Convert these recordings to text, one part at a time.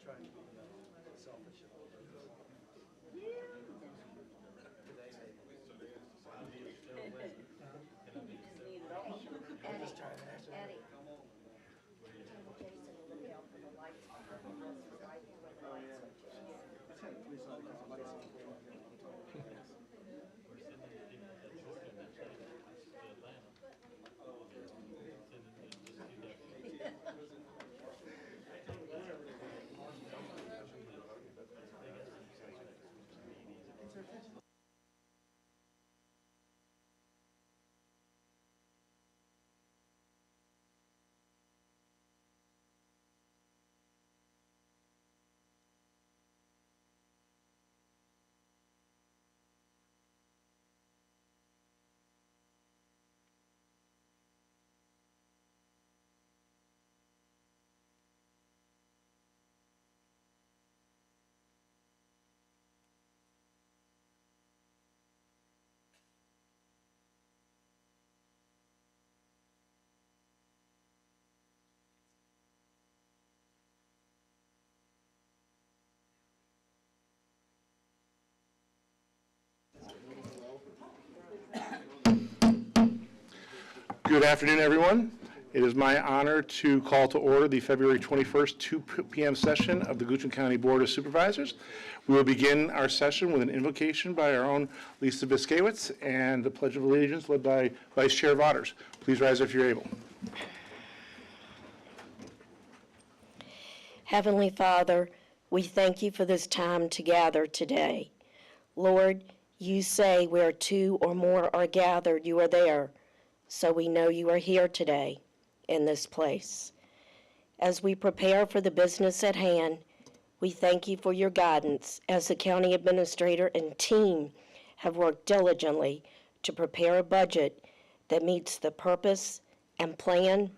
trying to be selfish a little bit. I'm just trying to answer. Eddie. Jason will look out for the lights. Right here where the lights are. Good afternoon, everyone. It is my honor to call to order the February 21st, 2 p.m. session of the Goochland County Board of Supervisors. We will begin our session with an invocation by our own Lisa Biskiewicz and the Pledge of Allegiance led by Vice Chair Vaughters. Please rise if you're able. Heavenly Father, we thank you for this time to gather today. Lord, you say where two or more are gathered, you are there. So we know you are here today in this place. As we prepare for the business at hand, we thank you for your guidance as the county administrator and team have worked diligently to prepare a budget that meets the purpose and plan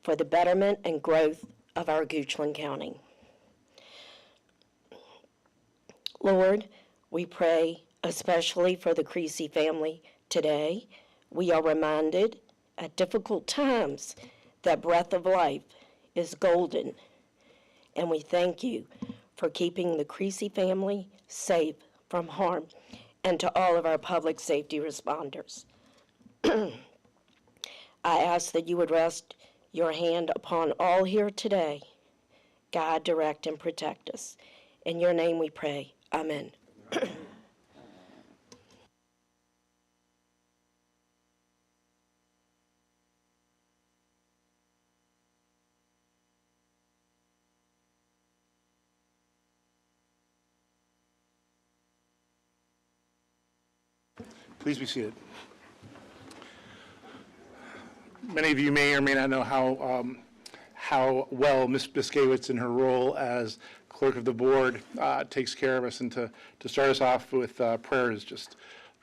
for the betterment and growth of our Goochland County. Lord, we pray especially for the Creasy family today. We are reminded at difficult times that breath of life is golden, and we thank you for keeping the Creasy family safe from harm and to all of our public safety responders. I ask that you would rest your hand upon all here today. Guide, direct, and protect us. In your name we pray. Amen. Please be seated. Many of you may or may not know how well Ms. Biskiewicz in her role as clerk of the board takes care of us, and to start us off with prayer is just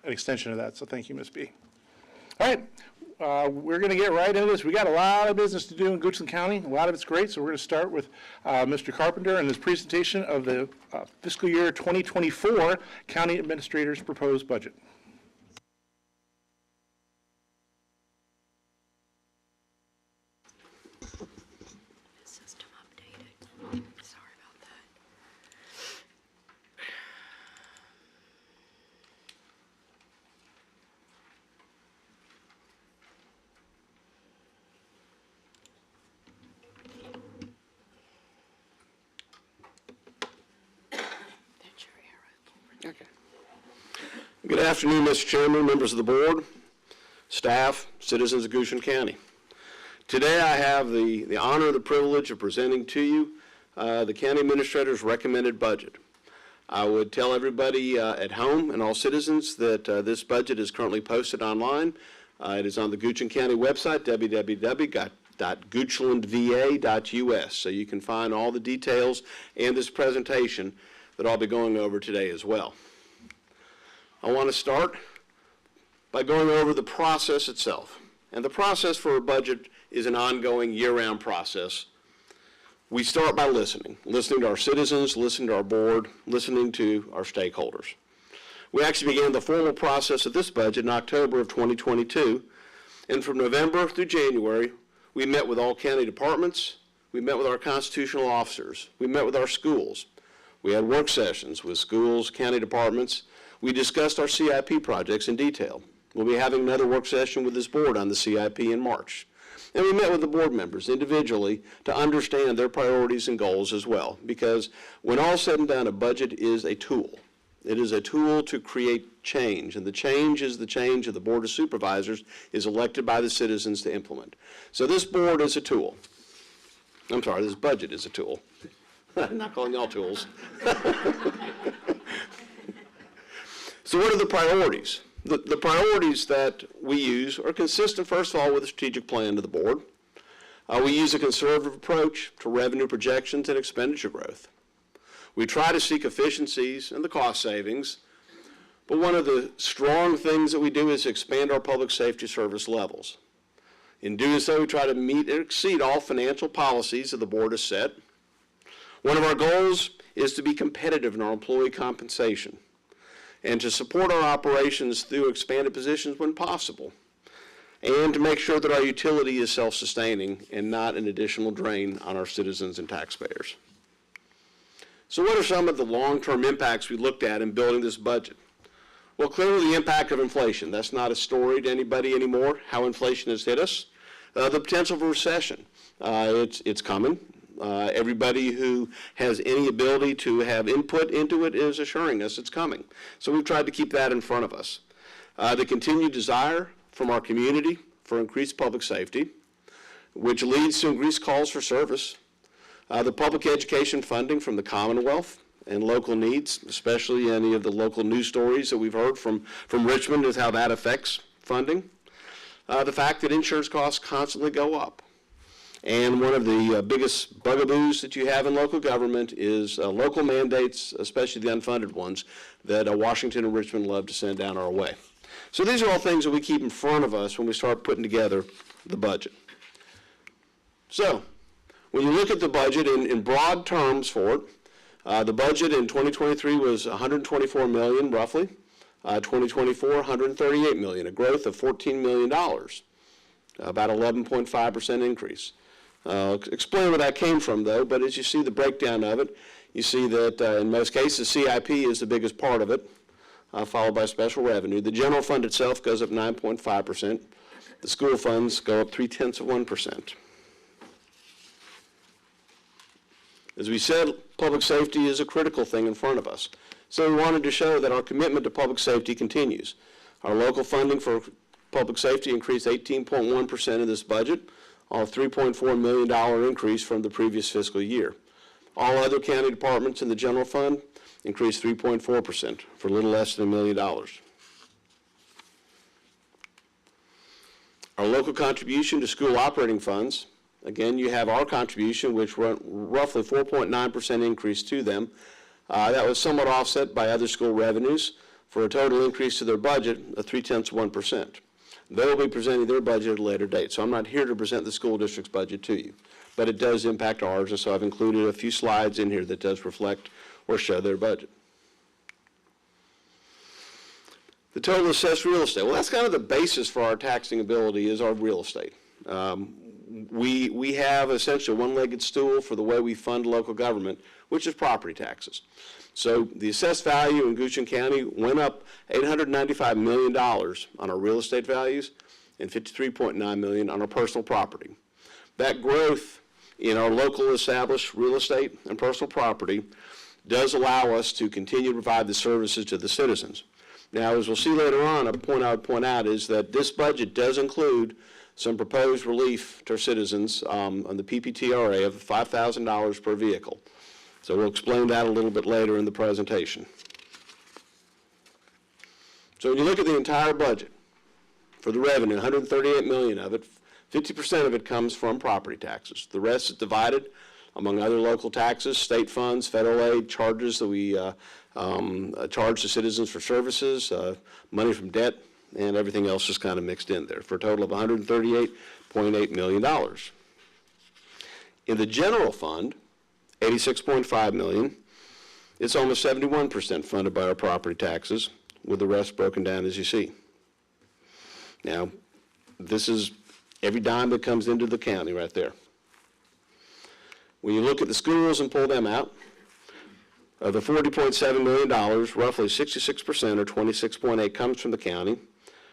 an extension of that. So thank you, Ms. B. All right, we're going to get right into this. We got a lot of business to do in Goochland County. A lot of it's great. So we're going to start with Mr. Carpenter and his presentation of the fiscal year 2024 County Administrator's proposed budget. Okay. Good afternoon, Mr. Chairman, members of the board, staff, citizens of Goochland County. Today I have the honor and the privilege of presenting to you the county administrator's recommended budget. I would tell everybody at home and all citizens that this budget is currently posted online. It is on the Goochland County website, www.goochlandva.us, so you can find all the details and this presentation that I'll be going over today as well. I want to start by going over the process itself. And the process for a budget is an ongoing year-round process. We start by listening to our citizens, listening to our board, listening to our stakeholders. We actually began the formal process of this budget in October of 2022, and from November through January, we met with all county departments, We met with our constitutional officers. We met with our schools. We had work sessions with schools, county departments. We discussed our CIP projects in detail. We'll be having another work session with this board on the CIP in March. And we met with the board members individually to understand their priorities and goals as well, because when all said and done, a budget is a tool. It is a tool to create change, and the change is the change of the Board of Supervisors is elected by the citizens to implement. So this board is a tool. I'm sorry, this budget is a tool. I'm not calling y'all tools. So what are the priorities? The priorities that we use are consistent, first of all, with the strategic plan of the board. We use a conservative approach to revenue projections and expenditure growth. We try to seek efficiencies and the cost savings, but one of the strong things that we do is expand our public safety service levels. In doing so, we try to meet and exceed all financial policies that the board has set. One of our goals is to be competitive in our employee compensation and to support our operations through expanded positions when possible, and to make sure that our utility is self-sustaining and not an additional drain on our citizens and taxpayers. So what are some of the long-term impacts we looked at in building this budget? Well, clearly the impact of inflation. That's not a story to anybody anymore, how inflation has hit us. The potential for recession. It's coming. Everybody who has any ability to have input into it is assuring us it's coming. So we've tried to keep that in front of us. The continued desire from our community for increased public safety, which leads to increased calls for service. The public education funding from the Commonwealth and local needs, especially any of the local news stories that we've heard from Richmond, is how that affects funding. The fact that insurance costs constantly go up. And one of the biggest bugaboos that you have in local government is local mandates, especially the unfunded ones, that Washington and Richmond love to send down our way. So these are all things that we keep in front of us when we start putting together the budget. So when you look at the budget in broad terms for it, the budget in 2023 was $124 million, roughly. 2024, $138 million, a growth of $14 million, about 11.5% increase. I'll explain where that came from, though, but as you see the breakdown of it, you see that in most cases, CIP is the biggest part of it, followed by special revenue. The general fund itself goes up 9.5%. The school funds go up 0.3%. As we said, public safety is a critical thing in front of us. So we wanted to show that our commitment to public safety continues. Our local funding for public safety increased 18.1% in this budget, a $3.4 million increase from the previous fiscal year. All other county departments in the general fund increased 3.4% for a little less than $1 million. Our local contribution to school operating funds, again, you have our contribution, which went roughly 4.9% increase to them. That was somewhat offset by other school revenues for a total increase to their budget of 0.3%. They will be presenting their budget at a later date, so I'm not here to present the school district's budget to you, but it does impact ours, and so I've included a few slides in here that does reflect or show their budget. The total assessed real estate. Well, that's kind of the basis for our taxing ability is our real estate. We have essentially a one-legged stool for the way we fund local government, which is property taxes. So the assessed value in Goshen County went up $895 million on our real estate values and $53.9 million on our personal property. That growth in our local established real estate and personal property does allow us to continue to provide the services to the citizens. Now, as we'll see later on, a point I would point out is that this budget does include some proposed relief to our citizens on the PPTRA of $5,000 per vehicle. So we'll explain that a little bit later in the presentation. So when you look at the entire budget for the revenue, $138 million of it, 50% of it comes from property taxes. The rest is divided among other local taxes, state funds, federal aid, charges that we charge to citizens for services, money from debt, and everything else is kind of mixed in there for a total of $138.8 million. In the general fund, $86.5 million, it's almost 71% funded by our property taxes, with the rest broken down as you see. Now, this is every dime that comes into the county right there. When you look at the schools and pull them out, of the $40.7 million, roughly 66% or 26.8 comes from the county.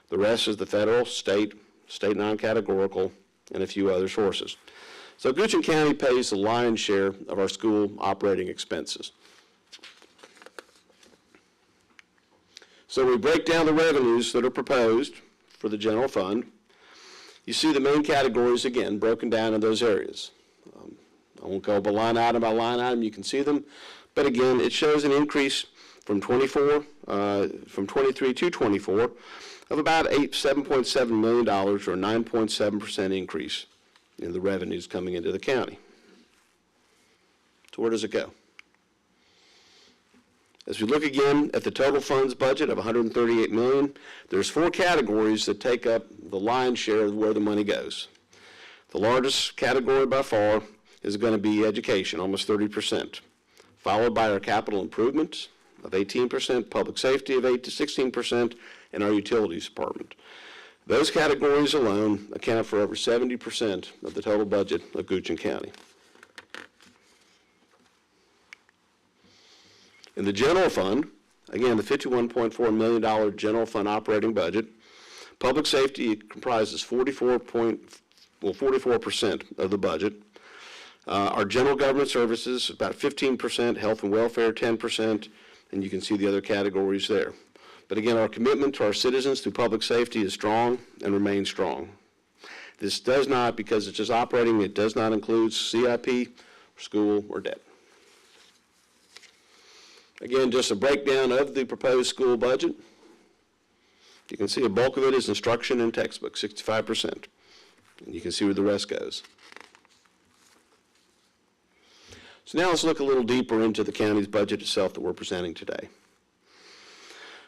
The rest is the federal, state non-categorical, and a few other sources. So Goochland County pays the lion's share of our school operating expenses. So we break down the revenues that are proposed for the general fund. You see the main categories again broken down in those areas. I won't go by line item, you can see them. But again, it shows an increase from 23 to 24 of about $7.7 million or 9.7% increase in the revenues coming into the county. So where does it go? As we look again at the total funds budget of $138 million, there's 4 categories that take up the lion's share of where the money goes. The largest category by far is going to be education, almost 30%, followed by our capital improvements of 18%, public safety of 8 to 16%, and our utilities department. Those categories alone account for over 70% of the total budget of Goochland County. In the general fund, again, the $51.4 million general fund operating budget, public safety comprises 44% of the budget. Our general government services, about 15%, health and welfare, 10%, and you can see the other categories there. But again, our commitment to our citizens through public safety is strong and remains strong. This does not, because it's just operating, it does not include CIP, school, or debt. Again, just a breakdown of the proposed school budget. You can see a bulk of it is instruction and textbook, 65%. And you can see where the rest goes. So now let's look a little deeper into the county's budget itself that we're presenting today.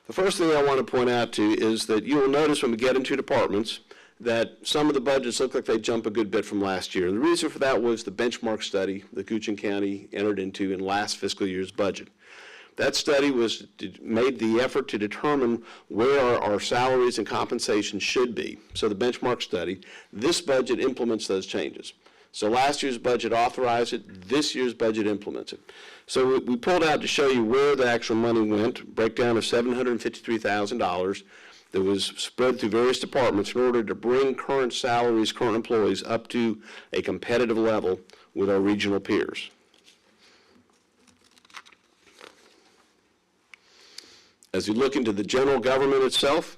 The first thing I want to point out to you is that you will notice when we get into departments that some of the budgets look like they jump a good bit from last year. And the reason for that was the benchmark study that Goochland County entered into in last fiscal year's budget. That study made the effort to determine where our salaries and compensation should be. So the benchmark study, this budget implements those changes. So last year's budget authorized it, this year's budget implements it. So we pulled out to show you where the actual money went, breakdown of $753,000 that was spread through various departments in order to bring current salaries, current employees up to a competitive level with our regional peers. As you look into the general government itself,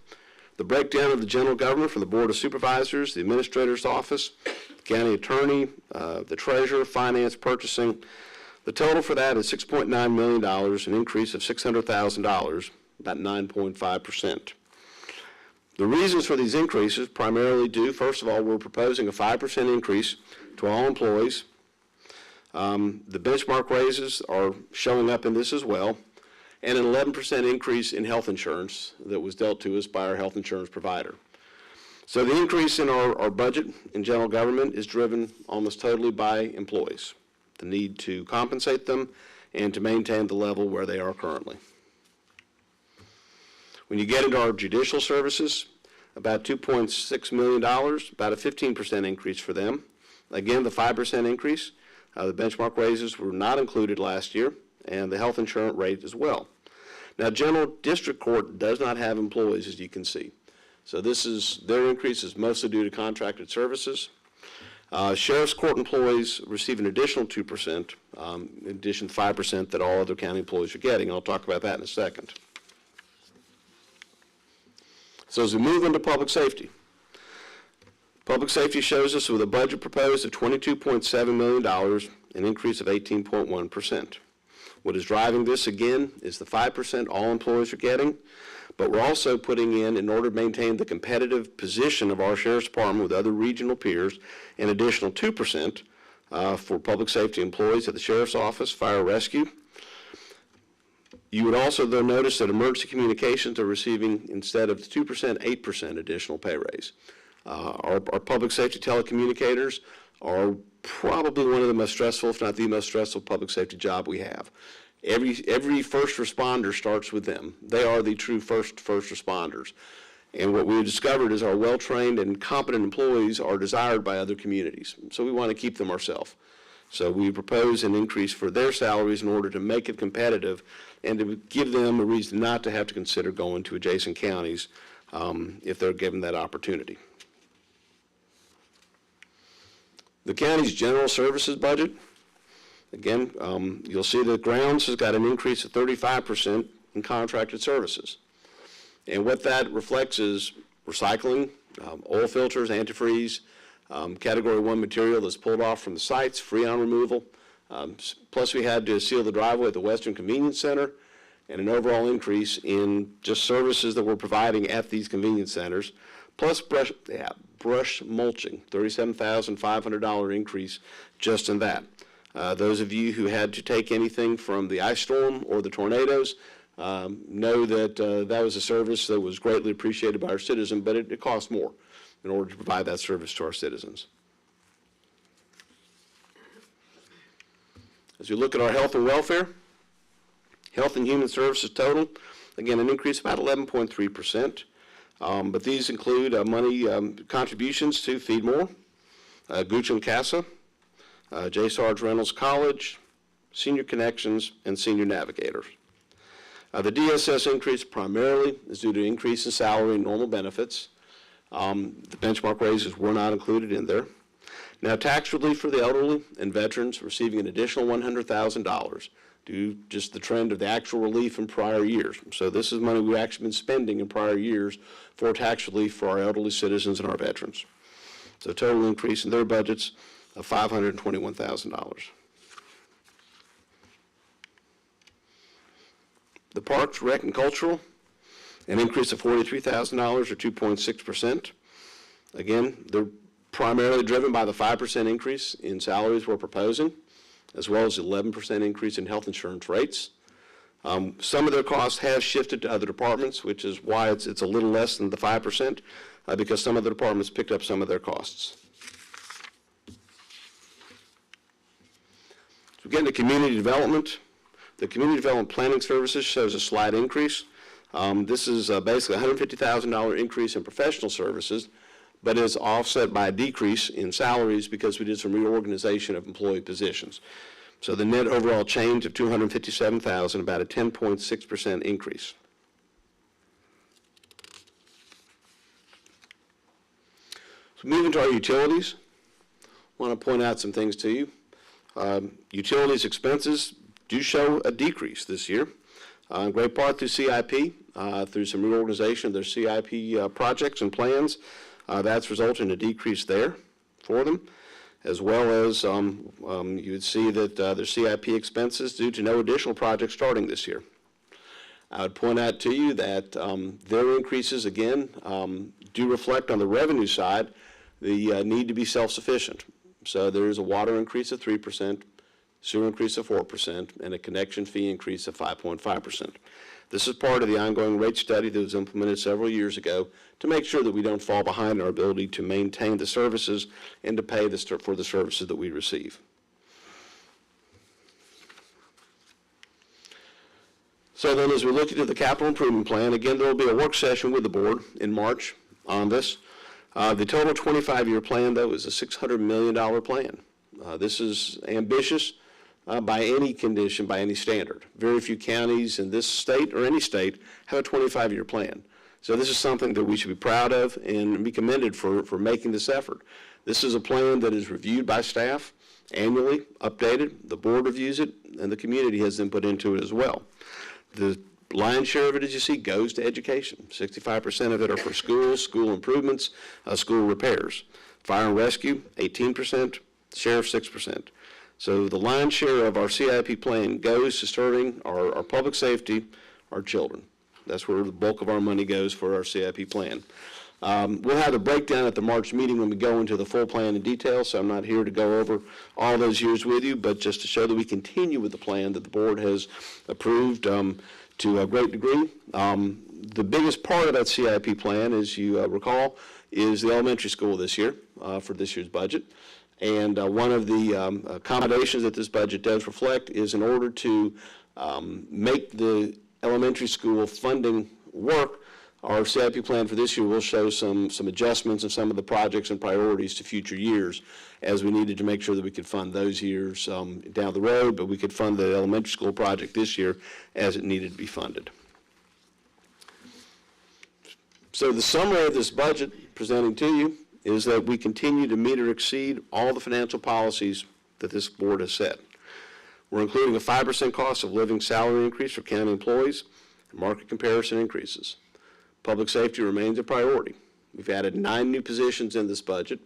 the breakdown of the general government from the Board of Supervisors, the Administrator's Office, the County Attorney, the Treasurer, Finance, Purchasing, the total for that is $6.9 million, an increase of $600,000, about 9.5%. The reasons for these increases primarily due, first of all, we're proposing a 5% increase to all employees. The benchmark raises are showing up in this as well, and an 11% increase in health insurance that was dealt to us by our health insurance provider. So the increase in our budget in general government is driven almost totally by employees, the need to compensate them and to maintain the level where they are currently. When you get into our judicial services, about $2.6 million, about a 15% increase for them. Again, the 5% increase, the benchmark raises were not included last year, and the health insurance rate as well. Now, General District Court does not have employees, as you can see. So their increase is mostly due to contracted services. Sheriff's Court employees receive an additional 2%, in addition to 5% that all other county employees are getting. I'll talk about that in a second. So as we move into public safety shows us with a budget proposed of $22.7 million, an increase of 18.1%. What is driving this, again, is the 5% all employees are getting, but we're also putting in order to maintain the competitive position of our Sheriff's Department with other regional peers, an additional 2% for public safety employees at the Sheriff's Office, Fire Rescue. You would also, though, notice that emergency communications are receiving, instead of 2%, 8% additional pay raise. Our public safety telecommunicators are probably one of the most stressful, if not the most stressful, public safety job we have. Every first responder starts with them. They are the true first responders. And what we've discovered is our well-trained and competent employees are desired by other communities. So we want to keep them ourselves. So we propose an increase for their salaries in order to make it competitive and to give them a reason not to have to consider going to adjacent counties if they're given that opportunity. The county's general services budget, again, you'll see that grounds has got an increase of 35% in contracted services. And what that reflects is recycling, oil filters, antifreeze, Category 1 material that's pulled off from the sites, freon removal. Plus we had to seal the driveway at the Western Convenience Center, and an overall increase in just services that we're providing at these convenience centers, plus brush mulching, $37,500 increase just in that. Those of you who had to take anything from the ice storm or the tornadoes know that that was a service that was greatly appreciated by our citizens, but it costs more in order to provide that service to our citizens. As we look at our health and welfare, health and human services total, again, an increase of about 11.3%. But these include money contributions to Feed More, Gooch and Casa, J. Sarge Reynolds College, Senior Connections, and Senior Navigators. The DSS increase primarily is due to increase in salary and normal benefits. The benchmark raises were not included in there. Now, tax relief for the elderly and veterans receiving an additional $100,000 due just the trend of the actual relief in prior years. So this is money we've actually been spending in prior years for tax relief for our elderly citizens and our veterans. So total increase in their budgets of $521,000. The Parks, Rec, and Cultural, an increase of $43,000 or 2.6%. Again, they're primarily driven by the 5% increase in salaries we're proposing, as well as 11% increase in health insurance rates. Some of their costs have shifted to other departments, which is why it's a little less than the 5%, because some of the departments picked up some of their costs. So again, to community development. The Community Development Planning Services shows a slight increase. This is basically a $150,000 increase in professional services, but is offset by a decrease in salaries because we did some reorganization of employee positions. So the net overall change of $257,000, about a 10.6% increase. So moving to our utilities, I want to point out some things to you. Utilities expenses do show a decrease this year, in great part through CIP, through some reorganization of their CIP projects and plans. That's resulted in a decrease there for them, as well as you would see that their CIP expenses due to no additional projects starting this year. I would point out to you that their increases, again, do reflect on the revenue side the need to be self-sufficient. So there is a water increase of 3%, sewer increase of 4%, and a connection fee increase of 5.5%. This is part of the ongoing rate study that was implemented several years ago to make sure that we don't fall behind in our ability to maintain the services and to pay for the services that we receive. So then as we look into the capital improvement plan, again, there will be a work session with the board in March on this. The total 25-year plan, though, is a $600 million plan. This is ambitious by any condition, by any standard. Very few counties in this state or any state have a 25-year plan. So this is something that we should be proud of and be commended for making this effort. This is a plan that is reviewed by staff annually, updated. The board reviews it, and the community has input into it as well. The lion's share of it, as you see, goes to education. 65% of it are for schools, school improvements, school repairs. Fire and rescue, 18%. Sheriff, 6%. So the lion's share of our CIP plan goes to serving our public safety, our children. That's where the bulk of our money goes for our CIP plan. We'll have a breakdown at the March meeting when we go into the full plan in detail, so I'm not here to go over all those years with you, but just to show that we continue with the plan that the board has approved to a great degree. The biggest part of that CIP plan, as you recall, is the elementary school this year for this year's budget. And one of the accommodations that this budget does reflect is in order to make the elementary school funding work, Our CIP plan for this year will show some adjustments in some of the projects and priorities to future years, as we needed to make sure that we could fund those years down the road, but we could fund the elementary school project this year as it needed to be funded. So the summary of this budget presenting to you is that we continue to meet or exceed all the financial policies that this board has set. We're including a 5% cost of living salary increase for county employees and market comparison increases. Public safety remains a priority. We've added 9 new positions in this budget,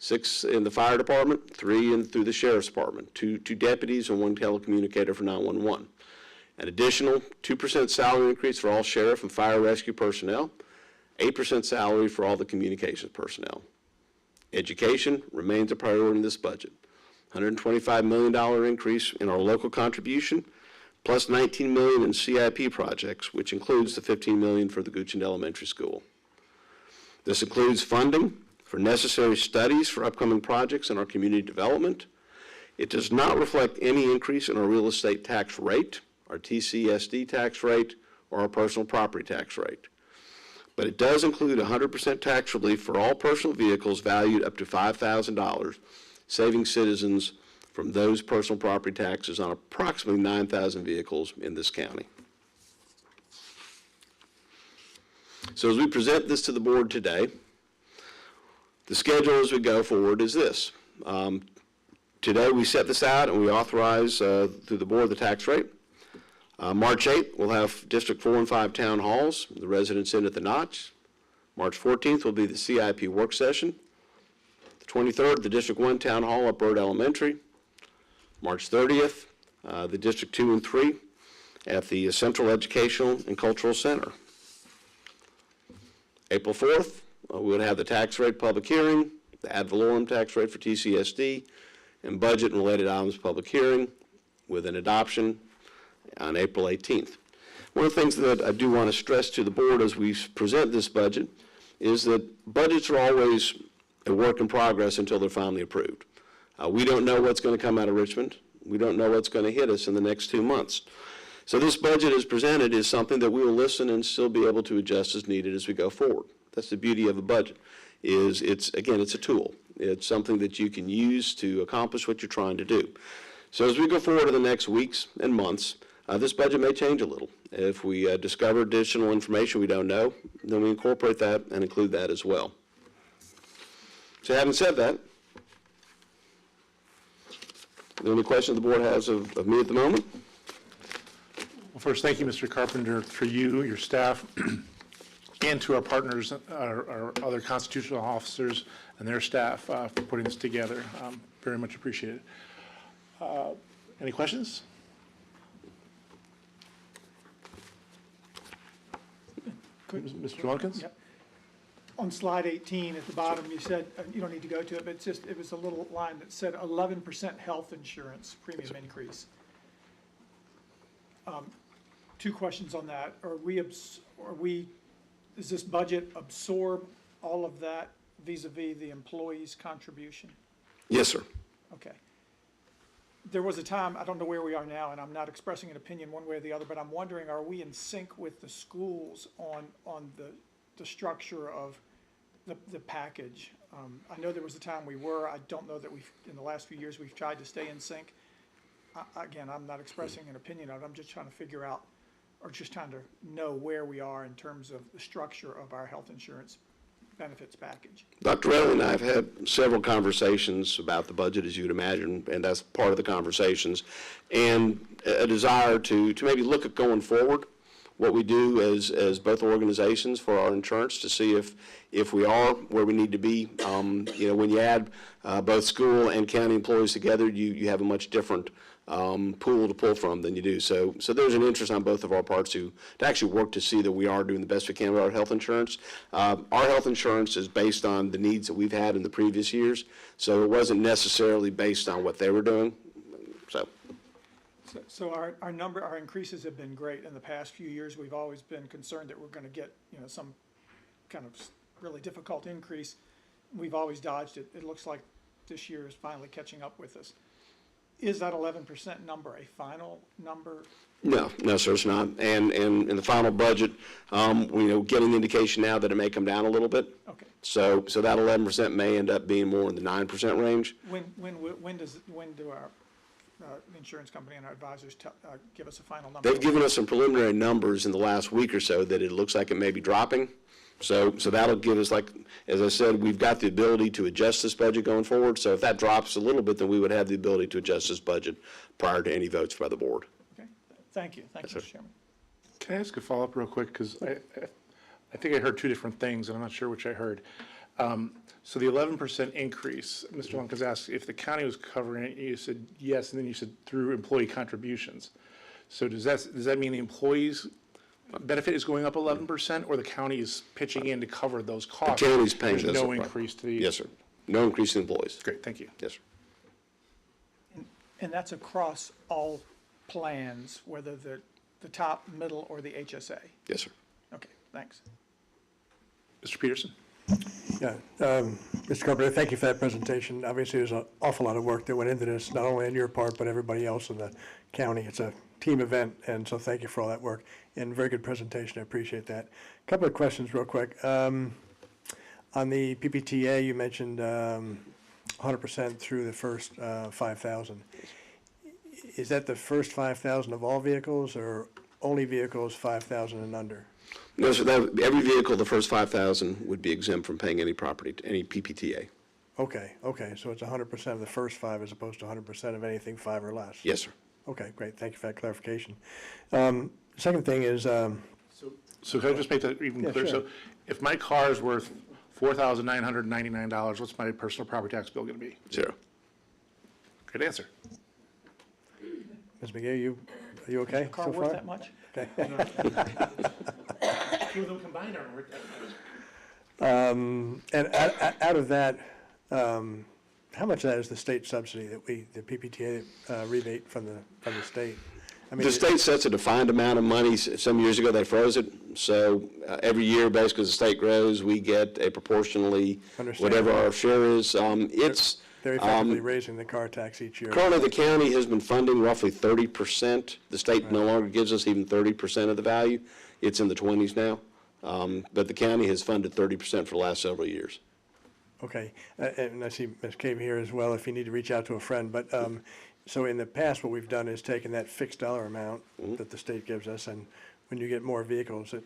6 in the fire department, 3 through the sheriff's department, 2 deputies and 1 telecommunicator for 911. An additional 2% salary increase for all sheriff and fire rescue personnel, 8% salary for all the communications personnel. Education remains a priority in this budget. $125 million increase in our local contribution, plus $19 million in CIP projects, which includes the $15 million for the Goochland Elementary School. This includes funding for necessary studies for upcoming projects in our community development. It does not reflect any increase in our real estate tax rate, our TCSD tax rate, or our personal property tax rate. But it does include 100% tax relief for all personal vehicles valued up to $5,000, saving citizens from those personal property taxes on approximately 9,000 vehicles in this county. So as we present this to the board today, the schedule as we go forward is this. Today we set this out and we authorize through the board the tax rate. March 8th, we'll have District 4 and 5 town halls, the residents in at the Notch. March 14th will be the CIP work session. The 23rd, the District 1 town hall at Byrd Elementary. March 30th, the District 2 and 3 at the Central Educational and Cultural Center. April 4th, we'll have the tax rate public hearing, the ad valorem tax rate for TCSD, and budget and related items public hearing with an adoption on April 18th. One of the things that I do want to stress to the board as we present this budget is that budgets are always a work in progress until they're finally approved. We don't know what's going to come out of Richmond. We don't know what's going to hit us in the next 2 months. So this budget as presented is something that we will listen and still be able to adjust as needed as we go forward. That's the beauty of a budget, is it's a tool. It's something that you can use to accomplish what you're trying to do. So as we go forward in the next weeks and months, this budget may change a little. If we discover additional information we don't know, then we incorporate that and include that as well. So having said that, are there any questions the board has of me at the moment? Well, first, thank you, Mr. Carpenter, for you, your staff, and to our partners, our other constitutional officers and their staff for putting this together. Very much appreciated. Any questions? Mr. Watkins? Yep. On slide 18 at the bottom, you said, you don't need to go to it, but it was a little line that said 11% health insurance premium increase. 2 questions on that. Does this budget absorb all of that vis-a-vis the employee's contribution? Yes, sir. Okay. There was a time, I don't know where we are now, and I'm not expressing an opinion one way or the other, but I'm wondering, are we in sync with the schools on the structure of the package? I know there was a time we were. I don't know that in the last few years, we've tried to stay in sync. Again, I'm not expressing an opinion on it. I'm just trying to figure out, or just trying to know where we are in terms of the structure of our health insurance benefits package. Dr. Redley and I have had several conversations about the budget, as you'd imagine, and that's part of the conversations, and a desire to maybe look at going forward what we do as both organizations for our insurance to see if we are where we need to be. When you add both school and county employees together, you have a much different pool to pull from than you do. So there's an interest on both of our parts to actually work to see that we are doing the best we can with our health insurance. Our health insurance is based on the needs that we've had in the previous years, so it wasn't necessarily based on what they were doing. So our increases have been great in the past few years. We've always been concerned that we're going to get some kind of really difficult increase. We've always dodged it. It looks like this year is finally catching up with us. is that 11% number a final number? No, sir, it's not. And in the final budget, getting indication now that it may come down a little bit. Okay. So that 11% may end up being more in the 9% range. When do our insurance company and our advisors give us a final number? They've given us some preliminary numbers in the last week or so that it looks like it may be dropping. So that'll give us, like, as I said, we've got the ability to adjust this budget going forward. So if that drops a little bit, then we would have the ability to adjust this budget prior to any votes by the board. Okay, thank you, Mr. Chairman. Can I ask a follow-up real quick? Because I think I heard two different things, and I'm not sure which I heard. So the 11% increase, Mr. Lunkins asked if the county was covering it, you said yes, and then you said through employee contributions. So does that mean the employees' benefit is going up 11%, or the county is pitching in to cover those costs? The county's paying There's those no up, right. increase to the... Yes, sir. No increase in employees. Great, thank you. Yes, sir. And that's across all plans, whether the top, middle, or the HSA? Yes, sir. Okay, thanks. Mr. Peterson? Yeah, Mr. Carpenter, thank you for that presentation. Obviously, there's an awful lot of work that went into this, not only on your part, but everybody else in the county. It's a team event, and so thank you for all that work. And very good presentation, I appreciate that. A couple of questions real quick. On the PPTA, you mentioned 100% through the first 5,000. Is that the first 5,000 of all vehicles, or only vehicles 5,000 and under? No, sir, every vehicle, the first 5,000 would be exempt from paying any property, any PPTA. Okay, so it's 100% of the first 5 as opposed to 100% of anything 5 or less? Yes, sir. Okay, great, thank you for that clarification. Second thing is, So can I just make that even Yeah, clearer? sure. So if my car is worth $4,999, what's my personal property tax bill going to be? 0. Good answer. Ms. McGee, are you okay Car so worth far? that much? Okay. Two of them combined are worth that. And out of that, how much of that is the state subsidy that the PPTA rebate from the state? I mean, The state sets a defined amount of money. Some years ago, they froze it. So every year, basically, as the state grows, we get a proportionally, Understand. whatever our share is. They're effectively raising the car tax each year. Currently, the county has been funding roughly 30%. The state no longer gives us even 30% of the value. It's in the 20s now. But the county has funded 30% for the last several years. Okay, and I see Ms. Cave here as well, if you need to reach out to a friend. But, so in the past, what we've done is taken that fixed dollar amount that the state gives us, and when you get more vehicles, it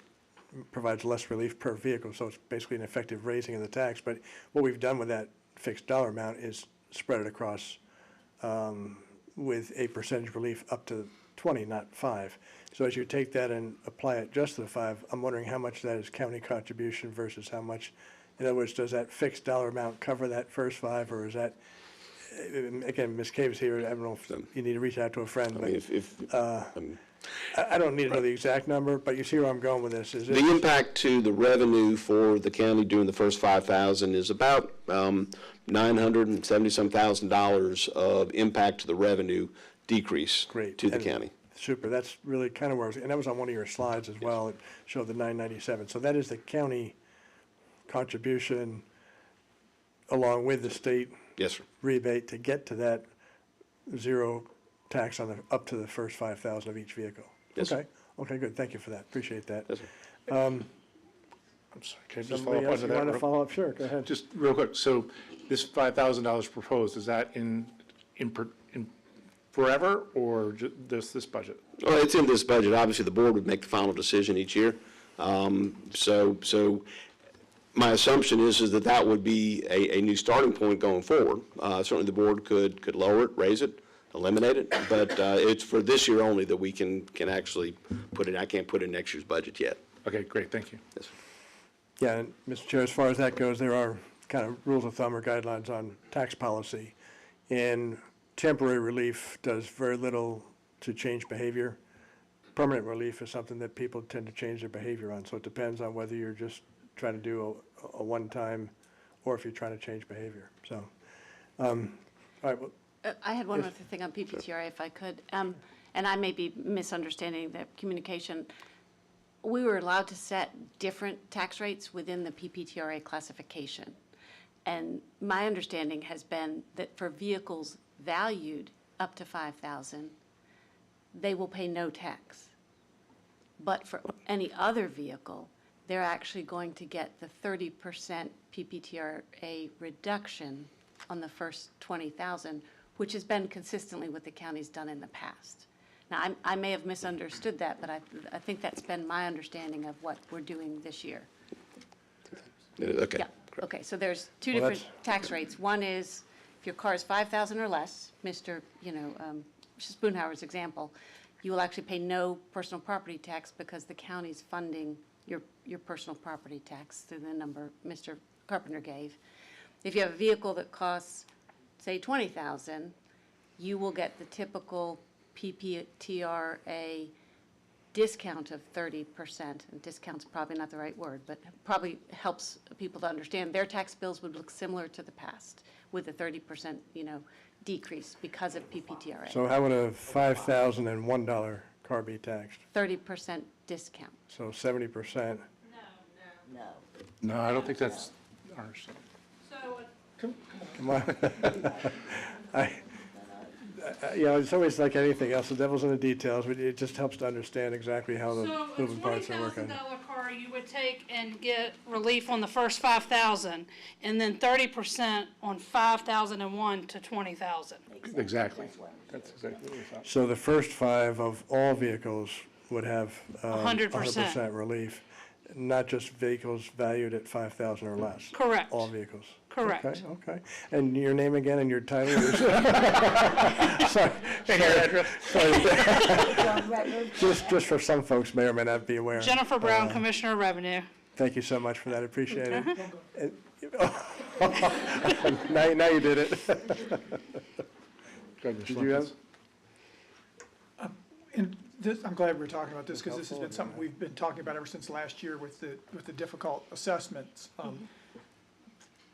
provides less relief per vehicle, so it's basically an effective raising of the tax. But what we've done with that fixed dollar amount is spread it across with a percentage relief up to 20, not 5. So as you take that and apply it just to the 5, I'm wondering how much that is county contribution versus how much, in other words, does that fixed dollar amount cover that first 5, or is that, again, Ms. Cave's here, I don't know if you need to reach out to a friend, I mean, but I don't need to know the exact number, but you see where I'm going with this. Is it? The impact to the revenue for the county during the first 5,000 is about $970,000 of impact to the revenue decrease Great. to the And county. Super, that's really kind of where I was, and that was on one of your slides as well, it showed the 997. So that is the county contribution along with the state Yes, sir. rebate to get to that zero tax on up to the first 5,000 of each vehicle. Yes, sir. Okay, good, thank you for that, appreciate that. Yes, sir. I'm sorry, can I just follow Somebody up else on you that? want to real- follow up? Sure, go ahead. Just real quick, so this $5,000 proposed, is that in forever, or this budget? Well, it's in this budget. Obviously, the board would make the final decision each year. So my assumption is that that would be a new starting point going forward. Certainly, the board could lower it, raise it, eliminate it, but it's for this year only that we can actually put it. I can't put it in next year's budget yet. Okay, great, thank you. Yes, sir. Yeah, and Mr. Chair, as far as that goes, there are kind of rules of thumb or guidelines on tax policy. And temporary relief does very little to change behavior. Permanent relief is something that people tend to change their behavior on. So it depends on whether you're just trying to do a one-time or if you're trying to change behavior. So, all right, well, I had one other thing on PPTRA, if I could, and I may be misunderstanding the communication. We were allowed to set different tax rates within the PPTRA classification. And my understanding has been that for vehicles valued up to 5,000, they will pay no tax. But for any other vehicle, they're actually going to get the 30% PPTRA reduction on the first 20,000, which has been consistently what the county's done in the past. Now, I may have misunderstood that, but I think that's been my understanding of what we're doing this year. Okay. Yeah, okay, so there's two Well, different tax rates. One is if your car is 5,000 or less, Mr., Spoonhour's example, you will actually pay no personal property tax because the county's funding your personal property tax through the number Mr. Carpenter gave. If you have a vehicle that costs, say, 20,000, you will get the typical PPTRA discount of 30%, and discount's probably not the right word, but probably helps people to understand. Their tax bills would look similar to the past with a 30%, decrease because of PPTRA. So how would a $5,001 car be taxed? 30% discount. So 70%. No, I don't think that's ours. Come on. It's always like anything else, the devil's in the details, but it just helps to understand exactly how the So a moving parts are working. $20,000 car, you would take and get relief on the first 5,000, and then 30% on 5,001 to 20,000. Exactly. That's exactly what we thought. So the first 5 of all vehicles would have 100%. 100% relief, not just vehicles valued at 5,000 or less? Correct. All vehicles? Correct. Okay. And your name again and your title? Sorry. Just for some folks may or may not be aware. Jennifer Brown, Commissioner of Revenue. Thank you so much for that, I appreciate it. Now you did it. Go ahead, Mr. Did you have? Lumpkins. And I'm glad we're talking about this, because this has been something we've been talking about ever since last year with the difficult assessments.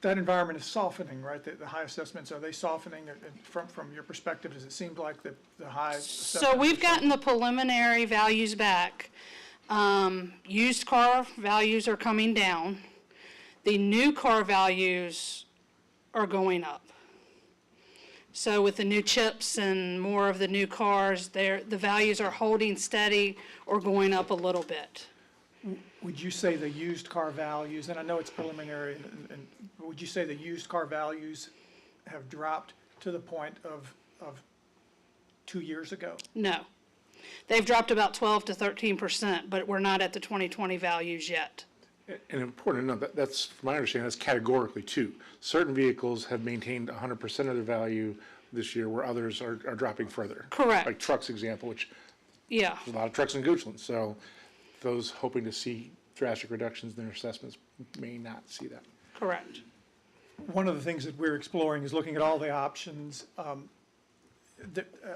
That environment is softening, right? The high assessments, are they softening from your perspective? Does it seem like the high assessments? So we've gotten the preliminary values back. Used car values are coming down. The new car values are going up. So with the new chips and more of the new cars, the values are holding steady or going up a little bit. Would you say the used car values, and I know it's preliminary, and would you say the used car values have dropped to the point of 2 years ago? No. They've dropped about 12 to 13%, but we're not at the 2020 values yet. And important to note, that's, from my understanding, that's categorically too. Certain vehicles have maintained 100% of their value this year, where others are dropping further. Correct. Like trucks example, which Yeah. there's a lot of trucks in Goochland, so those hoping to see drastic reductions in their assessments may not see that. Correct. One of the things that we're exploring is looking at all the options.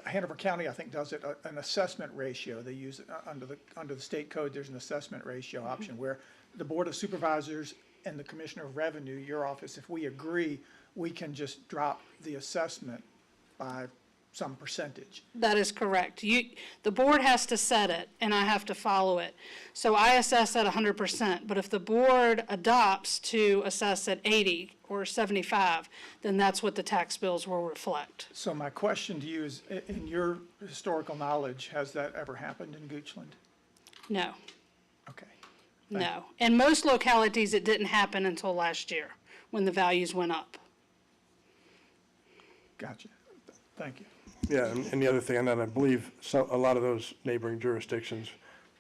Hanover County, I think, does it, an assessment ratio. They use it under the state code. There's an assessment ratio option where the Board of Supervisors and the Commissioner of Revenue, your office, if we agree, we can just drop the assessment by some percentage. That is correct. The board has to set it, and I have to follow it. So I assess at 100%, but if the board adopts to assess at 80 or 75, then that's what the tax bills will reflect. So my question to you is, in your historical knowledge, has that ever happened in Goochland? No, Okay. no. In most localities, it didn't happen until last year, when the values went up. Gotcha. Thank you. Yeah, and the other thing on that, I believe a lot of those neighboring jurisdictions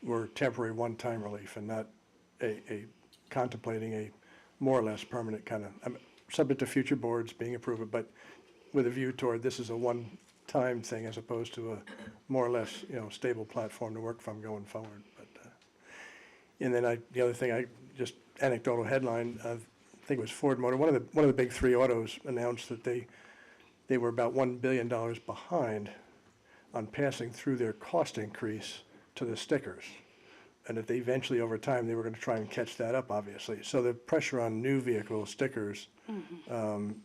were temporary one-time relief and not a contemplating a more or less permanent kind of, subject to future boards being approved, but with a view toward this is a one-time thing as opposed to a more or less, stable platform to work from going forward. But and then the other thing, just anecdotal headline, I think it was Ford Motor, one of the big 3 autos announced that they were about $1 billion behind on passing through their cost increase to the stickers. And that they eventually, over time, they were going to try and catch that up, obviously. So the pressure on new vehicle stickers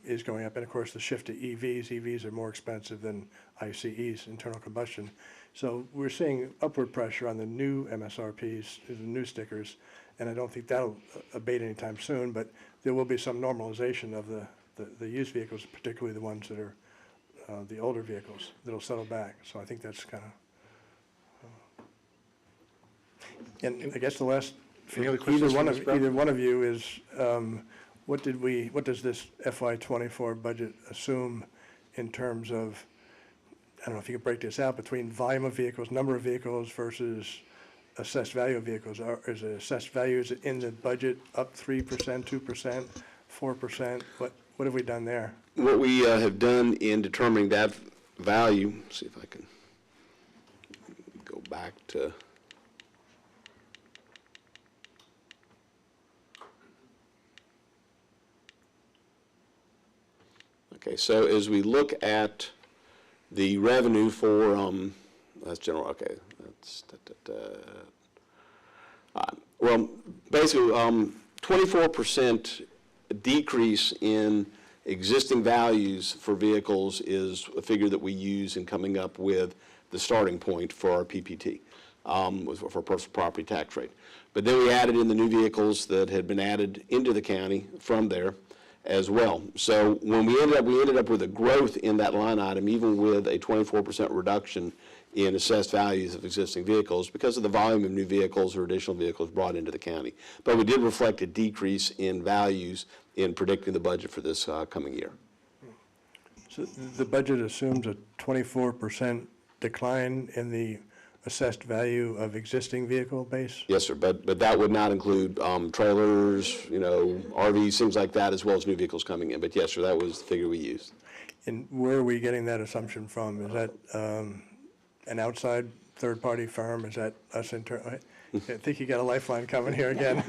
is going up. And of course, the shift to EVs. EVs are more expensive than ICEs, internal combustion. So we're seeing upward pressure on the new MSRPs, the new stickers. And I don't think that'll abate anytime soon, but there will be some normalization of the used vehicles, particularly the ones that are the older vehicles that'll settle back. So I think that's kind of, and I guess the last, for Any other questions for Ms. Brown? either one of you is, what does this FY -- budget assume in terms of, I don't know if you could break this out between volume of vehicles, number of vehicles versus assessed value of vehicles? Is it assessed value, is it in the budget up 3%, 2%, 4%? What have we done there? What we have done in determining that value, see if I can go back to, okay, so as we look at the revenue for, that's general, okay, that's, well, basically, 24% decrease in existing values for vehicles is a figure that we use in coming up with the starting point for our PPT, for personal property tax rate. But then we added in the new vehicles that had been added into the county from there as well. So when we ended up with a growth in that line item, even with a 24% reduction in assessed values of existing vehicles because of the volume of new vehicles or additional vehicles brought into the county. But we did reflect a decrease in values in predicting the budget for this coming year. So the budget assumes a 24% decline in the assessed value of existing vehicle base? Yes, sir, but that would not include trailers, RVs, things like that, as well as new vehicles coming in. But yes, sir, that was the figure we used. And where are we getting that assumption from? Is that an outside third-party firm? Is that us internal? I think you got a lifeline coming here again.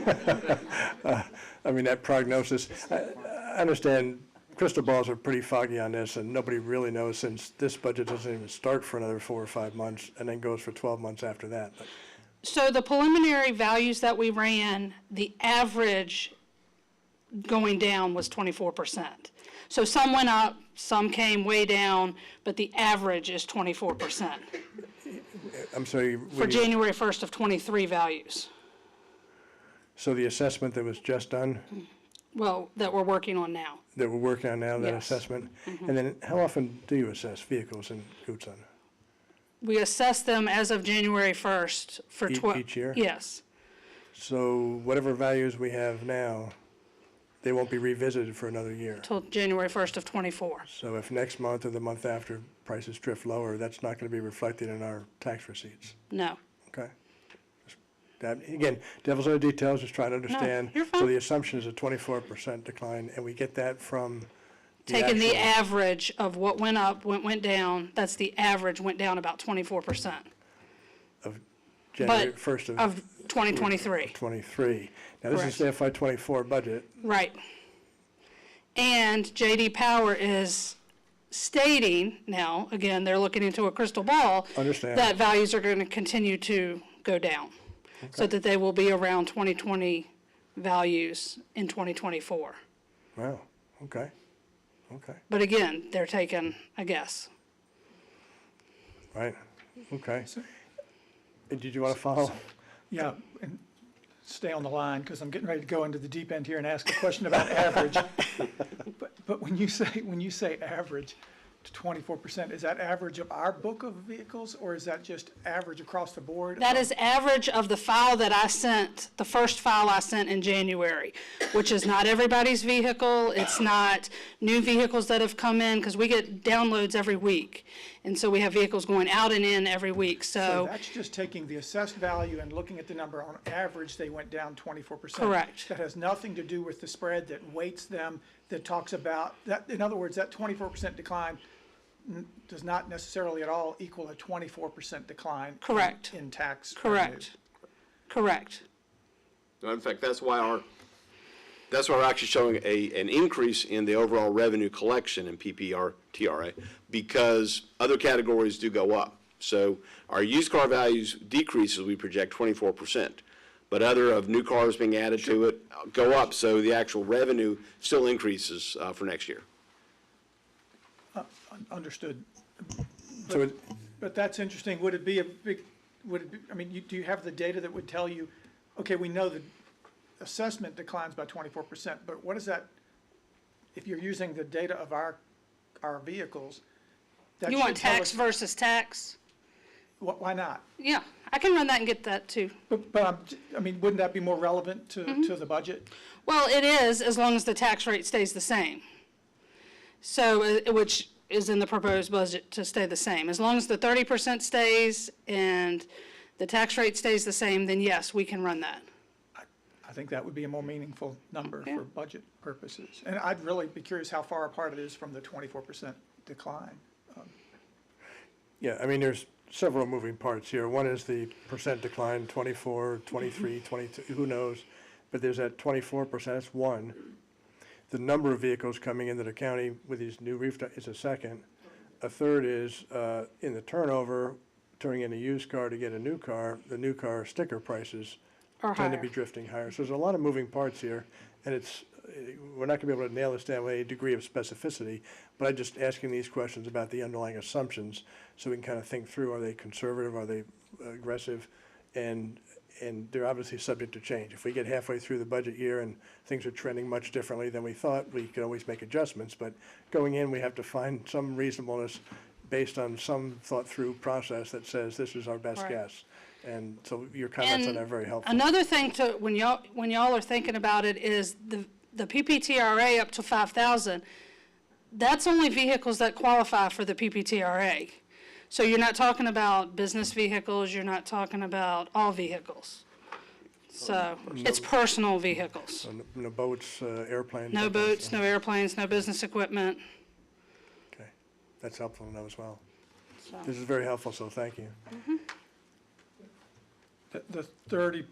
I mean, that prognosis, I understand crystal balls are pretty foggy on this, and nobody really knows since this budget doesn't even start for another 4 or 5 months and then goes for 12 months after that. But So the preliminary values that we ran, the average going down was 24%. So some went up, some came way down, but the average is 24% I'm sorry. for January 1st of 23 values. So the assessment that was just done, Well, that we're working on now. that we're working on now, that Yes. assessment? And then how often do you assess vehicles in Goodson? We assess them as of January 1st for Each year? Yes. So whatever values we have now, they won't be revisited for another year. Till January 1st of 24. So if next month or the month after prices drift lower, that's not going to be reflected in our tax receipts, No. okay? That, again, devil's in the details, just trying to understand. you're So fine. the assumption is a 24% decline, and we get that from the Taking the actual average of what went up, went down, that's the average, went down about 24% of January but 1st of 2023. 23. Now, this is the FY '24 budget. Right. And J.D. Power is stating now, again, they're looking into a crystal ball. Understand. That values are going to continue to go down. So that they will be around 2020 values in 2024. Wow, okay, okay, But again, they're taking a guess. right, okay. Did you want to follow? Yeah, and stay on the line, because I'm getting ready to go into the deep end here and ask a question about average. But when you say average to 24%, is that average of our book of vehicles, or is that just average across the board? That is average of the file that I sent, the first file I sent in January, which is not everybody's vehicle. It's not new vehicles that have come in, because we get downloads every week. And so we have vehicles going out and in every week, So so, that's just taking the assessed value and looking at the number. On average, they went down 24%. Correct. That has nothing to do with the spread that weights them, that talks about, that. In other words, that 24% decline does not necessarily at all equal a 24% decline. Correct. In tax revenues. correct. No, in fact, that's why we're actually showing an increase in the overall revenue collection in PPR-TRA, because other categories do go up. So our used car values decrease as we project 24%, but other of new cars being added to it go up, so the actual revenue still increases for next year. Understood. So But that's interesting. Would it be I mean, do you have the data that would tell you, okay, we know the assessment declines by 24%, but what is that, if you're using the data of our vehicles, that You should want tell tax us- versus tax? Why not? Yeah, I can run that and get that too. But I mean, wouldn't that be more relevant to Mm-hmm. the budget? Well, it is, as long as the tax rate stays the same. So, which is in the proposed budget to stay the same. As long as the 30% stays and the tax rate stays the same, then yes, we can run that. I think that would be a more meaningful number Yeah. for budget purposes. And I'd really be curious how far apart it is from the 24% decline. Yeah, I mean, there's several moving parts here. One is the percent decline, 24, 23, 22, who knows? But there's that 24%, that's one. The number of vehicles coming into the county with these new reef is a second. A third is in the turnover, turning in a used car to get a new car, the new car sticker prices Or tend to higher. be drifting higher. So there's a lot of moving parts here, and we're not gonna be able to nail this down with a degree of specificity, but I'm just asking these questions about the underlying assumptions, so we can kind of think through, are they conservative, are they aggressive? And they're obviously subject to change. If we get halfway through the budget year and things are trending much differently than we thought, we can always make adjustments, but going in, we have to find some reasonableness based on some thought-through process that says this is our best Right. guess. And so your comments on And that are very helpful. another thing to, when y'all are thinking about it, is the PPTRA up to 5,000, that's only vehicles that qualify for the PPTRA. So you're not talking about business vehicles, you're not talking about all vehicles. So it's personal vehicles. So no boats, airplanes? No that kind of boats, stuff. no airplanes, no business equipment. Okay, that's helpful to know as well. So, This is very helpful, so thank you. The 30,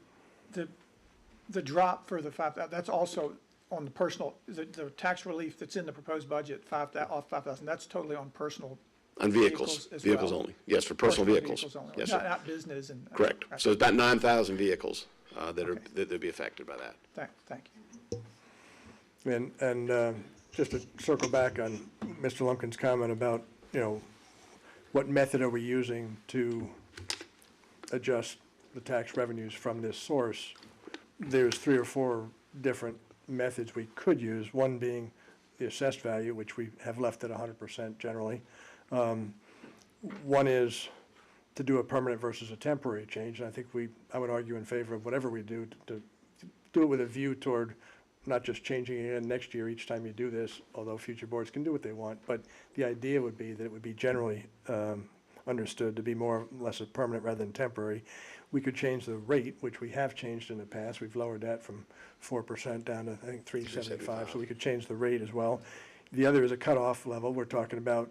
the drop for the 5,000, that's also on the personal, the tax relief that's in the proposed budget, off 5,000, that's totally on personal. On vehicles, as vehicles well. only. Yes, for personal vehicles. only, Yes, not, sir. not business and. Correct. Okay. So it's about 9,000 vehicles that Okay. that'll be affected by that. Thank you. And just to circle back on Mr. Lumpkin's comment about, what method are we using to adjust the tax revenues from this source? There's 3 or 4 different methods we could use, one being the assessed value, which we have left at 100% generally. One is to do a permanent versus a temporary change, and I think I would argue in favor of whatever we do, to do it with a view toward not just changing it again next year each time you do this, although future boards can do what they want, but the idea would be that it would be generally understood to be more or less a permanent rather than temporary. We could change the rate, which we have changed in the past. We've lowered that from 4% down to, I think, 3.75, so we could change the rate as well. The other is a cutoff level. We're talking about,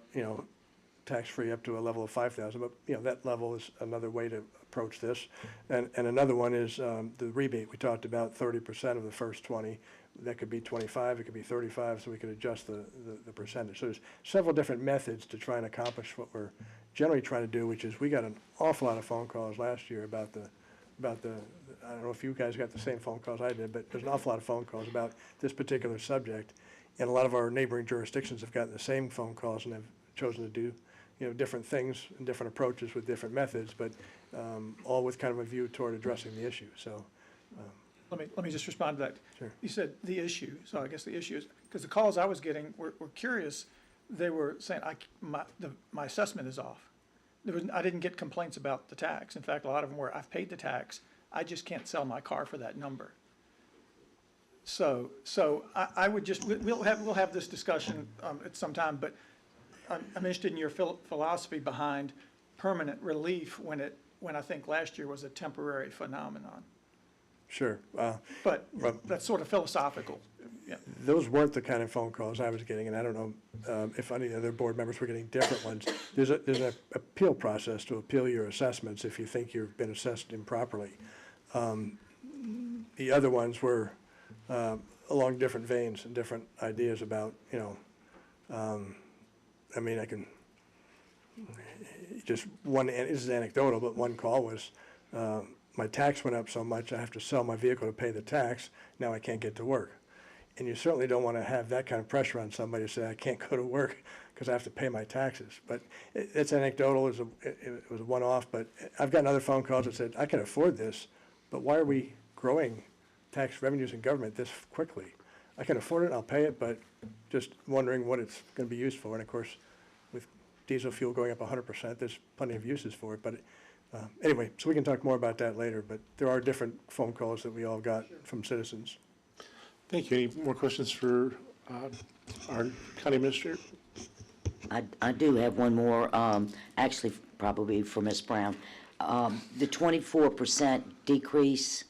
tax-free up to a level of 5,000, but, that level is another way to approach this. And another one is the rebate. We talked about 30% of the first 20. That could be 25, it could be 35, so we could adjust the percentage. So there's several different methods to try and accomplish what we're generally trying to do, which is we got an awful lot of phone calls last year about the, I don't know if you guys got the same phone calls I did, but there's an awful lot of phone calls about this particular subject. And a lot of our neighboring jurisdictions have gotten the same phone calls and have chosen to do, different things and different approaches with different methods, but all with kind of a view toward addressing the issue, so. Let me just respond to that. Sure. You said the issue, so I guess the issue is, because the calls I was getting were curious. They were saying, my assessment is off. I didn't get complaints about the tax. In fact, a lot of them were, I've paid the tax, I just can't sell my car for that number. So I would just, we'll have this discussion at some time, but I'm interested in your philosophy behind permanent relief when I think last year was a temporary phenomenon. Sure. But that's sort of philosophical. Yeah. Those weren't the kind of phone calls I was getting, and I don't know if any other board members were getting different ones. There's an appeal process to appeal your assessments if you think you've been assessed improperly. The other ones were along different veins and different ideas about, I can, just one, and this is anecdotal, but one call was, my tax went up so much, I have to sell my vehicle to pay the tax, now I can't get to work. And you certainly don't want to have that kind of pressure on somebody to say, I can't go to work because I have to pay my taxes. But it's anecdotal, it was a one-off, but I've gotten other phone calls that said, I can afford this, but why are we growing tax revenues in government this quickly? I can afford it, I'll pay it, but just wondering what it's going to be used for. And of course, with diesel fuel going up 100%. There's plenty of uses for it, but anyway, so we can talk more about that later, but there are different phone calls that we all got from citizens. Thank you. Any more questions for our county administrator? I do have one more, actually probably for Ms. Brown. The 24% decrease,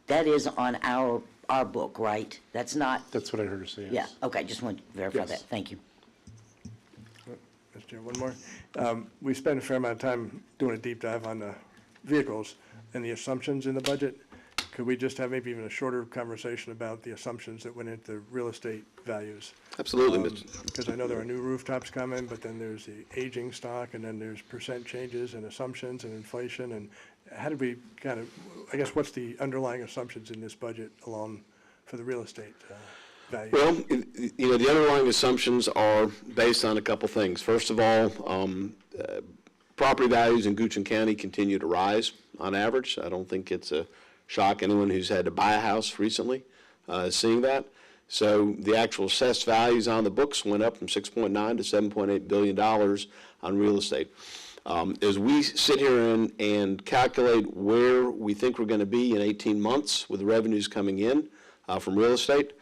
that is on our book, right? That's not, That's what I heard her say, yes. yeah, okay, just want to verify Yes. that. Thank you. Mr. Chair, one more. We spent a fair amount of time doing a deep dive on the vehicles and the assumptions in the budget. Could we just have maybe even a shorter conversation about the assumptions that went into real estate values? Absolutely, Mr. Because I know there are new rooftops coming, but then there's the aging stock, and then there's percent changes and assumptions and inflation, and how did we kind of, I guess, what's the underlying assumptions in this budget along for the real estate value? Well, the underlying assumptions are based on a couple things. First of all, property values in Goochland County continue to rise on average. I don't think it's a shock anyone who's had to buy a house recently is seeing that. So the actual assessed values on the books went up from $6.9 to $7.8 billion on real estate. As we sit here and calculate where we think we're going to be in 18 months with the revenues coming in from real estate,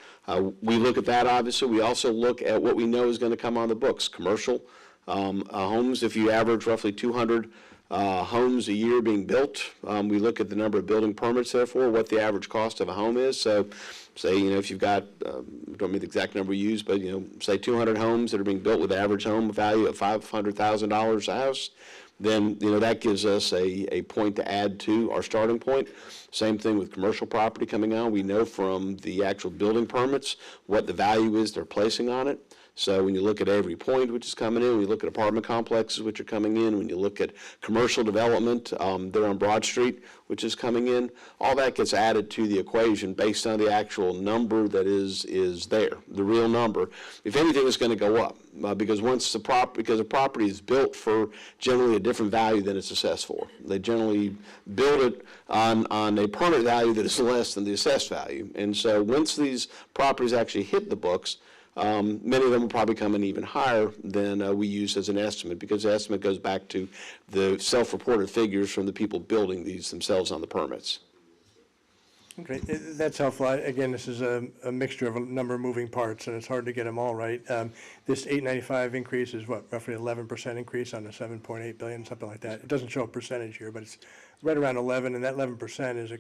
we look at that, obviously. We also look at what we know is going to come on the books. Commercial homes, if you average roughly 200 homes a year being built, we look at the number of building permits, therefore, what the average cost of a home is. So say, if you've got, don't mean the exact number you use, but, say 200 homes that are being built with average home value of $500,000 a house, then, that gives us a point to add to our starting point. Same thing with commercial property coming on. We know from the actual building permits what the value is they're placing on it. So when you look at Avery Point, which is coming in, when you look at apartment complexes, which are coming in, when you look at commercial development there on Broad Street, which is coming in, all that gets added to the equation based on the actual number that is there, the real number. If anything, it's going to go up because because a property is built for generally a different value than it's assessed for. They generally build it on a permit value that is less than the assessed value. And so once these properties actually hit the books, many of them will probably come in even higher than we use as an estimate, because the estimate goes back to the self-reported figures from the people building these themselves on the permits. Okay, that's helpful. Again, this is a mixture of a number of moving parts, and it's hard to get them all right. This 895 increase is what, roughly 11% increase on the 7.8 billion, something like that. It doesn't show a percentage here, but it's right around 11, and that 11% is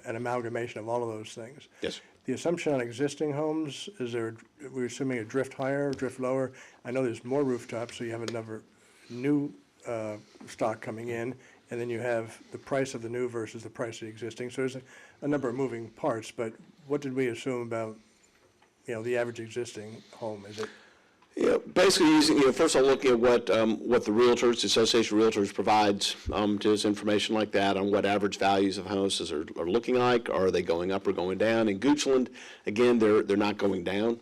an amalgamation of all of those things. Yes. The assumption on existing homes, we're assuming a drift higher, drift lower? I know there's more rooftops, so you have another new stock coming in, and then you have the price of the new versus the price of the existing. So there's a number of moving parts, but what did we assume about, the average existing home? Is it? Yeah, basically using, first of all, looking at what the realtors, the Association of Realtors provides to us information like that on what average values of houses are looking like. Are they going up or going down? In Goochland, again, they're not going down.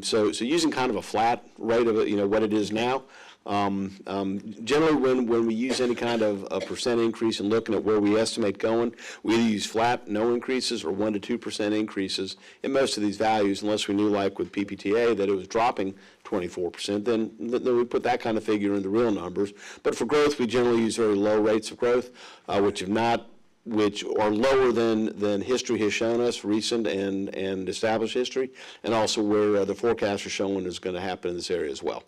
So using kind of a flat rate of it, what it is now. Generally, when we use any kind of a percent increase and looking at where we estimate going, we either use flat, no increases, or 1 to 2% increases in most of these values, unless we knew, like with PPTA, that it was dropping 24%, then we put that kind of figure in the real numbers. But for growth, we generally use very low rates of growth, which are lower than history has shown us, recent and established history, and also where the forecasts are showing is going to happen in this area as well.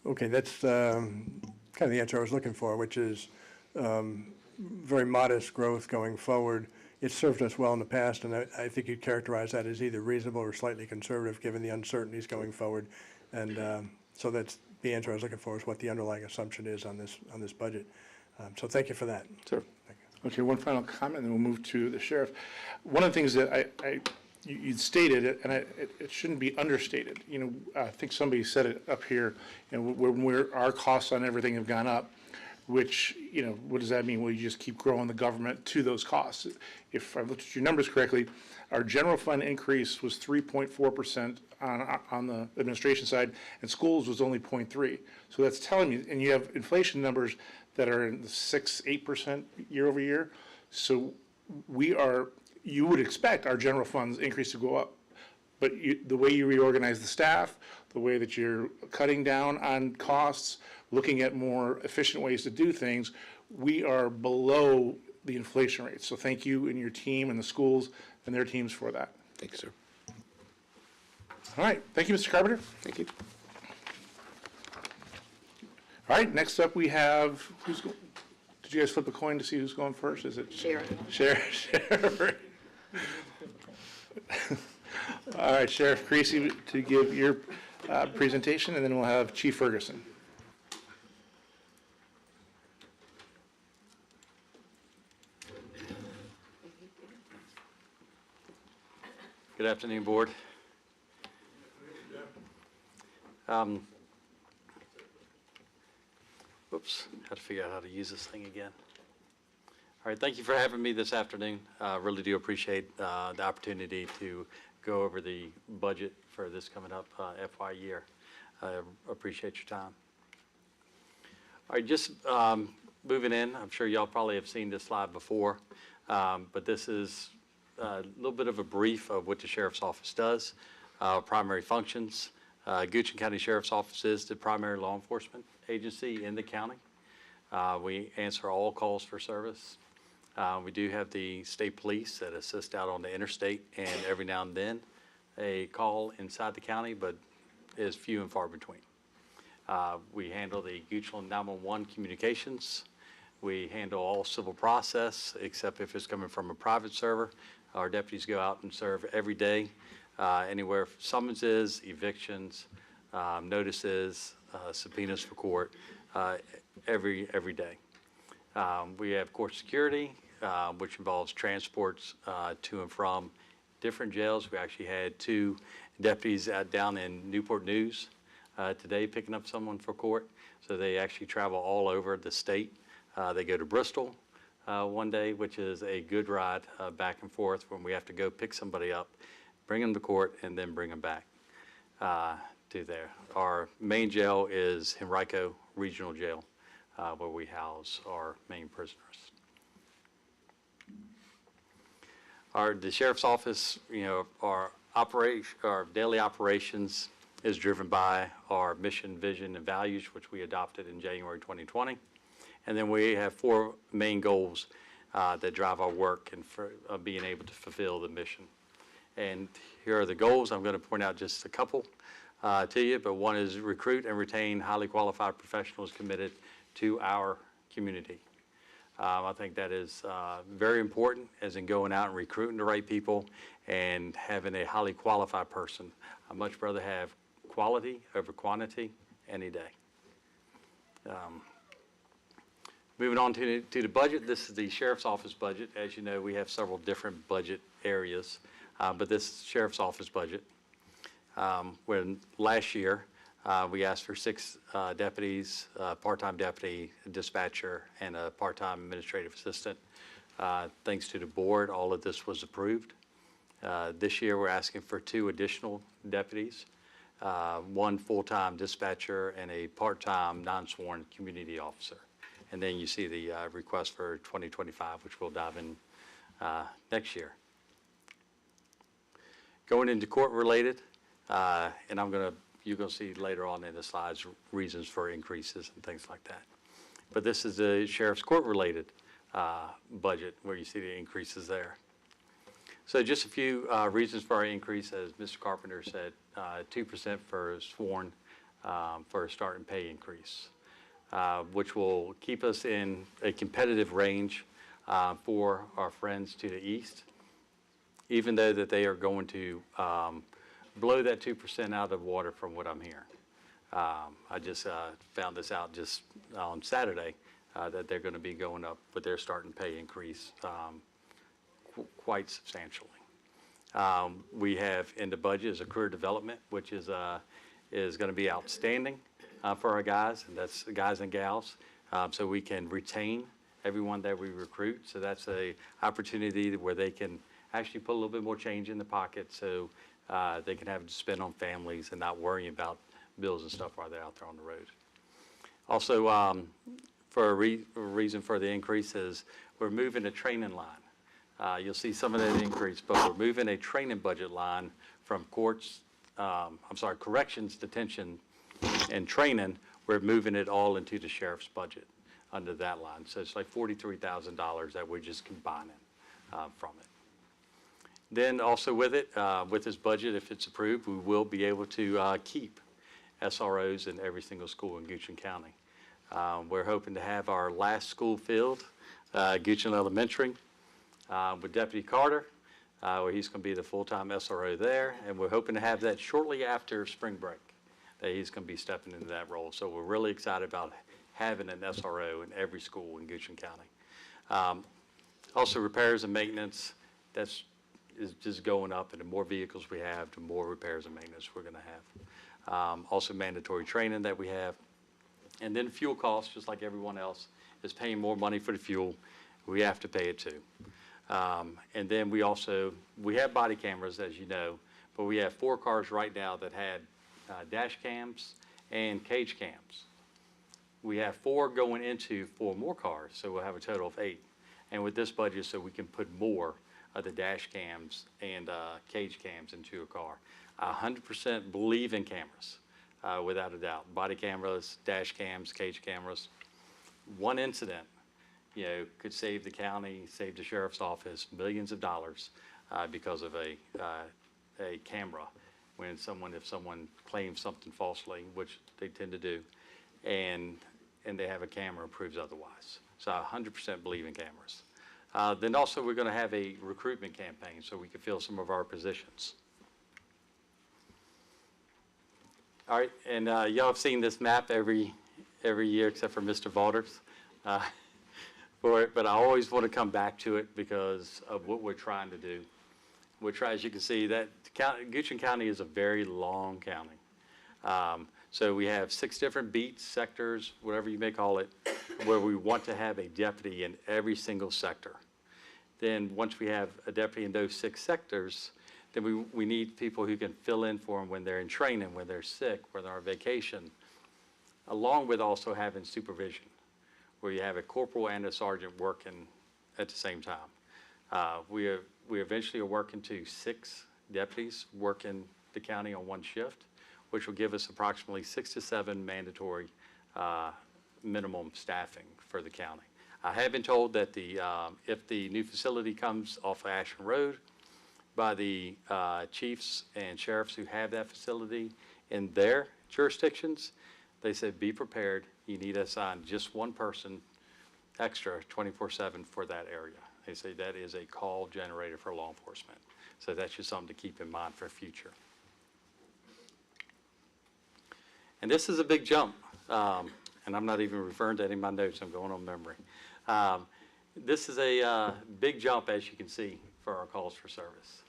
Okay, that's kind of the answer I was looking for, which is very modest growth going forward. It's served us well in the past, and I think you'd characterize that as either reasonable or slightly conservative, given the uncertainties going forward. And so that's the answer I was looking for, is what the underlying assumption is on this budget. So thank you for that. Sure. Thank you. Okay, one final comment, and then we'll move to the sheriff. One of the things that you stated it, and it shouldn't be understated. I think somebody said it up here. When our costs on everything have gone up, which what does that mean? Well, you just keep growing the government to those costs. If I looked at your numbers correctly, our general fund increase was 3.4% on the administration side, and schools was only 0.3. So that's telling me, and you have inflation numbers that are in the 6-8% year over year. So you would expect our general funds increase to go up. but the way you reorganize the staff, the way that you're cutting down on costs, looking at more efficient ways to do things, we are below the inflation rate. So thank you and your team and the schools and their teams for that. Thank you, sir. All right, thank you, Mr. Carpenter. Thank you. All right, next up we have, did you guys flip a coin to see who's going first? Is it? Sharon. Sheriff. All right, Sheriff Creasy to give your presentation, and then we'll have Chief Ferguson. Good afternoon, Board. Whoops, had to figure out how to use this thing again. All right, thank you for having me this afternoon. Really do appreciate the opportunity to go over the budget for this coming up FY year. I appreciate your time. All right, just moving in, I'm sure y'all probably have seen this slide before, but this is a little bit of a brief of what the Sheriff's Office does, primary functions. Goochland County Sheriff's Office is the primary law enforcement agency in the county. We answer all calls for service. We do have the state police that assist out on the interstate, and every now and then a call inside the county, but is few and far between. We handle the Goochland 911 communications. We handle all civil process, except if it's coming from a private server. Our deputies go out and serve every day, anywhere from summonses, evictions, notices, subpoenas for court, every day. We have court security, which involves transports to and from different jails. We actually had 2 deputies down in Newport News today picking up someone for court. So they actually travel all over the state. They go to Bristol one day, which is a good ride back and forth when we have to go pick somebody up, bring them to court, and then bring them back to there. Our main jail is Henrico Regional Jail, where we house our main prisoners. The Sheriff's Office, our daily operations is driven by our mission, vision, and values, which we adopted in January 2020. And then we have 4 main goals that drive our work and for being able to fulfill the mission. And here are the goals. I'm going to point out just a couple to you, but one is recruit and retain highly qualified professionals committed to our community. I think that is very important, as in going out and recruiting the right people and having a highly qualified person. I'd much rather have quality over quantity any day. Moving on to the budget, this is the Sheriff's Office budget. As you know, we have several different budget areas, but this is Sheriff's Office budget. When last year, we asked for 6 deputies, part-time deputy, dispatcher, and a part-time administrative assistant. Thanks to the board, all of this was approved. This year, we're asking for 2 additional deputies, 1 full-time dispatcher, and a part-time non-sworn community officer. And then you see the request for 2025, which we'll dive in next year. Going into court-related, and you're going to see later on in the slides reasons for increases and things like that. But this is the Sheriff's Court-related budget where you see the increases there. So just a few reasons for our increase, as Mr. Carpenter said, 2% for sworn for a start and pay increase, which will keep us in a competitive range for our friends to the east, even though that they are going to blow that 2% out of the water from what I'm hearing. I just found this out just on Saturday that they're going to be going up with their start and pay increase quite substantially. We have in the budget is a career development, which is going to be outstanding for our guys, and that's guys and gals, so we can retain everyone that we recruit. So that's a opportunity where they can actually put a little bit more change in the pocket, so they can have to spend on families and not worrying about bills and stuff while they're out there on the road. Also, for a reason for the increase is we're moving a training line. You'll see some of that increase, but we're moving a training budget line from corrections, detention, and training, we're moving it all into the sheriff's budget under that line. So it's like $43,000 that we're just combining from it. Then also with it, with this budget, if it's approved, we will be able to keep SROs in every single school in Goochland County. We're hoping to have our last school filled, Goochland Elementary, with Deputy Carter, where he's going to be the full-time SRO there, and we're hoping to have that shortly after spring break, that he's going to be stepping into that role. So we're really excited about having an SRO in every school in Goochland County. Also repairs and maintenance, is just going up, and the more vehicles we have, the more repairs and maintenance we're going to have. Also mandatory training that we have. And then fuel costs, just like everyone else, is paying more money for the fuel. We have to pay it too. And then we have body cameras, as you know, but we have 4 cars right now that had dash cams and cage cams. We have 4 going into 4 more cars, so we'll have a total of 8. And with this budget, so we can put more of the dash cams and cage cams into a car. 100% believe in cameras, without a doubt. Body cameras, dash cams, cage cameras. One incident, could save the county, save the sheriff's office millions of dollars because of a camera. If someone claims something falsely, which they tend to do, and they have a camera and proves otherwise. So I 100% believe in cameras. Then also we're going to have a recruitment campaign so we can fill some of our positions. All right, and y'all have seen this map every year except for Mr. Vaughters for it, but I always want to come back to it because of what we're trying to do. As you can see, that Goochland County is a very long county. So we have 6 different beats, sectors, whatever you may call it, where we want to have a deputy in every single sector. Then once we have a deputy in those 6 sectors, then we need people who can fill in for them when they're in training, when they're sick, when they're on vacation, along with also having supervision, where you have a corporal and a sergeant working at the same time. We eventually are working to 6 deputies working the county on one shift, which will give us approximately 6 to 7 mandatory minimum staffing for the county. I have been told that if the new facility comes off of Ashland Road, by the chiefs and sheriffs who have that facility in their jurisdictions, they said, be prepared. You need to assign just one person extra 24/7 for that area. They say that is a call generator for law enforcement. So that's just something to keep in mind for future. And this is a big jump. And I'm not even referring to any of my notes. I'm going on memory. This is a big jump, as you can see, for our calls for service.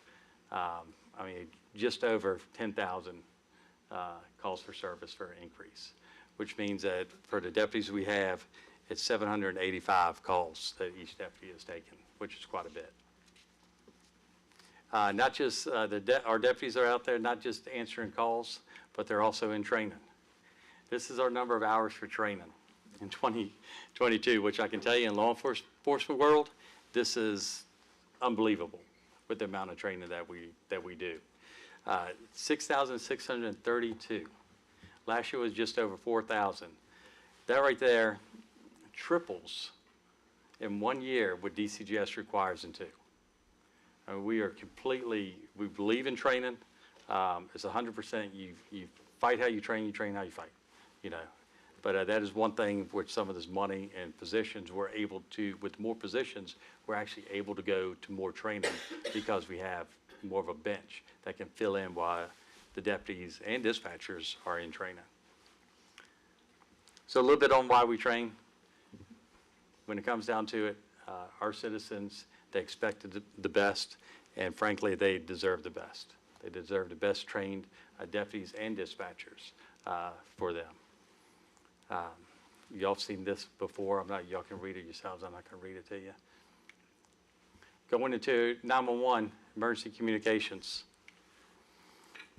Just over 10,000 calls for service for an increase, which means that for the deputies we have, it's 785 calls that each deputy has taken, which is quite a bit. Not just our deputies are out there, not just answering calls, but they're also in training. This is our number of hours for training in 2022, which I can tell you in law enforcement world, this is unbelievable with the amount of training that we do. 6,632. Last year was just over 4,000. That right there triples in 1 year what DCGS requires in 2. We believe in training. It's 100%. You fight how you train how you fight. But that is one thing which some of this money and positions we're able to, with more positions, we're actually able to go to more training because we have more of a bench that can fill in while the deputies and dispatchers are in training. So a little bit on why we train. When it comes down to it, our citizens, they expect the best, and frankly, they deserve the best. They deserve the best trained deputies and dispatchers for them. Y'all have seen this before. Y'all can read it yourselves. I'm not going to read it to you. Going into 911, emergency communications.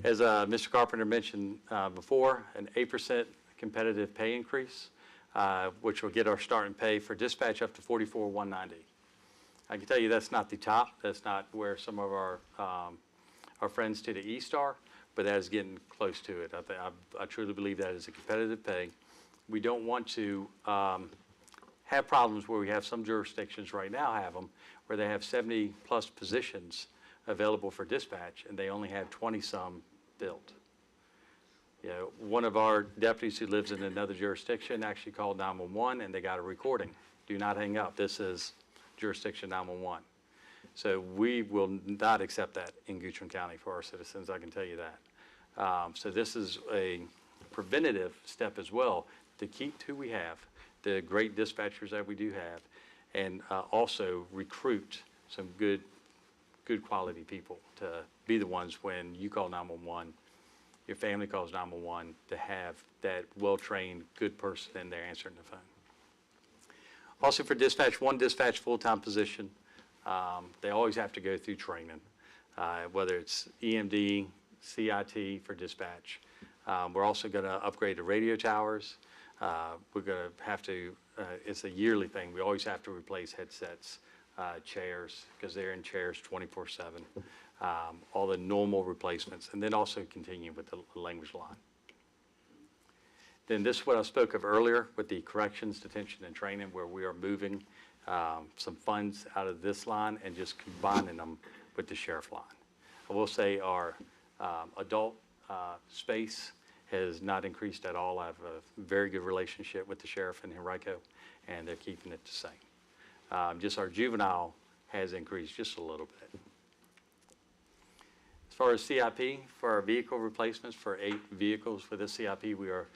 As Mr. Carpenter mentioned before, an 8% competitive pay increase, which will get our starting pay for dispatch up to $44,190. I can tell you that's not the top. That's not where some of our our friends to the east are, but that is getting close to it. I truly believe that is a competitive pay. We don't want to have problems where we have some jurisdictions right now have them, where they have 70-plus positions available for dispatch, and they only have 20-some filled. You know, one of our deputies who lives in another jurisdiction actually called 911, and they got a recording. Do not hang up. This is jurisdiction 911. So we will not accept that in Guthrie County for our citizens, I can tell you that. So this is a preventative step as well to keep who we have, the great dispatchers that we do have, and also recruit some good quality people to be the ones when you call 911, your family calls 911, to have that well-trained, good person in there answering the phone. Also for dispatch, one dispatch full-time position, they always have to go through training, whether it's EMD, CIT for dispatch. We're also going to upgrade the radio towers. We're going to have to, it's a yearly thing, we always have to replace headsets, chairs, because they're in chairs 24/7, all the normal replacements, and then also continue with the language line. Then this is what I spoke of earlier with the corrections, detention, and training, where we are moving some funds out of this line and just combining them with the sheriff line. I will say our adult space has not increased at all. I have a very good relationship with the sheriff in Henrico, and they're keeping it the same. Just our juvenile has increased just a little bit. As far as CIP, for our vehicle replacements for 8 vehicles for this CIP, we are,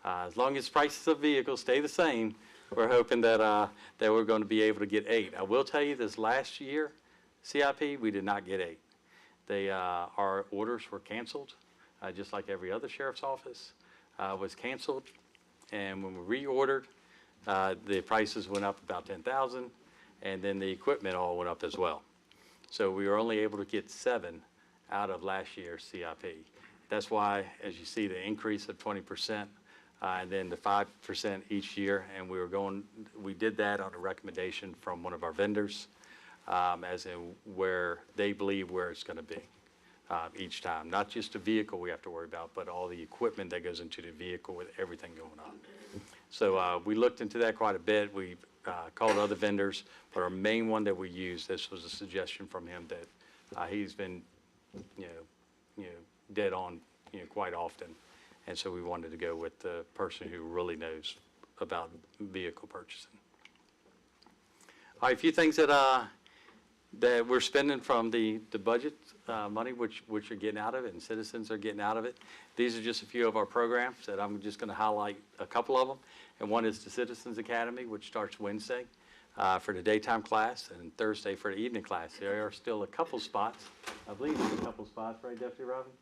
as long as prices of vehicles stay the same, we're hoping that, that we're going to be able to get 8. I will tell you this last year, CIP, we did not get 8. Our orders were canceled, just like every other sheriff's office was canceled. And when we reordered, the prices went up about $10,000, and then the equipment all went up as well. So we were only able to get 7 out of last year's CIP. That's why, as you see, the increase of 20%, and then the 5% each year, and we did that on a recommendation from one of our vendors, as in where they believe where it's going to be each time. Not just the vehicle we have to worry about, but all the equipment that goes into the vehicle with everything going on. So we looked into that quite a bit. We called other vendors, but our main one that we used, this was a suggestion from him that he's been, dead on, quite often. And so we wanted to go with the person who really knows about vehicle purchasing. All right, a few things that we're spending from the budget money, which are getting out of it, and citizens are getting out of it. These are just a few of our programs that I'm just going to highlight a couple of them. And one is the Citizens Academy, which starts Wednesday for the daytime class, and Thursday for the evening class. There are still a couple spots, I believe there's a couple spots, right, Deputy Robbins?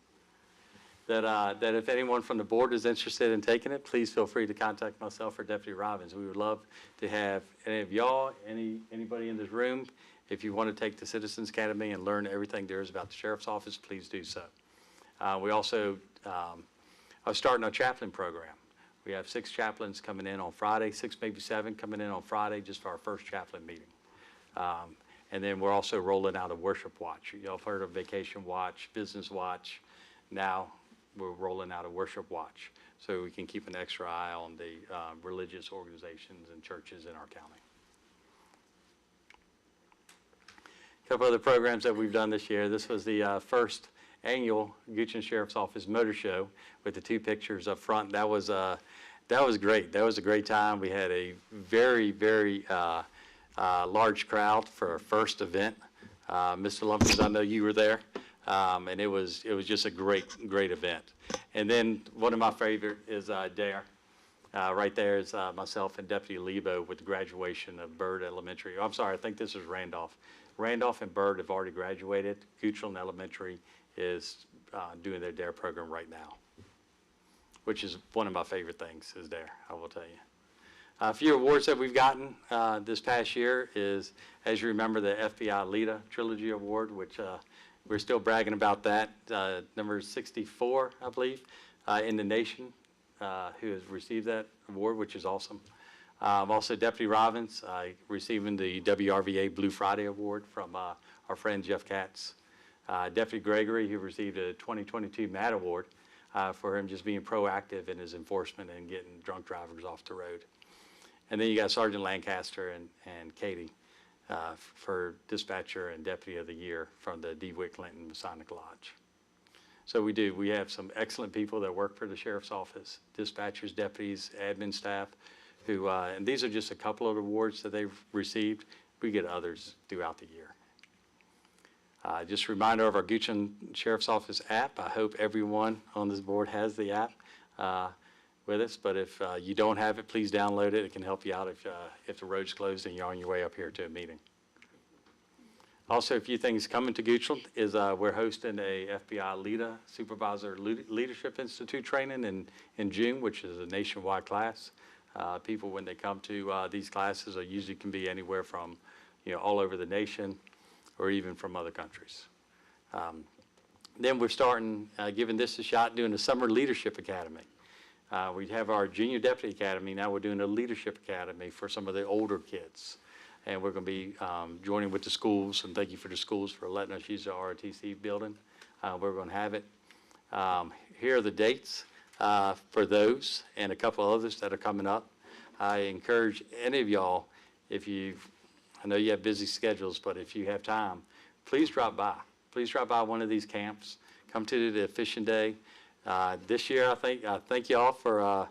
That if anyone from the board is interested in taking it, please feel free to contact myself or Deputy Robbins. We would love to have any of y'all, anybody in this room, if you want to take the Citizens Academy and learn everything there is about the Sheriff's Office, please do so. We also are starting our chaplain program. We have 6 chaplains coming in on Friday, 6, maybe 7 coming in on Friday just for our first chaplain meeting. And then we're also rolling out a worship watch. Y'all have heard of Vacation Watch, Business Watch. Now we're rolling out a worship watch so we can keep an extra eye on the religious organizations and churches in our county. A couple other programs that we've done this year. This was the first annual Guthrie Sheriff's Office Motor Show with the 2 pictures up front. That was great. That was a great time. We had a very, very large crowd for our first event. Mr. Lumpkins, I know you were there, and it was just a great event. And then one of my favorite is Dare. Right there is myself and Deputy Lebo with the graduation of Byrd Elementary. Oh, I'm sorry, I think this is Randolph. Randolph and Byrd have already graduated. Guthrie Elementary is doing their DARE program right now, which is one of my favorite things is DARE, I will tell you. A few awards that we've gotten this past year is, as you remember, the FBI LEDA Trilogy Award, which we're still bragging about that. Number 64, I believe, in the nation who has received that award, which is awesome. Also, Deputy Robbins receiving the WRVA Blue Friday Award from our friend Jeff Katz. Deputy Gregory, who received a 2022 MAT Award for him just being proactive in his enforcement and getting drunk drivers off the road. And then you got Sergeant Lancaster and Katie for Dispatcher and Deputy of the Year from the DeWitt Clinton Masonic Lodge. So we have some excellent people that work for the Sheriff's Office, dispatchers, deputies, admin staff, who, and these are just a couple of awards that they've received. We get others throughout the year. Just a reminder of our Goochland Sheriff's Office app. I hope everyone on this board has the app with us, but if you don't have it, please download it. It can help you out if the road's closed and you're on your way up here to a meeting. Also, a few things coming to Goochland is we're hosting a FBI LEADA Supervisor Leadership Institute training in June, which is a nationwide class. People, when they come to these classes, usually can be anywhere from, all over the nation or even from other countries. Then we're starting, giving this a shot, doing a Summer Leadership Academy. We have our Junior Deputy Academy. Now we're doing a Leadership Academy for some of the older kids. And we're going to be joining with the schools, and thank you for the schools for letting us use the ROTC building. We're going to have it. Here are the dates for those and a couple others that are coming up. I encourage any of y'all, I know you have busy schedules, but if you have time, please drop by. Please drop by one of these camps. Come to the Fishing Day. This year, I thank y'all for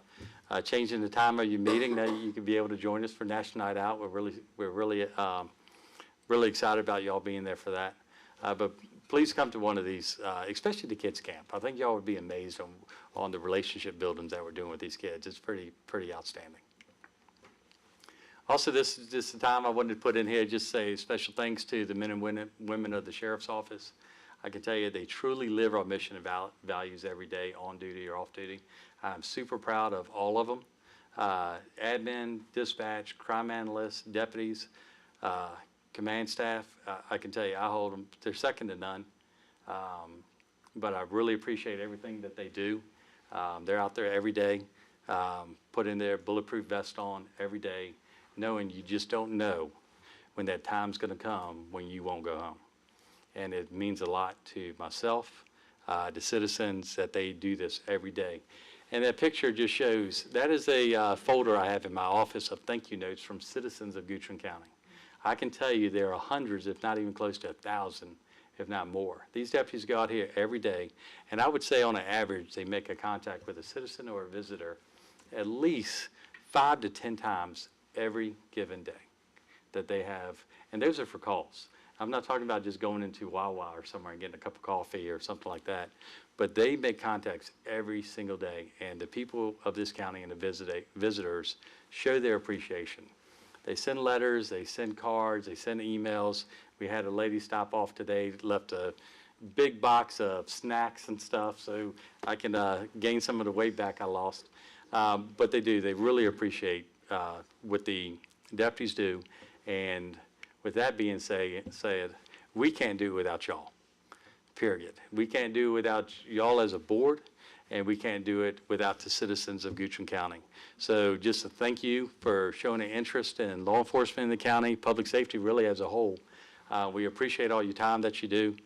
changing the time of your meeting. Now you can be able to join us for National Night Out. We're really excited about y'all being there for that. But please come to one of these, especially the kids camp. I think y'all would be amazed on the relationship buildings that we're doing with these kids. It's pretty outstanding. Also, this is just the time I wanted to put in here, just say special thanks to the men and women of the Sheriff's Office. I can tell you they truly live our mission and values every day, on duty or off duty. I'm super proud of all of them. Admin, dispatch, crime analysts, deputies, command staff. I can tell you I hold them, they're second to none. But I really appreciate everything that they do. They're out there every day, putting their bulletproof vest on every day, knowing you just don't know when that time's going to come when you won't go home. And it means a lot to myself, the citizens, that they do this every day. And that picture just shows, that is a folder I have in my office of thank you notes from citizens of Goochland County. I can tell you there are hundreds, if not even close to 1,000, if not more. These deputies go out here every day, and I would say on an average, they make a contact with a citizen or a visitor at least 5 to 10 times every given day that they have, and those are for calls. I'm not talking about just going into Wawa or somewhere and getting a cup of coffee or something like that, but they make contacts every single day, and the people of this county and the visitors show their appreciation. They send letters, they send cards, they send emails. We had a lady stop off today, left a big box of snacks and stuff, so I can gain some of the weight back I lost. But they do, they really appreciate what the deputies do, and with that being said, we can't do it without y'all, period. We can't do it without y'all as a board, and we can't do it without the citizens of Goochland County. So just a thank you for showing an interest in law enforcement in the county, public safety really as a whole. We appreciate all your time that you do,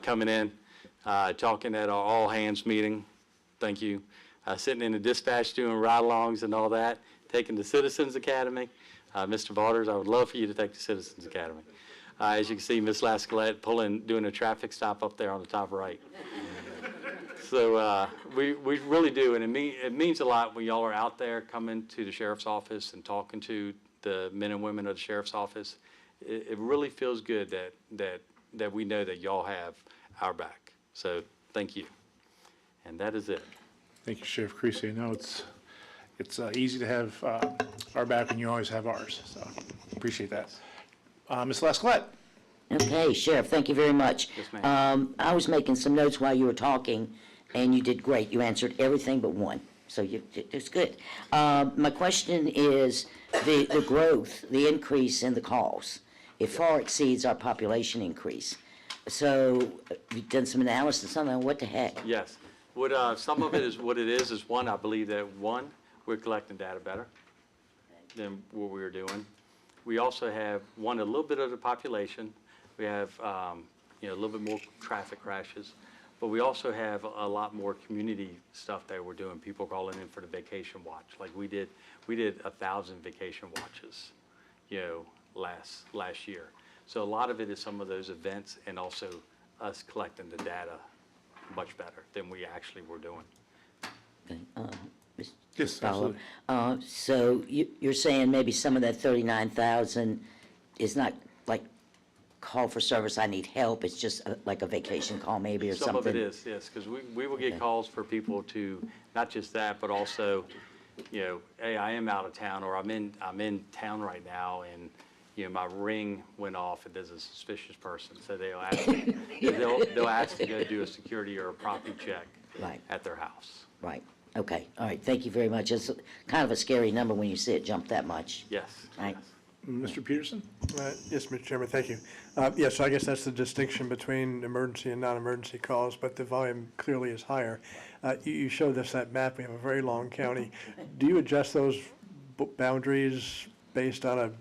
coming in, talking at our all-hands meeting. Thank you. Sitting in the dispatch doing ride-alongs and all that, taking the Citizens Academy. Mr. Waters, I would love for you to take the Citizens Academy. As you can see, Ms. Lascalette doing a traffic stop up there on the top right. So we really do, and it means a lot when y'all are out there coming to the Sheriff's Office and talking to the men and women of the Sheriff's Office. It really feels good that we know that y'all have our back. So thank you. And that is it. Thank you, Sheriff Creasy. I know it's easy to have our back when you always have ours, so appreciate that. Ms. Lascalette. Okay, Sheriff, thank you very much. Yes, ma'am. I was making some notes while you were talking, and you did great. You answered everything but one, so it's good. My question is the growth, the increase in the calls. It far exceeds our population increase. So you've done some analysis on that. What the heck? Yes. Some of it is what it is one, I believe that we're collecting data better than what we were doing. We also have, a little bit of the population. We have a little bit more traffic crashes. But we also have a lot more community stuff that we're doing. People calling in for the vacation watch. Like we did 1,000 vacation watches, last year. So a lot of it is some of those events and also us collecting the data much better than we actually were doing. Okay, Mr. Yes, Fowler. absolutely. So you're saying maybe some of that 39,000 is not like call for service, I need help, it's just like a vacation call maybe or something? Some of it is, yes, because we will get Okay. calls for people to, not just that, but also, hey, I am out of town, or I'm in town right now, and, my ring went off, and there's a suspicious person, so they'll ask, they'll ask to go do a security or a property check Right. at their house. Right, okay, all right, thank you very much. It's kind of a scary number when you see it jump that much. Yes. Right. yes. Mr. Peterson? Yes, Mr. Chairman, thank you. Yeah, so I guess that's the distinction between emergency and non-emergency calls, but the volume clearly is higher. You showed us that map. We have a very long county. Do you adjust those boundaries based on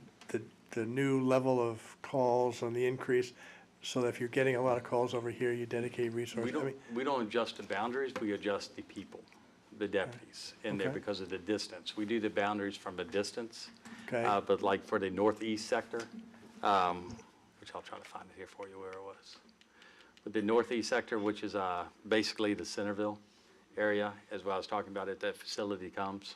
the new level of calls and the increase, so that if you're getting a lot of calls over here, you dedicate resources? We don't adjust the boundaries, we adjust the people, the deputies, in there Okay. because of the distance. We do the boundaries from a distance. Okay. But like for the northeast sector, which I'll try to find it here for you where it was. But the northeast sector, which is basically the Centerville area, as what I was talking about, if that facility comes,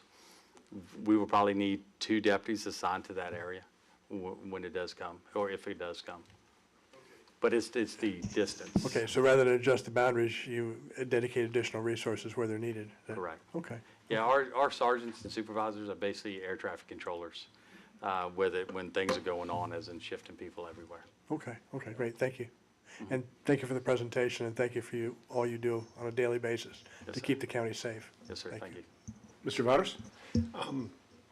we will probably need 2 deputies assigned to that area when it does come, or if it does come. But it's the distance. Okay, so rather than adjust the boundaries, you dedicate additional resources where they're needed? Correct. Okay. Yeah, our sergeants and supervisors are basically air traffic controllers, when things are going on, as in shifting people everywhere. Okay, great, thank you. And thank you for the presentation, and thank you for all you do on a daily basis Yes, to sir. keep the county safe. Yes, sir, thank you. Mr. Wouters?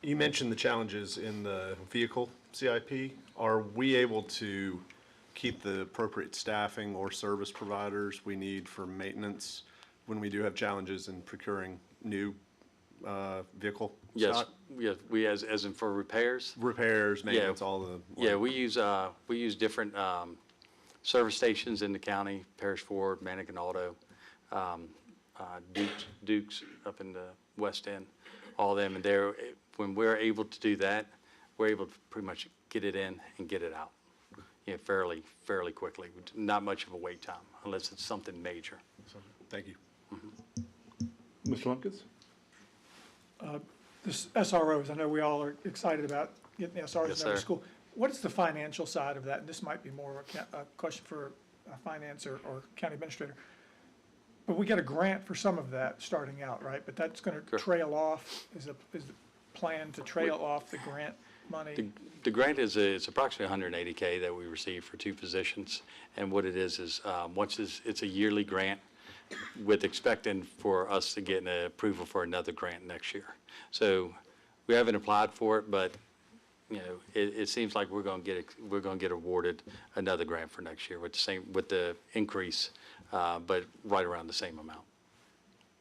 You mentioned the challenges in the vehicle CIP. Are we able to keep the appropriate staffing or service providers we need for maintenance when we do have challenges in procuring new vehicle Yes, stock? yes, we, as in for repairs? Repairs, maintenance, all the. Yeah, we use different service stations in the county, Parish Ford, Mannequin Auto, Duke's up in the West End, all of them. And when we're able to do that, we're able to pretty much get it in and get it out, fairly quickly. Not much of a wait time, unless it's something major. Thank you. Mr. Lumpkins? This SROs, I know we all are excited about getting the SROs Yes, into sir. school. What is the financial side of that? And this might be more of a question for finance or county administrator. But we get a grant for some of that starting out, right? But that's going to Correct. trail off, is the plan to trail off the grant money? The grant it's approximately $180K that we receive for 2 positions. And what it is once it's a yearly grant with expecting for us to get an approval for another grant next year. So we haven't applied for it, but it seems like we're going to get awarded another grant for next year with the increase, but right around the same amount.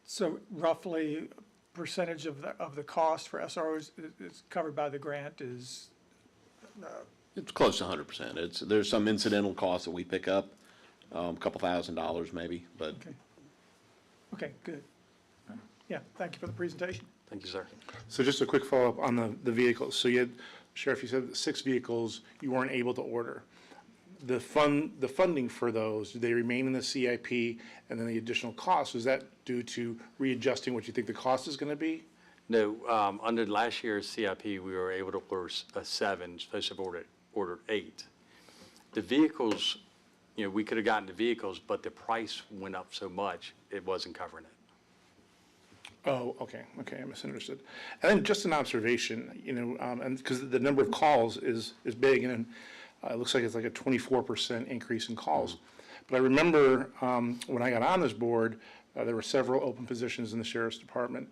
So roughly percentage of the cost for SROs is covered by the grant is, It's close to 100%. There's some incidental costs that we pick up, a couple $1,000 maybe, but okay, good. Yeah, thank you for the presentation. Thank you, sir. So just a quick follow-up on the vehicles. So Sheriff, you said 6 vehicles you weren't able to order. The funding for those, do they remain in the CIP? And then the additional cost, is that due to readjusting what you think the cost is going to be? No, under last year's CIP, we were able to order 7, supposed to have ordered 8. The vehicles, we could have gotten the vehicles, but the price went up so much, it wasn't covering it. Oh, okay, I misunderstood. And then just an observation, and because the number of calls is big, and it looks like it's like a 24% increase in calls. But I remember when I got on this board, there were several open positions in the Sheriff's Department,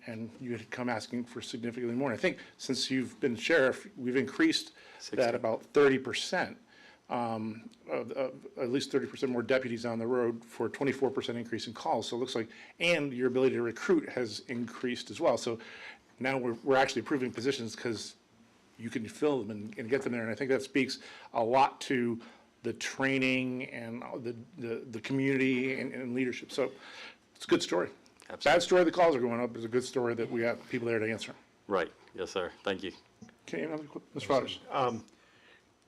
and you had come asking for significantly more. And I think since you've been sheriff, we've increased that about 30%. At least 30% more deputies on the road for a 24% increase in calls. So it looks like, and your ability to recruit has increased as well. So now we're actually approving positions because you can fill them and get them there. And I think that speaks a lot to the training and all the community and leadership. So it's a good story. Absolutely. Bad story, the calls are going up. It's a good story that we have people there to answer. Right, yes, sir, thank you. Okay, Mr. Rogers.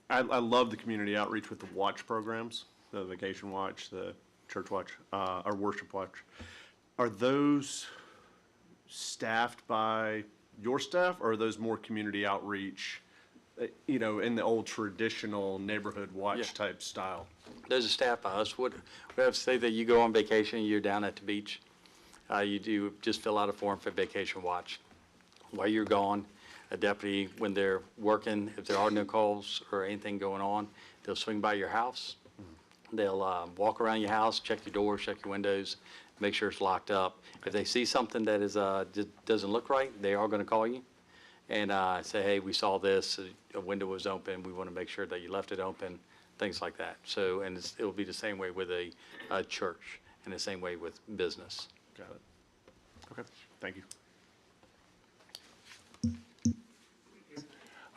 I love the community outreach with the watch programs, the Vacation Watch, the Church Watch, or Worship Watch. Are those staffed by your staff, or are those more community outreach, in the old traditional neighborhood watch type style? There's a staff by us. We have to say that you go on vacation, you're down at the beach, you do just fill out a form for Vacation Watch. While you're gone, a deputy, when they're working, if there are no calls or anything going on, they'll swing by your house. They'll walk around your house, check your doors, check your windows, make sure it's locked up. If they see something that is just doesn't look right, they are going to call you and say, hey, we saw this, a window was open, we want to make sure that you left it open, things like that. So, and it'll be the same way with a church and the same way with business. Got it. Okay, thank you.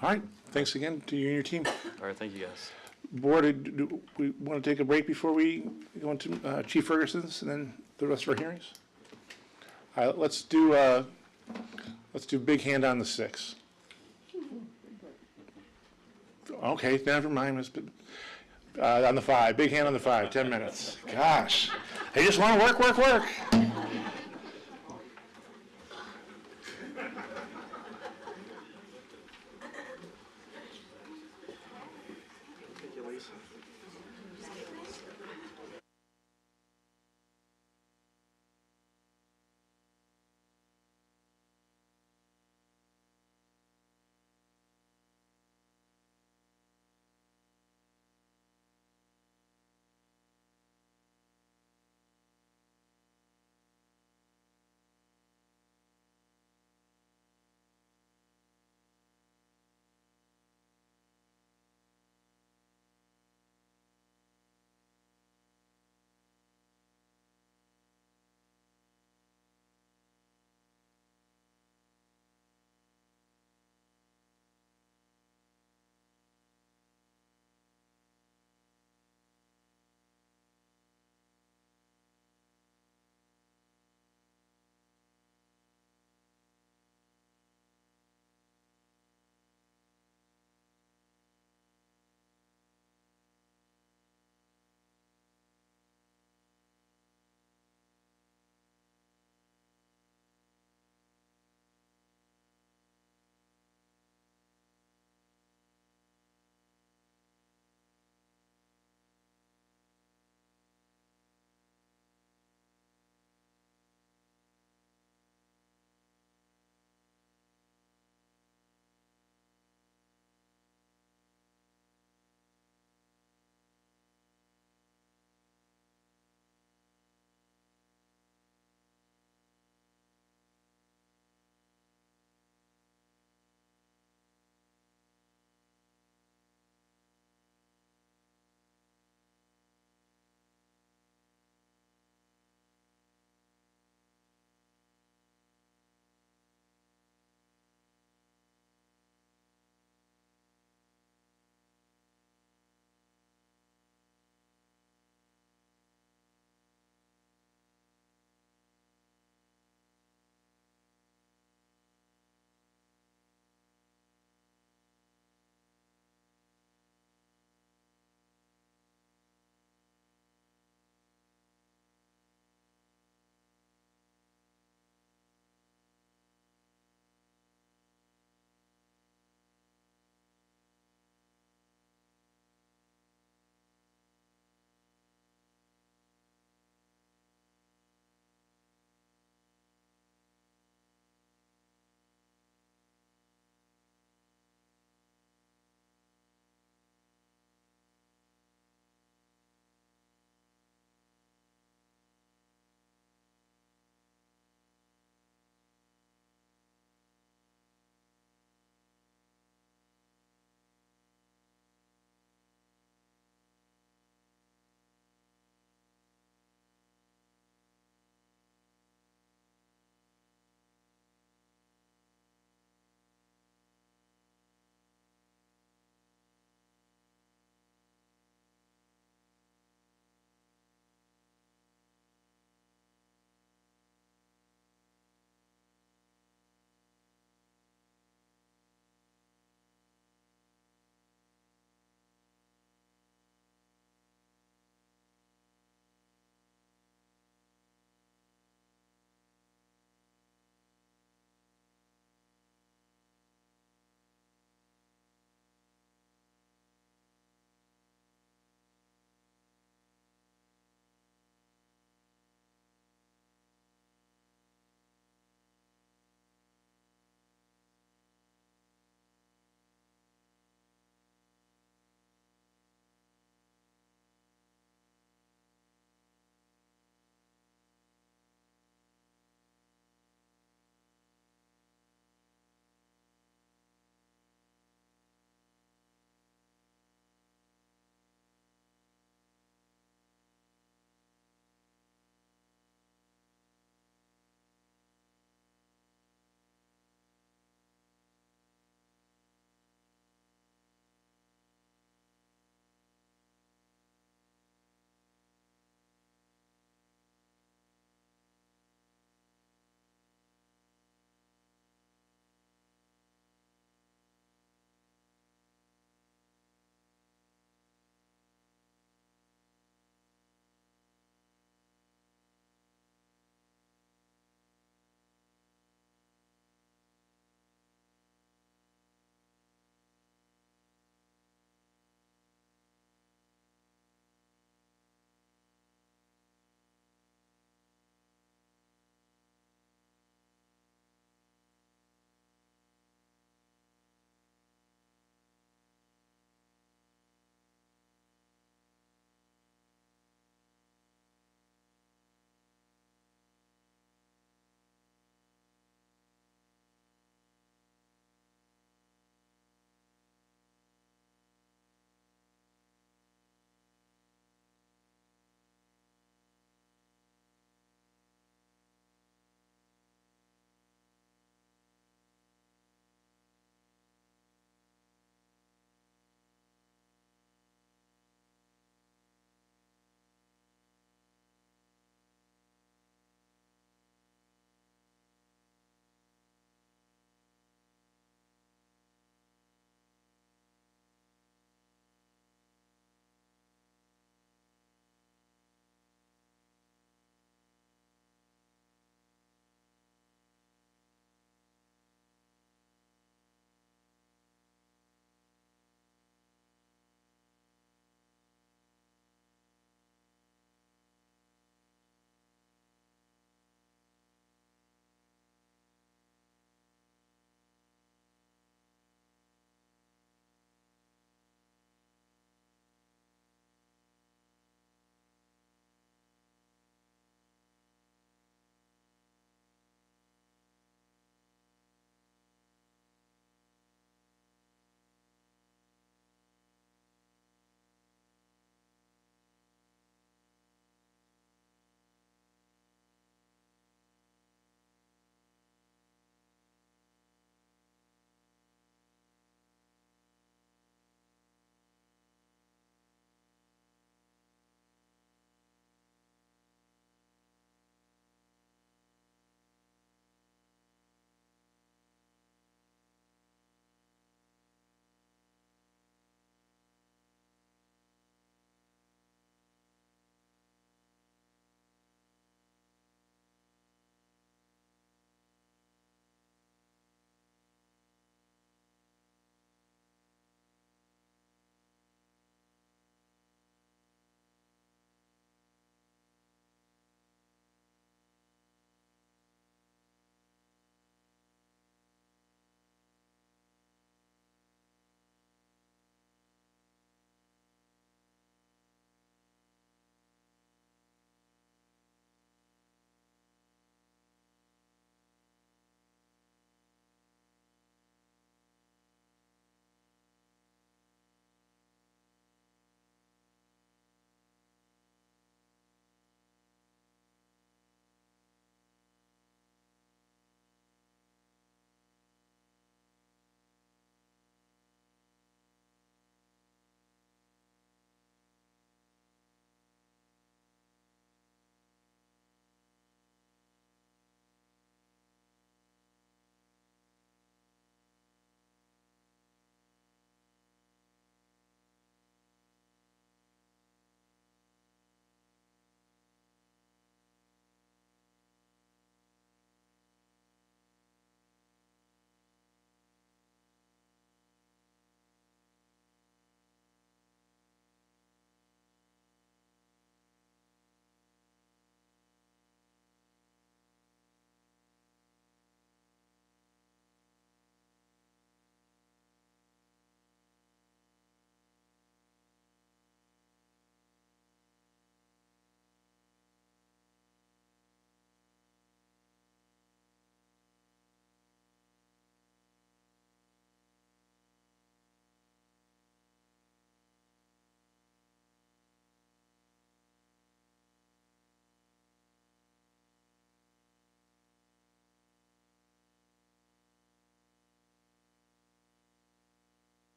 All right, thanks again to you and your team. All right, thank you, guys. Board, do we want to take a break before we go into Chief Ferguson's and then the rest of our hearings? Let's do big hand on the 6. Okay, never mind. On the 5, big hand on the 5, 10 minutes. Gosh, I just want to work.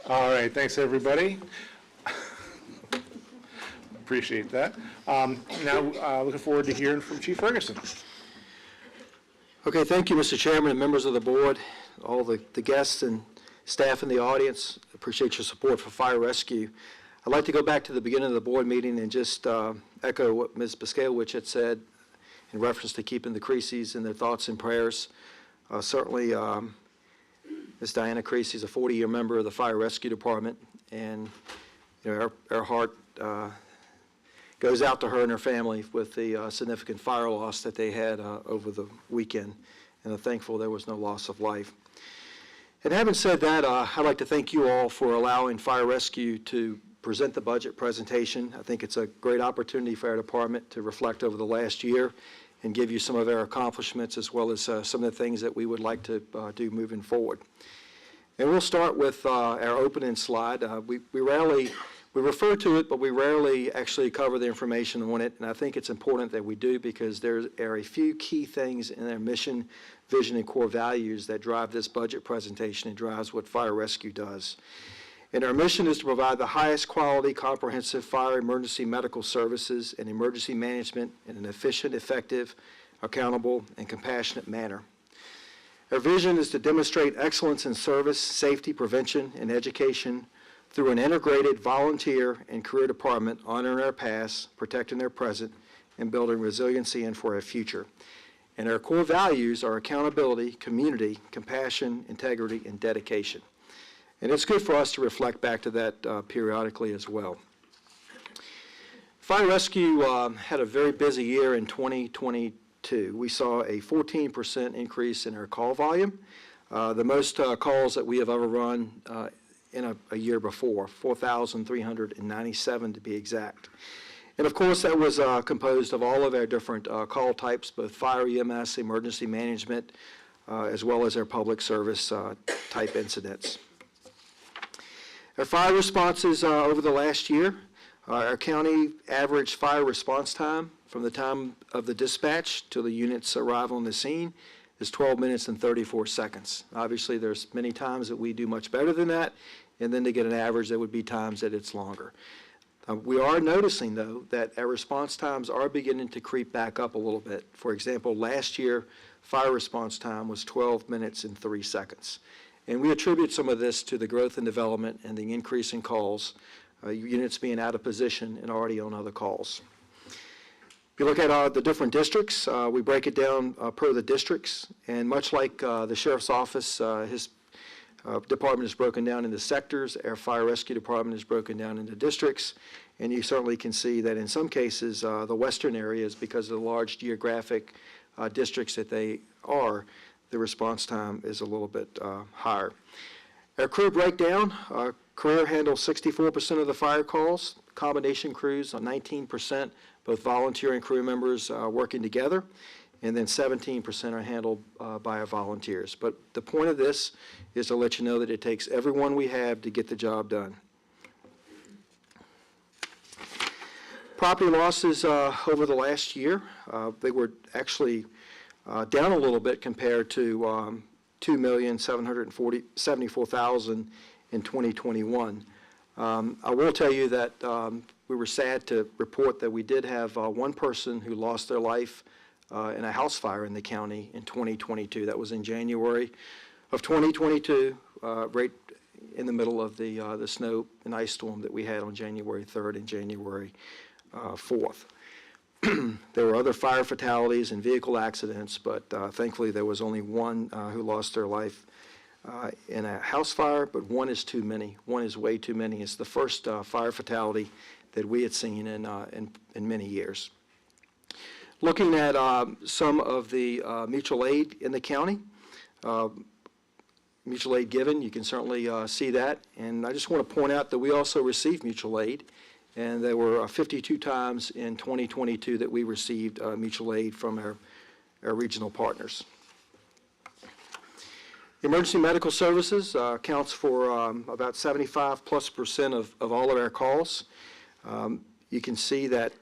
All right, thanks, everybody. Appreciate that. Now, looking forward to hearing from Chief Ferguson. Okay, thank you, Mr. Chairman and members of the board, all the guests and staff in the audience. Appreciate your support for fire rescue. I'd like to go back to the beginning of the board meeting and just echo what Ms. Biskewicz had said in reference to keeping the Creasy's in their thoughts and prayers. Certainly, Ms. Diana Creasy is a 40-year member of the Fire Rescue Department, and our heart goes out to her and her family with the significant fire loss that they had over the weekend, and I'm thankful there was no loss of life. And having said that, I'd like to thank you all for allowing Fire Rescue to present the budget presentation. I think it's a great opportunity for our department to reflect over the last year and give you some of our accomplishments as well as some of the things that we would like to do moving forward. And we'll start with our opening slide. We refer to it, but we rarely actually cover the information on it, and I think it's important that we do because there are a few key things in our mission, vision, and core values that drive this budget presentation and drives what Fire Rescue does. And our mission is to provide the highest quality, comprehensive fire emergency medical services and emergency management in an efficient, effective, accountable, and compassionate manner. Our vision is to demonstrate excellence in service, safety, prevention, and education through an integrated volunteer and career department honoring our past, protecting their present, and building resiliency in for our future. And our core values are accountability, community, compassion, integrity, and dedication. And it's good for us to reflect back to that periodically as well. Fire Rescue had a very busy year in 2022. We saw a 14% increase in our call volume, the most calls that we have ever run in a year before, 4,397 to be exact. And of course, that was composed of all of our different call types, both fire, EMS, emergency management, as well as our public service type incidents. Our fire responses over the last year, our county average fire response time from the time of the dispatch to the unit's arrival on the scene is 12 minutes and 34 seconds. Obviously, there's many times that we do much better than that, and then to get an average, there would be times that it's longer. We are noticing, though, that our response times are beginning to creep back up a little bit. For example, last year, fire response time was 12 minutes and 3 seconds. And we attribute some of this to the growth and development and the increase in calls, units being out of position and already on other calls. If you look at the different districts, we break it down per the districts, and much like the Sheriff's Office, his department is broken down into sectors, our Fire Rescue Department is broken down into districts, and you certainly can see that in some cases, the western areas, because of the large geographic districts that they are, the response time is a little bit higher. Our crew breakdown, career handles 64% of the fire calls, combination crews on 19%, both volunteer and crew members working together, and then 17% are handled by our volunteers. But the point of this is to let you know that it takes everyone we have to get the job done. Property losses over the last year, they were actually down a little bit compared to $2,774,000 in 2021. I will tell you that we were sad to report that we did have one person who lost their life in a house fire in the county in 2022. That was in January of 2022, right in the middle of the snow and ice storm that we had on January 3rd and January 4th. There were other fire fatalities and vehicle accidents, but thankfully there was only one who lost their life in a house fire, but one is too many. One is way too many. It's the first fire fatality that we had seen in many years. Looking at some of the mutual aid in the county, mutual aid given, you can certainly see that. And I just want to point out that we also receive mutual aid. And there were 52 times in 2022 that we received mutual aid from our regional partners. Emergency medical services accounts for about 75+% of all of our calls. You can see that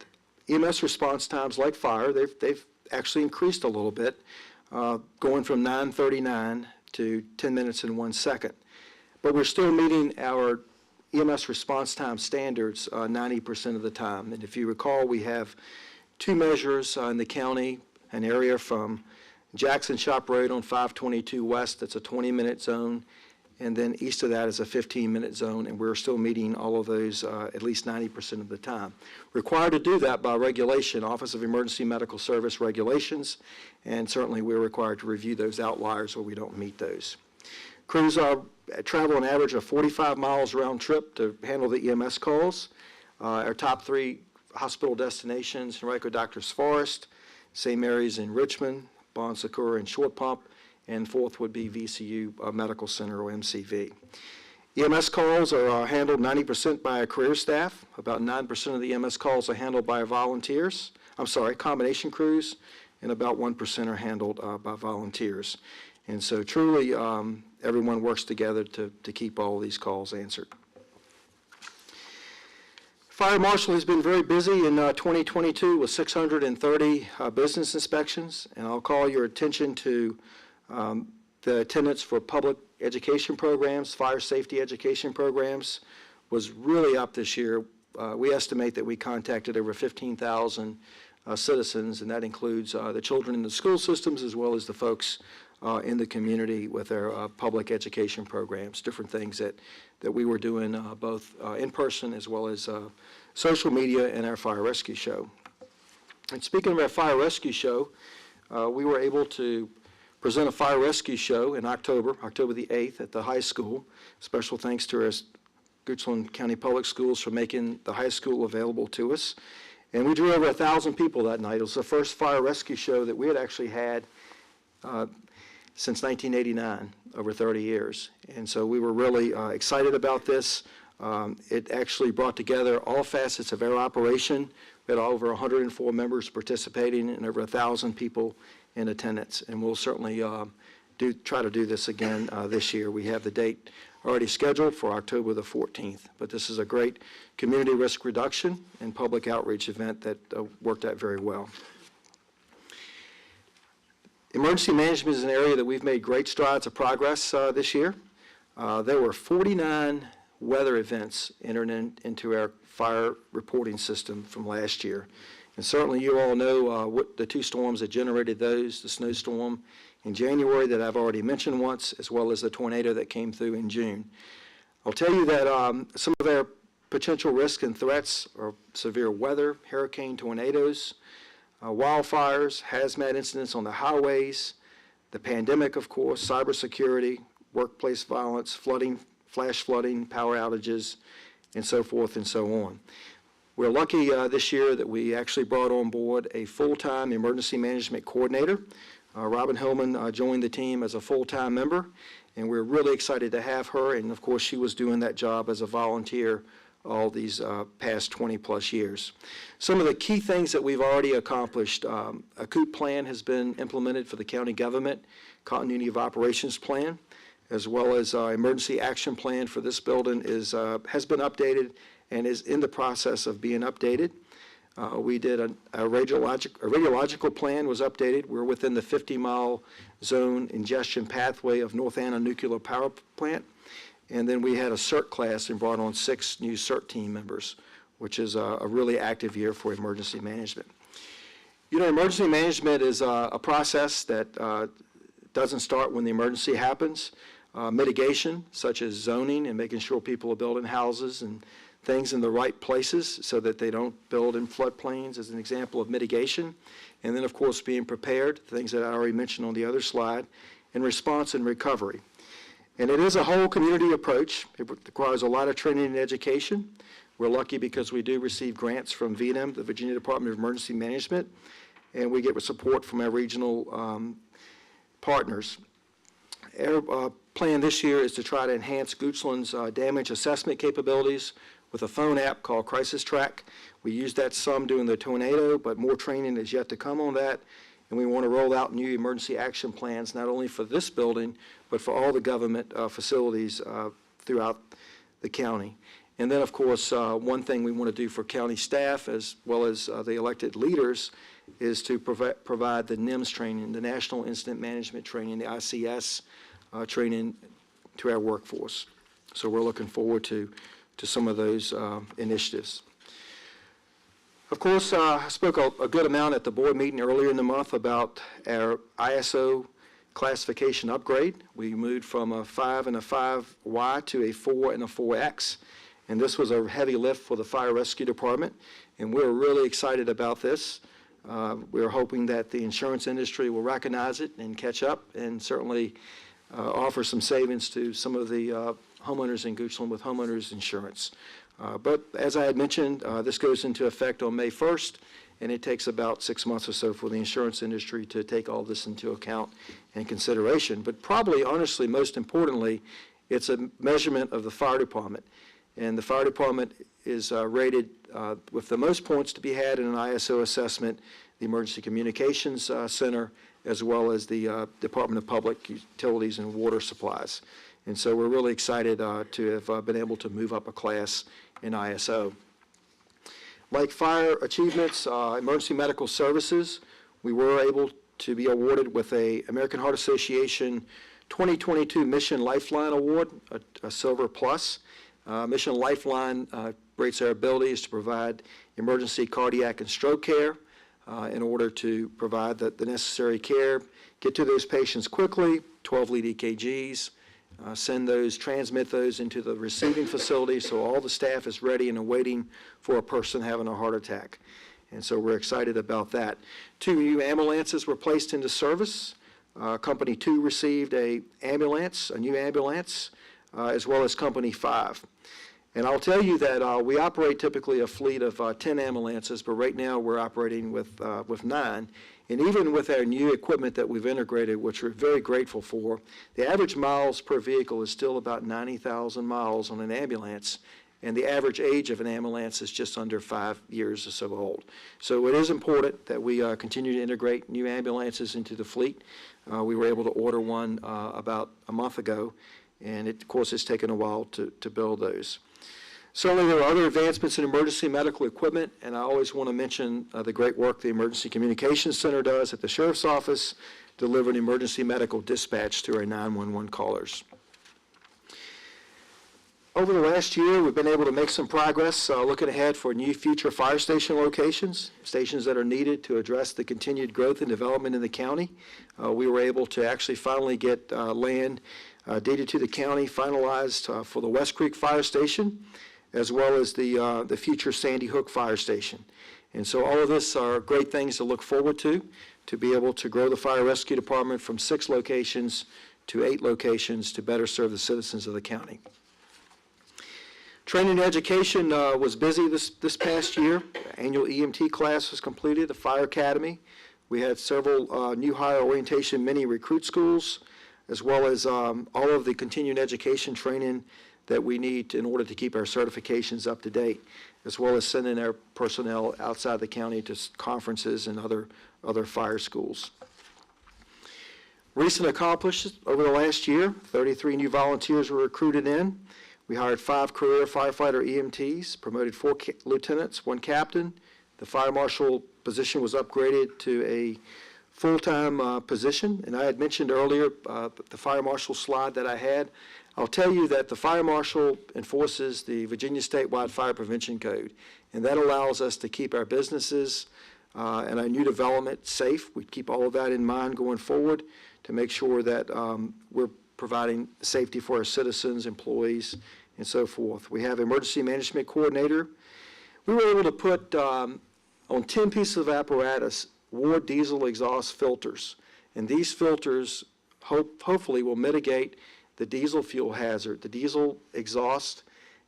EMS response times, like fire, they've actually increased a little bit, going from 9:39 to 10 minutes and 1 second. But we're still meeting our EMS response time standards 90% of the time. And if you recall, we have two measures in the county, an area from Jackson Shop Road on 522 West, that's a 20-minute zone, and then east of that is a 15-minute zone, and we're still meeting all of those at least 90% of the time. Required to do that by regulation, Office of Emergency Medical Service regulations, and certainly we're required to review those outliers where we don't meet those. Crews travel an average of 45 miles round trip to handle the EMS calls. Our top three hospital destinations, Henrico Doctors Forest, St. Mary's in Richmond, Bon Secours and Short Pump, and fourth would be VCU Medical Center, or MCV. EMS calls are handled 90% by our career staff. About 9% of the EMS calls are handled by volunteers, combination crews, and about 1% are handled by volunteers. And so truly, everyone works together to keep all these calls answered. Fire Marshal has been very busy in 2022 with 630 business inspections, and I'll call your attention to the attendance for public education programs, fire safety education programs was really up this year. We estimate that we contacted over 15,000 citizens, and that includes the children in the school systems as well as the folks in the community with their public education programs, different things that we were doing both in person as well as social media and our fire rescue show. And speaking of our fire rescue show, we were able to present a fire rescue show in October the 8th at the high school. Special thanks to our Goochland County Public Schools for making the high school available to us. And we drew over 1,000 people that night. It was the first fire rescue show that we had actually had since 1989, over 30 years. And so we were really excited about this. It actually brought together all facets of our operation. We had over 104 members participating and over 1,000 people in attendance. And we'll certainly try to do this again this year. We have the date already scheduled for October the 14th. But this is a great community risk reduction and public outreach event that worked out very well. Emergency management is an area that we've made great strides of progress this year. There were 49 weather events entered into our fire reporting system from last year. And certainly you all know what the two storms that generated those, the snowstorm in January that I've already mentioned once, as well as the tornado that came through in June. I'll tell you that some of our potential risks and threats are severe weather, hurricane tornadoes, wildfires, hazmat incidents on the highways, the pandemic, of course, cybersecurity, workplace violence, flooding, flash flooding, power outages, and so forth and so on. We're lucky this year that we actually brought on board a full-time emergency management coordinator. Robin Hillman joined the team as a full-time member, and we're really excited to have her, and of course she was doing that job as a volunteer all these past 20-plus years. Some of the key things that we've already accomplished, a COOP plan has been implemented for the county government, continuity of operations plan, as well as emergency action plan for this building has been updated and is in the process of being updated. We did a radiological plan was updated. We're within the 50-mile zone ingestion pathway of North Anna Nuclear Power Plant. And then we had a CERT class and brought on 6 new CERT team members, which is a really active year for emergency management. You know, emergency management is a process that doesn't start when the emergency happens. Mitigation, such as zoning and making sure people are building houses and things in the right places so that they don't build in floodplains, is an example of mitigation. And then, of course, being prepared, things that I already mentioned on the other slide, and response and recovery. And it is a whole community approach. It requires a lot of training and education. We're lucky because we do receive grants from VNM, the Virginia Department of Emergency Management, and we get support from our regional partners. Our plan this year is to try to enhance Goochland's damage assessment capabilities with a phone app called Crisis Track. We used that some during the tornado, but more training is yet to come on that. and we want to roll out new emergency action plans, not only for this building, but for all the government facilities throughout the county. And then, of course, one thing we want to do for county staff as well as the elected leaders is to provide the NIMS training, the National Incident Management Training, the ICS training to our workforce. So we're looking forward to some of those initiatives. Of course, I spoke a good amount at the board meeting earlier in the month about our ISO classification upgrade. We moved from a 5 and a 5Y to a 4 and a 4X. And this was a heavy lift for the fire rescue department, and we're really excited about this. We're hoping that the insurance industry will recognize it and catch up, and certainly offer some savings to some of the homeowners in Goochland with homeowners insurance. But as I had mentioned, this goes into effect on May 1st, and it takes about 6 months or so for the insurance industry to take all this into account and consideration. But probably, honestly, most importantly, it's a measurement of the fire department. And the fire department is rated with the most points to be had in an ISO assessment, the Emergency Communications Center, as well as the Department of Public Utilities and Water Supplies. And so we're really excited to have been able to move up a class in ISO. Like fire achievements, emergency medical services, we were able to be awarded with a American Heart Association 2022 Mission Lifeline Award, a Silver Plus. Mission Lifeline rates our abilities to provide emergency cardiac and stroke care in order to provide the necessary care, get to those patients quickly, 12 lead EKGs, transmit those into the receiving facility so all the staff is ready and awaiting for a person having a heart attack. And so we're excited about that. 2 new ambulances were placed into service. Company 2 received a new ambulance, as well as Company 5. And I'll tell you that we operate typically a fleet of 10 ambulances, but right now we're operating with 9. And even with our new equipment that we've integrated, which we're very grateful for, the average miles per vehicle is still about 90,000 miles on an ambulance, and the average age of an ambulance is just under 5 years or so old. So it is important that we continue to integrate new ambulances into the fleet. We were able to order one about a month ago, and of course it's taken a while to build those. Certainly there are other advancements in emergency medical equipment, and I always want to mention the great work the Emergency Communications Center does at the Sheriff's Office, delivering emergency medical dispatch to our 911 callers. Over the last year, we've been able to make some progress looking ahead for new future fire station locations, stations that are needed to address the continued growth and development in the county. We were able to actually finally get land deeded to the county, finalized for the West Creek Fire Station, as well as the future Sandy Hook Fire Station. And so all of this are great things to look forward to be able to grow the fire rescue department from 6 locations to 8 locations to better serve the citizens of the county. Training and education was busy this past year. Annual EMT class was completed, the Fire Academy. We had several new hire orientation mini recruit schools, as well as all of the continuing education training that we need in order to keep our certifications up to date, as well as sending our personnel outside the county to conferences and other fire schools. Recent accomplishments over the last year, 33 new volunteers were recruited in. We hired 5 career firefighter EMTs, promoted 4 lieutenants, 1 captain. The fire marshal position was upgraded to a full-time position. And I had mentioned earlier the fire marshal slide that I had. I'll tell you that the fire marshal enforces the Virginia statewide fire prevention code, and that allows us to keep our businesses and our new development safe. We keep all of that in mind going forward to make sure that we're providing safety for our citizens, employees, and so forth. We have emergency management coordinator. We were able to put on 10 pieces of apparatus Ward diesel exhaust filters, and these filters hopefully will mitigate the diesel fuel hazard. The diesel exhaust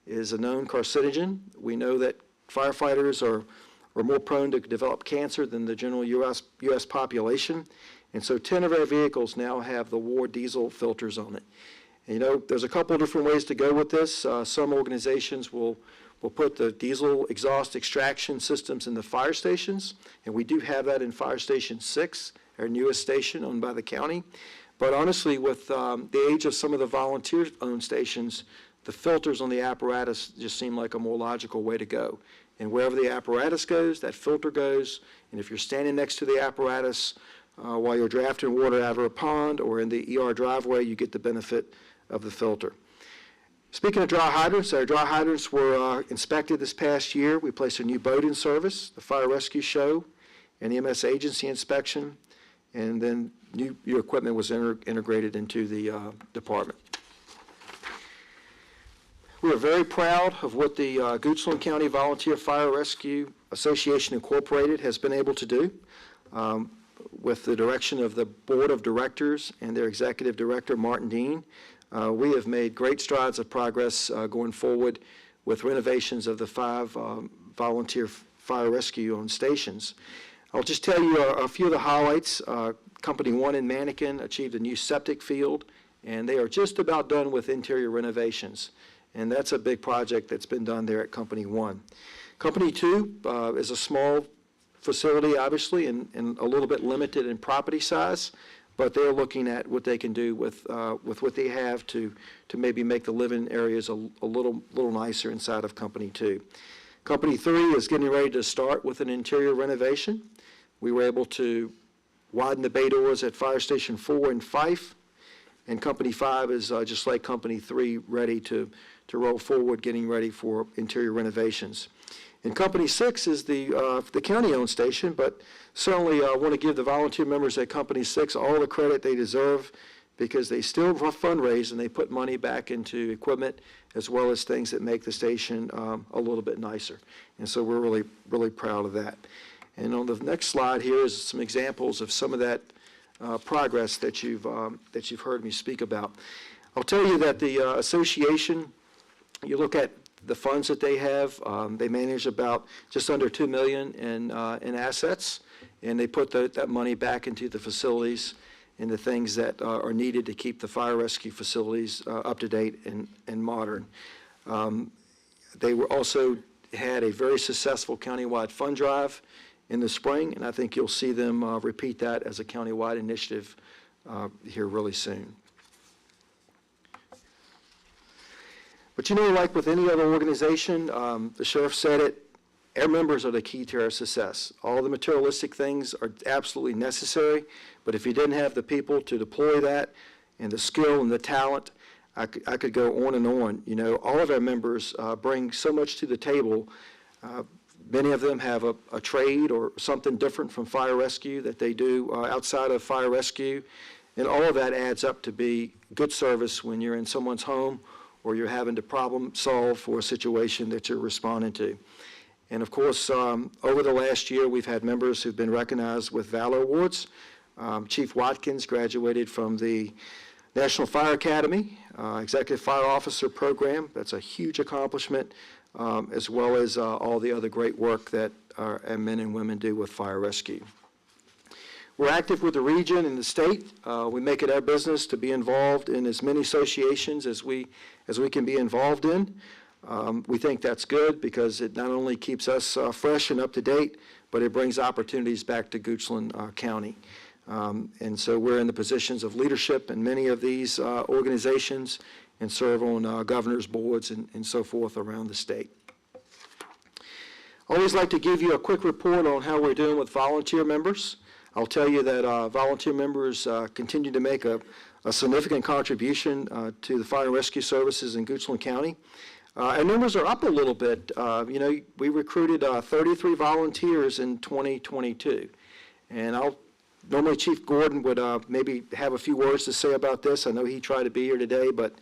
is a known carcinogen. We know that firefighters are more prone to develop cancer than the general U.S. population. And so 10 of our vehicles now have the Ward diesel filters on it. And, you know, there's a couple of different ways to go with this. Some organizations will put the diesel exhaust extraction systems in the fire stations, and we do have that in Fire Station 6 our newest station owned by the county. But honestly, with the age of some of the volunteer-owned stations, the filters on the apparatus just seem like a more logical way to go. And wherever the apparatus goes, that filter goes. And if you're standing next to the apparatus while you're drafting water out of a pond or in the ER driveway, you get the benefit of the filter. Speaking of dry hydrants, our dry hydrants were inspected this past year. We placed a new boat in service, the fire rescue show, and EMS agency inspection, and then new equipment was integrated into the department. We are very proud of what the Goochland County Volunteer Fire Rescue Association Incorporated has been able to do. With the direction of the Board of Directors and their Executive Director, Martin Dean, we have made great strides of progress going forward with renovations of the 5 volunteer fire rescue on stations. I'll just tell you a few of the highlights. Company 1 in Mannequin achieved a new septic field, and they are just about done with interior renovations. And that's a big project that's been done there at Company 1. Company 2 is a small facility, obviously, and a little bit limited in property size, but they're looking at what they can do with what they have to maybe make the living areas a little nicer inside of Company 2. Company 3 is getting ready to start with an interior renovation. We were able to widen the bay doors at Fire Station 4 in Fife, and Company 5 is just like Company 3, ready to roll forward, getting ready for interior renovations. And Company 6 is the county-owned station, but certainly I want to give the volunteer members at Company 6 all the credit they deserve, because they still fundraise and they put money back into equipment as well as things that make the station a little bit nicer. And so we're really, really proud of that. And on the next slide here is some examples of some of that progress that you've heard me speak about. I'll tell you that the association, you look at the funds that they have, they manage about just under $2 million in assets, and they put that money back into the facilities and the things that are needed to keep the fire rescue facilities up to date and modern. They were also had a very successful countywide fund drive in the spring, and I think you'll see them repeat that as a countywide initiative here really soon. But you know, like with any other organization, the sheriff said it, our members are the key to our success. All the materialistic things are absolutely necessary, but if you didn't have the people to deploy that and the skill and the talent, I could go on and on. You know, all of our members bring so much to the table. Many of them have a trade or something different from fire rescue that they do outside of fire rescue, and all of that adds up to be good service when you're in someone's home or you're having to problem solve for a situation that you're responding to. And of course, over the last year, we've had members who've been recognized with Valor Awards. Chief Watkins graduated from the National Fire Academy, Executive Fire Officer Program. That's a huge accomplishment, as well as all the other great work that our men and women do with fire rescue. We're active with the region and the state. We make it our business to be involved in as many associations as we can be involved in. We think that's good because it not only keeps us fresh and up to date, but it brings opportunities back to Goochland County. And so we're in the positions of leadership in many of these organizations and serve on governors' boards and so forth around the state. I always like to give you a quick report on how we're doing with volunteer members. I'll tell you that volunteer members continue to make a significant contribution to the fire and rescue services in Goochland County. Our numbers are up a little bit. You know, we recruited 33 volunteers in 2022. And normally Chief Gordon would maybe have a few words to say about this. I know he tried to be here today, but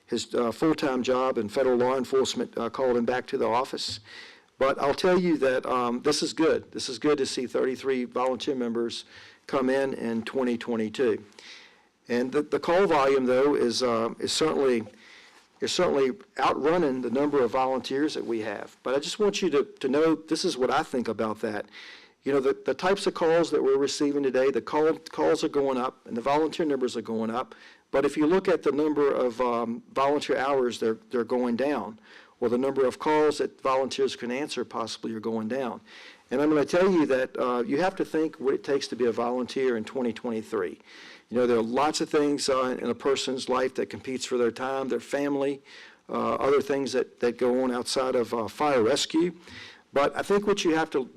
his full-time job in federal law enforcement called him back to the office. But I'll tell you that this is good. This is good to see 33 volunteer members come in 2022. And the call volume, though, is certainly outrunning the number of volunteers that we have. But I just want you to know this is what I think about that. You know, the types of calls that we're receiving today, the calls are going up and the volunteer numbers are going up. But if you look at the number of volunteer hours, they're going down. or the number of calls that volunteers can answer possibly are going down. And I'm going to tell you that you have to think what it takes to be a volunteer in 2023. You know, there are lots of things in a person's life that competes for their time, their family, other things that go on outside of fire rescue. But I think what you have to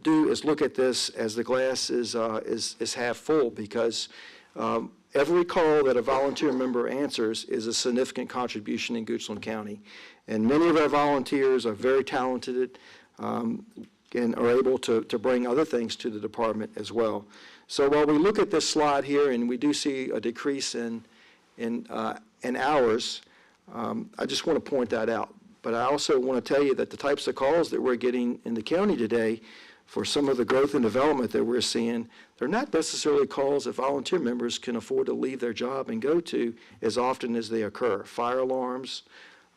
do is look at this as the glass is half full, because every call that a volunteer member answers is a significant contribution in Goochland County. And many of our volunteers are very talented and are able to bring other things to the department as well. So while we look at this slide here and we do see a decrease in hours, I just want to point that out. But I also want to tell you that the types of calls that we're getting in the county today for some of the growth and development that we're seeing, they're not necessarily calls that volunteer members can afford to leave their job and go to as often as they occur. Fire alarms,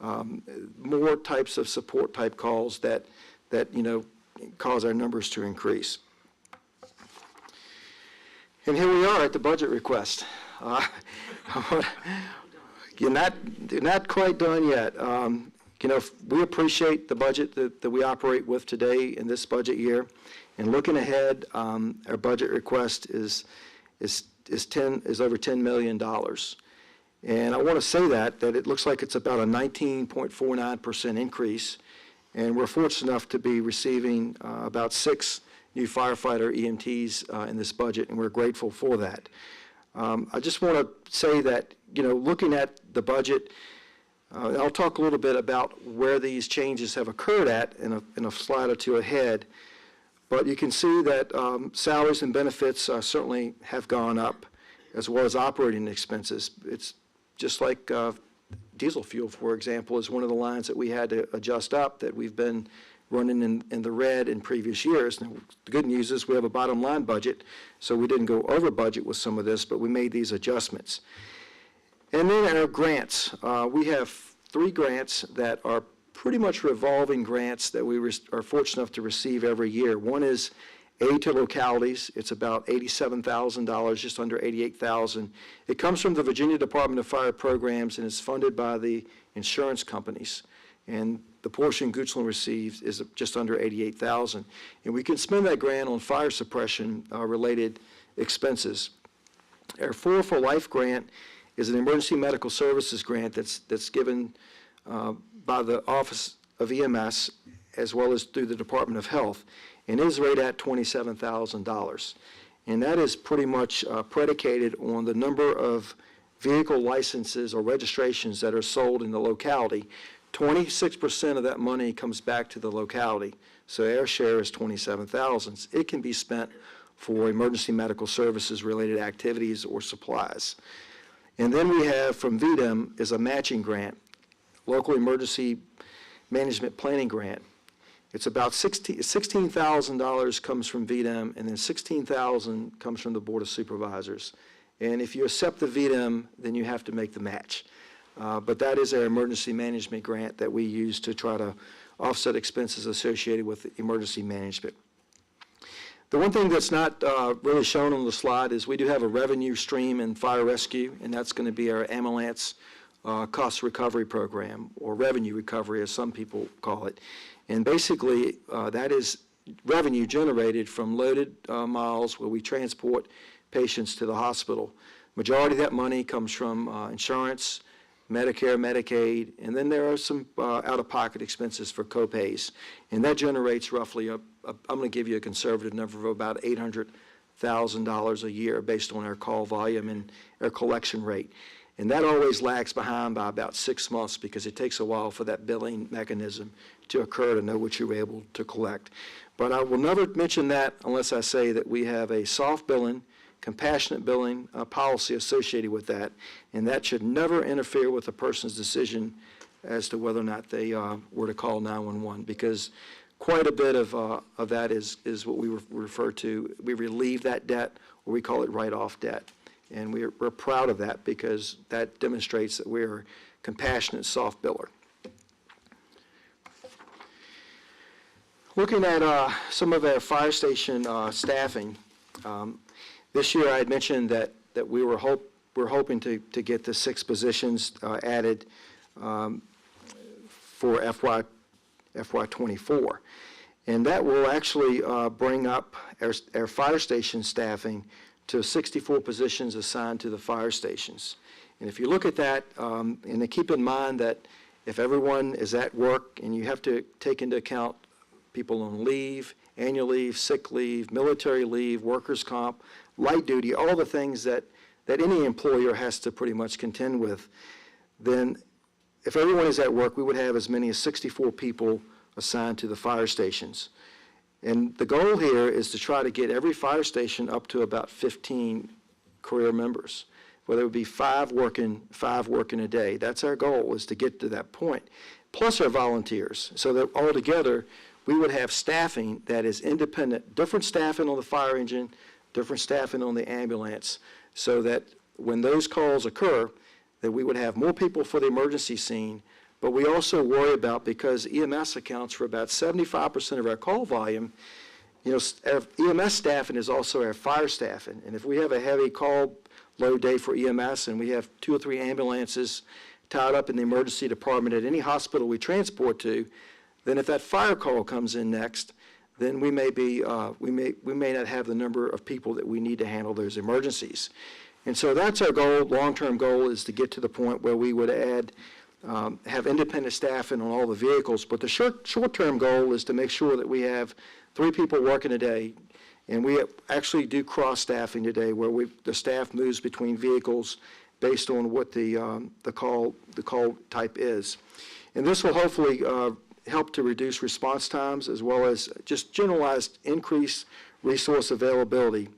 more types of support type calls that you know, cause our numbers to increase. And here we are at the budget request. You're not quite done yet. You know, we appreciate the budget that we operate with today in this budget year. And looking ahead, our budget request is over $10 million. And I want to say that it looks like it's about a 19.49% increase. And we're fortunate enough to be receiving about 6 new firefighter EMTs in this budget, and we're grateful for that. I just want to say that, you know, looking at the budget, I'll talk a little bit about where these changes have occurred at in a slide or two ahead, but you can see that salaries and benefits certainly have gone up, as well as operating expenses. It's just like diesel fuel, for example, is one of the lines that we had to adjust up, that we've been running in the red in previous years. Now, the good news is we have a bottom line budget, so we didn't go over budget with some of this, but we made these adjustments. And then our grants. We have 3 grants that are pretty much revolving grants that we are fortunate enough to receive every year. One is aid to localities. It's about $87,000, just under $88,000. It comes from the Virginia Department of Fire Programs and is funded by the insurance companies. And the portion Goochland receives is just under $88,000. And we can spend that grant on fire suppression related expenses. Our 4 for Life grant is an emergency medical services grant that's given by the Office of EMS as well as through the Department of Health, and is rated at $27,000. And that is pretty much predicated on the number of vehicle licenses or registrations that are sold in the locality. 26% of that money comes back to the locality, so our share is $27,000. It can be spent for emergency medical services related activities or supplies. And then we have from VDEM is a matching grant, local emergency management planning grant. It's about $16,000 comes from VDEM, and then $16,000 comes from the Board of Supervisors. And if you accept the VDEM, then you have to make the match. But that is our emergency management grant that we use to try to offset expenses associated with emergency management. The one thing that's not really shown on the slide is we do have a revenue stream in fire rescue, and that's going to be our ambulance cost recovery program, or revenue recovery as some people call it. And basically that is revenue generated from loaded miles where we transport patients to the hospital. Majority of that money comes from insurance, Medicare, Medicaid, and then there are some out-of-pocket expenses for co-pays. And that generates roughly, I'm going to give you a conservative number of about $800,000 a year based on our call volume and our collection rate. And that always lags behind by about 6 months because it takes a while for that billing mechanism to occur to know what you were able to collect. But I will never mention that unless I say that we have a soft billing, compassionate billing policy associated with that, and that should never interfere with a person's decision as to whether or not they were to call 911, because quite a bit of that is what we refer to. We relieve that debt, or we call it write-off debt. And we're proud of that because that demonstrates that we're a compassionate soft biller. Looking at some of our fire station staffing, this year I had mentioned that we're hoping to get the 6 positions added for FY '24. And that will actually bring up our fire station staffing to 64 positions assigned to the fire stations. And if you look at that, and then keep in mind that if everyone is at work, and you have to take into account people on leave, annual leave, sick leave, military leave, workers' comp, light duty, all the things that any employer has to pretty much contend with, then if everyone is at work, we would have as many as 64 people assigned to the fire stations. And the goal here is to try to get every fire station up to about 15 career members, whether it would be five working a day. That's our goal, is to get to that point, plus our volunteers, so that altogether we would have staffing that is independent, different staffing on the fire engine, different staffing on the ambulance, so that when those calls occur, that we would have more people for the emergency scene. But we also worry about, because EMS accounts for about 75% of our call volume, our EMS staffing is also our fire staffing. And if we have a heavy call load day for EMS and we have 2 or 3 ambulances tied up in the emergency department at any hospital we transport to, then if that fire call comes in next, then we may not have the number of people that we need to handle those emergencies. And so that's our goal. Long-term goal is to get to the point where we would have independent staffing on all the vehicles. But the short-term goal is to make sure that we have 3 people working a day, and we actually do cross-staffing today, where the staff moves between vehicles based on what the call type is. And this will hopefully help to reduce response times, as well as just generalized increased resource availability,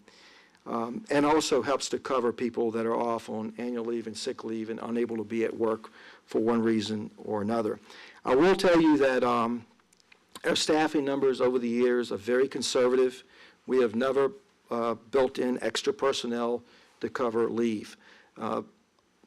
and also helps to cover people that are off on annual leave and sick leave and unable to be at work for one reason or another. I will tell you that our staffing numbers over the years are very conservative. We have never built in extra personnel to cover leave.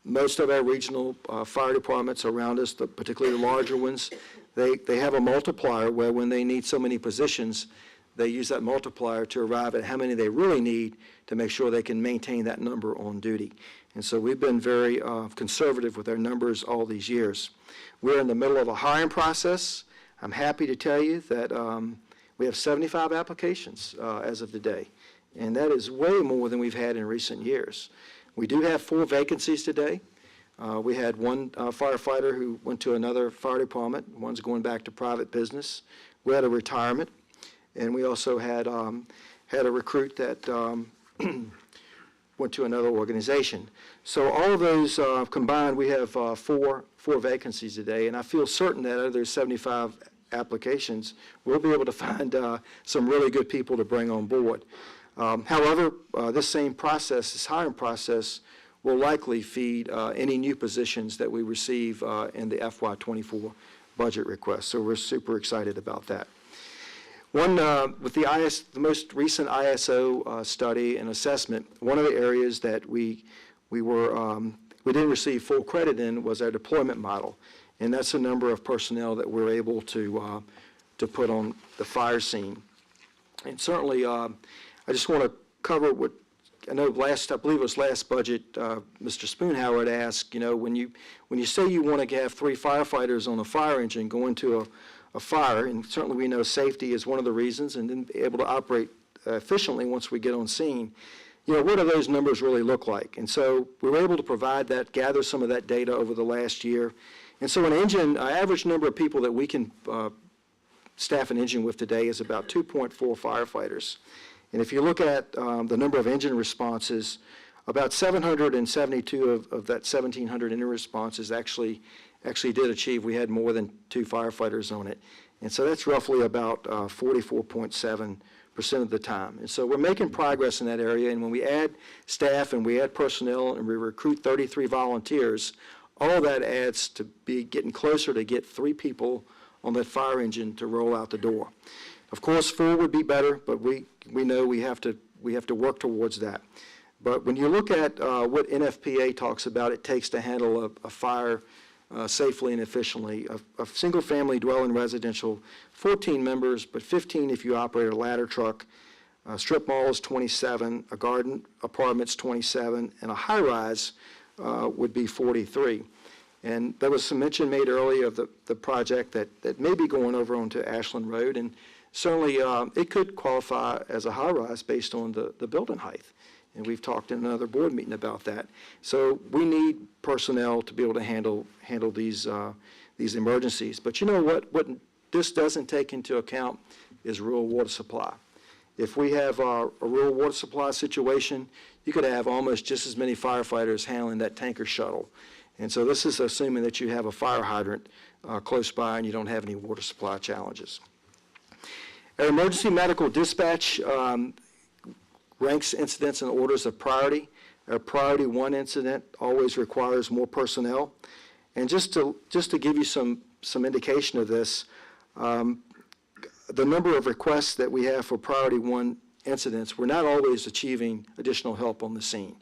Most of our regional fire departments around us, particularly the larger ones, they have a multiplier where when they need so many positions, they use that multiplier to arrive at how many they really need to make sure they can maintain that number on duty. And so we've been very conservative with our numbers all these years. We're in the middle of a hiring process. I'm happy to tell you that we have 75 applications as of today, and that is way more than we've had in recent years. We do have 4 vacancies today. We had one firefighter who went to another fire department. One's going back to private business. We had a retirement, and we also had a recruit that went to another organization. So all of those combined, we have 4 vacancies today, and I feel certain that out of those 75 applications, we'll be able to find some really good people to bring on board. However, this same process, this hiring process, will likely feed any new positions that we receive in the FY '24 budget request. So we're super excited about that. With the most recent ISO study and assessment, one of the areas that we didn't receive full credit in was our deployment model, and that's the number of personnel that we're able to put on the fire scene. And certainly, I just want to cover what I know. I believe it was last budget, Mr. Spoonhour had asked. When you say you want to have 3 firefighters on a fire engine going to a fire, and certainly we know safety is one of the reasons, and then be able to operate efficiently once we get on scene, what do those numbers really look like? And so we were able to provide that, gather some of that data over the last year. And so an engine, average number of people that we can staff an engine with today is about 2.4 firefighters. And if you look at the number of engine responses, about 772 of that 1,700 engine responses actually did achieve. We had more than 2 firefighters on it. And so that's roughly about 44.7% of the time. And so we're making progress in that area. And when we add staff and we add personnel and we recruit 33 volunteers, all that adds to be getting closer to get 3 people on that fire engine to roll out the door. Of course, 4 would be better, but we know we have to work towards that. But when you look at what NFPA talks about it takes to handle a fire safely and efficiently, a single-family dwelling residential, 14 members, but 15 if you operate a ladder truck. A strip mall is 27, a garden apartment's 27, and a high-rise would be 43. And there was some mention made earlier of the project that may be going over onto Ashland Road, and certainly it could qualify as a high-rise based on the building height. And we've talked in another board meeting about that. So we need personnel to be able to handle these emergencies. But you know what this doesn't take into account is rural water supply. If we have a rural water supply situation, you could have almost just as many firefighters handling that tanker shuttle. And so this is assuming that you have a fire hydrant close by and you don't have any water supply challenges. Our emergency medical dispatch ranks incidents and orders of priority. A priority 1 incident always requires more personnel. And just to give you some indication of this, the number of requests that we have for priority 1 incidents, we're not always achieving additional help on the scene.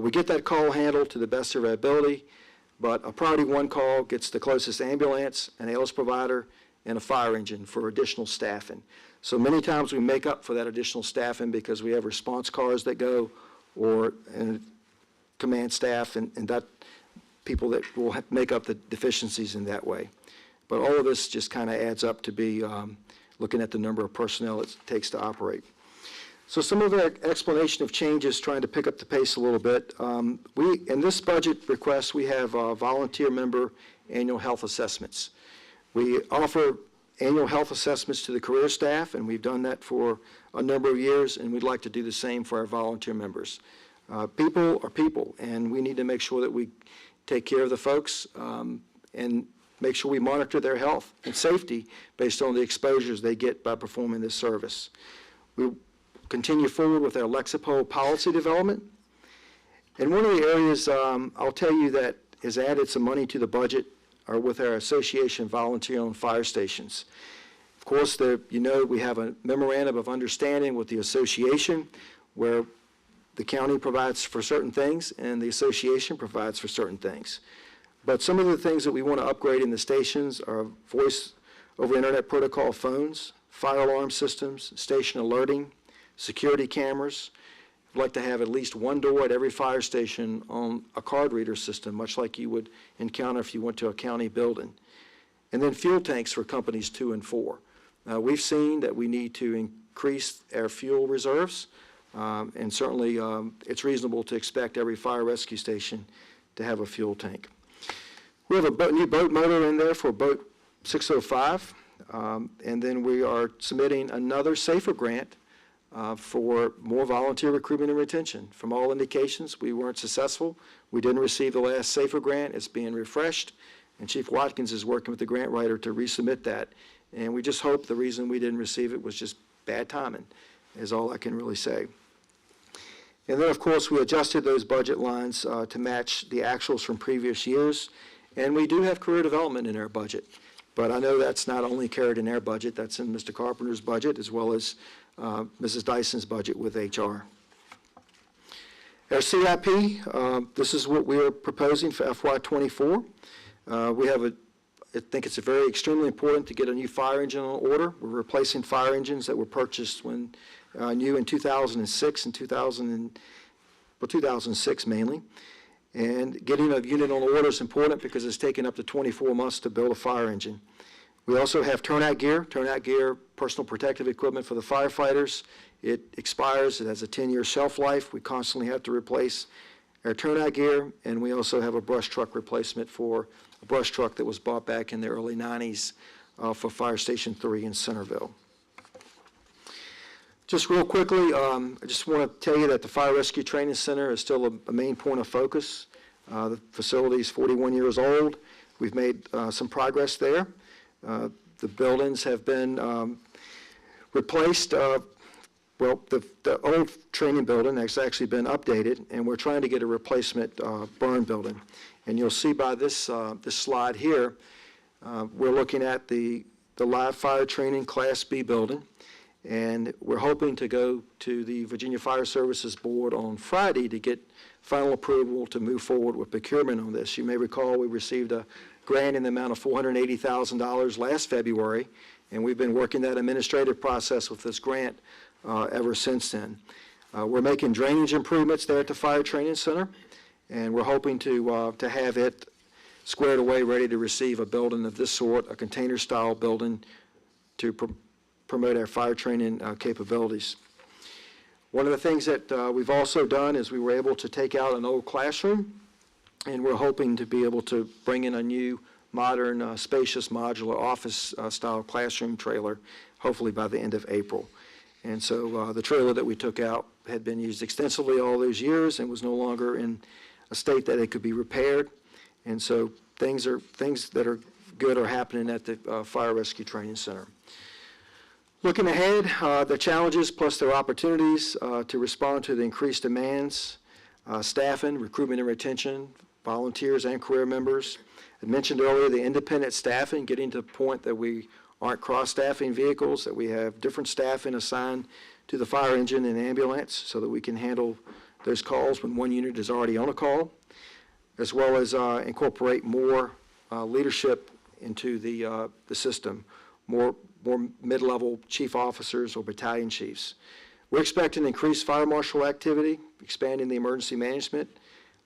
We get that call handled to the best of our ability, but a priority 1 call gets the closest ambulance, an ALS provider, and a fire engine for additional staffing. So many times we make up for that additional staffing because we have response cars that go, or command staff, and that people that will make up the deficiencies in that way. But all of this just kind of adds up to be looking at the number of personnel it takes to operate. So some of our explanation of changes, trying to pick up the pace a little bit. In this budget request, we have volunteer member annual health assessments. We offer annual health assessments to the career staff, and we've done that for a number of years, and we'd like to do the same for our volunteer members. People are people, and we need to make sure that we take care of the folks and make sure we monitor their health and safety based on the exposures they get by performing this service. We continue forward with our Lexapro policy development. And one of the areas I'll tell you that has added some money to the budget are with our association volunteer-owned fire stations. Of course, we have a memorandum of understanding with the association where the county provides for certain things and the association provides for certain things. But some of the things that we want to upgrade in the stations are voice over internet protocol phones, fire alarm systems, station alerting, security cameras. I'd like to have at least one door at every fire station on a card reader system, much like you would encounter if you went to a county building. And then fuel tanks for companies 2 and 4. We've seen that we need to increase our fuel reserves, and certainly it's reasonable to expect every fire rescue station to have a fuel tank. We have a new boat motor in there for boat 605, and then we are submitting another SAFER grant for more volunteer recruitment and retention. From all indications, we weren't successful. We didn't receive the last SAFER grant. It's being refreshed, and Chief Watkins is working with the grant writer to resubmit that. And we just hope the reason we didn't receive it was just bad timing, is all I can really say. And then, of course, we adjusted those budget lines to match the actuals from previous years. And we do have career development in our budget. But I know that's not only carried in our budget, that's in Mr. Carpenter's budget as well as Mrs. Dyson's budget with HR. Our CIP, this is what we are proposing for FY24. I think it's very extremely important to get a new fire engine on order. We're replacing fire engines that were purchased when new in 2006 and 2006 mainly. And getting a unit on order is important because it's taken up to 24 months to build a fire engine. We also have turnout gear, personal protective equipment for the firefighters. It expires, it has a 10-year shelf life. We constantly have to replace our turnout gear, and we also have a brush truck replacement for a brush truck that was bought back in the early 90s for Fire Station 3 in Centerville. Just real quickly, I just want to tell you that the Fire Rescue Training Center is still a main point of focus. The facility is 41 years old. We've made some progress there. The buildings have been replaced. The old training building has actually been updated, and we're trying to get a replacement burn building. And you'll see by this slide here, we're looking at the live fire training Class B building. And we're hoping to go to the Virginia Fire Services Board on Friday to get final approval to move forward with procurement on this. You may recall we received a grant in the amount of $480,000 last February, and we've been working that administrative process with this grant ever since then. We're making drainage improvements there at the Fire Training Center, and we're hoping to have it squared away, ready to receive a building of this sort, a container-style building to promote our fire training capabilities. One of the things that we've also done is we were able to take out an old classroom, and we're hoping to be able to bring in a new, modern, spacious, modular office-style classroom trailer, hopefully by the end of April. And so the trailer that we took out had been used extensively all those years and was no longer in a state that it could be repaired. And so things that are good are happening at the Fire Rescue Training Center. Looking ahead, the challenges plus their opportunities to respond to the increased demands, staffing, recruitment and retention, volunteers and career members. I mentioned earlier the independent staffing, getting to the point that we aren't cross-staffing vehicles, that we have different staffing assigned to the fire engine and ambulance so that we can handle those calls when one unit is already on a call, as well as incorporate more leadership into the system, more mid-level chief officers or battalion chiefs. We're expecting increased fire marshal activity, expanding the emergency management,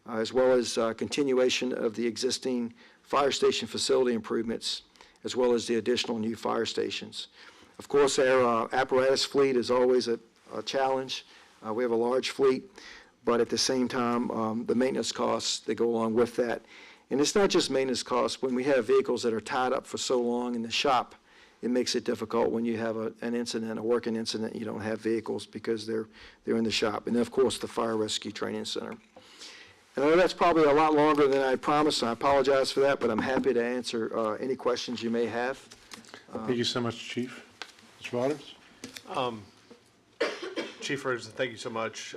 as well as continuation of the existing fire station facility improvements, as well as the additional new fire stations. Of course, our apparatus fleet is always a challenge. We have a large fleet, but at the same time, the maintenance costs that go along with that. And it's not just maintenance costs. When we have vehicles that are tied up for so long in the shop, it makes it difficult when you have an incident, a working incident, you don't have vehicles because they're in the shop. And then, of course, the Fire Rescue Training Center. And I know that's probably a lot longer than I promised, and I apologize for that, but I'm happy to answer any questions you may have. Thank you so much, Chief. Mr. Waters? Chief Ferguson, thank you so much.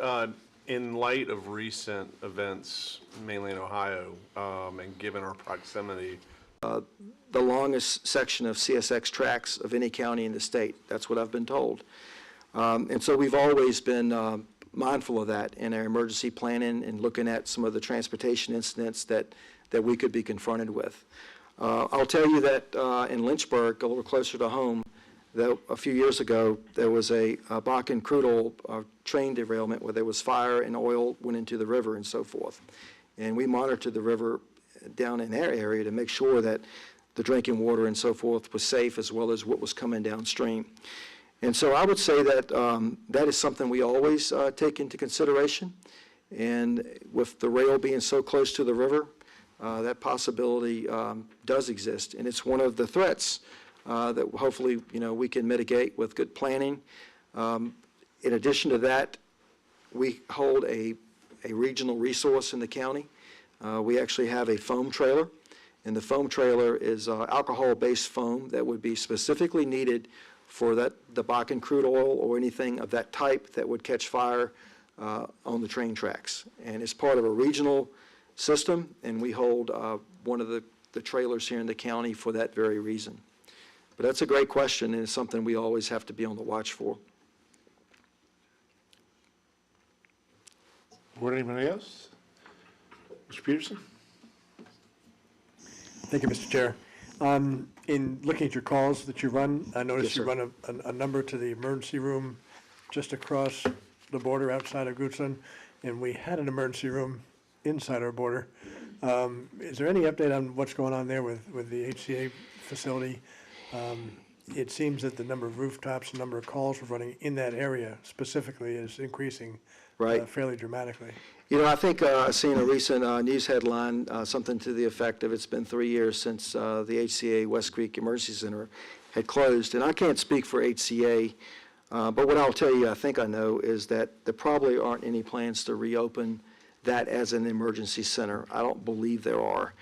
In light of recent events, mainly in Ohio, and given our proximity, The longest section of CSX tracks of any county in the state. That's what I've been told. And so we've always been mindful of that in our emergency planning and looking at some of the transportation incidents that we could be confronted with. I'll tell you that in Lynchburg, a little closer to home, that a few years ago, there was a Bakken crude oil train derailment where there was fire and oil went into the river and so forth. And we monitored the river down in our area to make sure that the drinking water and so forth was safe, as well as what was coming downstream. And so I would say that that is something we always take into consideration. And with the rail being so close to the river, that possibility does exist. And it's one of the threats that hopefully, we can mitigate with good planning. In addition to that, we hold a regional resource in the county. We actually have a foam trailer, and the foam trailer is alcohol-based foam that would be specifically needed for the Bakken crude oil or anything of that type that would catch fire on the train tracks. And it's part of a regional system, and we hold one of the trailers here in the county for that very reason. But that's a great question, and it's something we always have to be on the watch for. Board, anybody else? Mr. Peterson? Thank you, Mr. Chair. In looking at your calls that you run, I noticed Yes, you sir. run a number to the emergency room just across the border outside of Goodston, and we had an emergency room inside our border. Is there any update on what's going on there with the HCA facility? It seems that the number of rooftops, the number of calls we're running in that area specifically is increasing Right. fairly dramatically. I think seeing a recent news headline, something to the effect of it's been 3 years since the HCA West Creek Emergency Center had closed. And I can't speak for HCA, but what I'll tell you, I think I know, is that there probably aren't any plans to reopen that as an emergency center. I don't believe there are.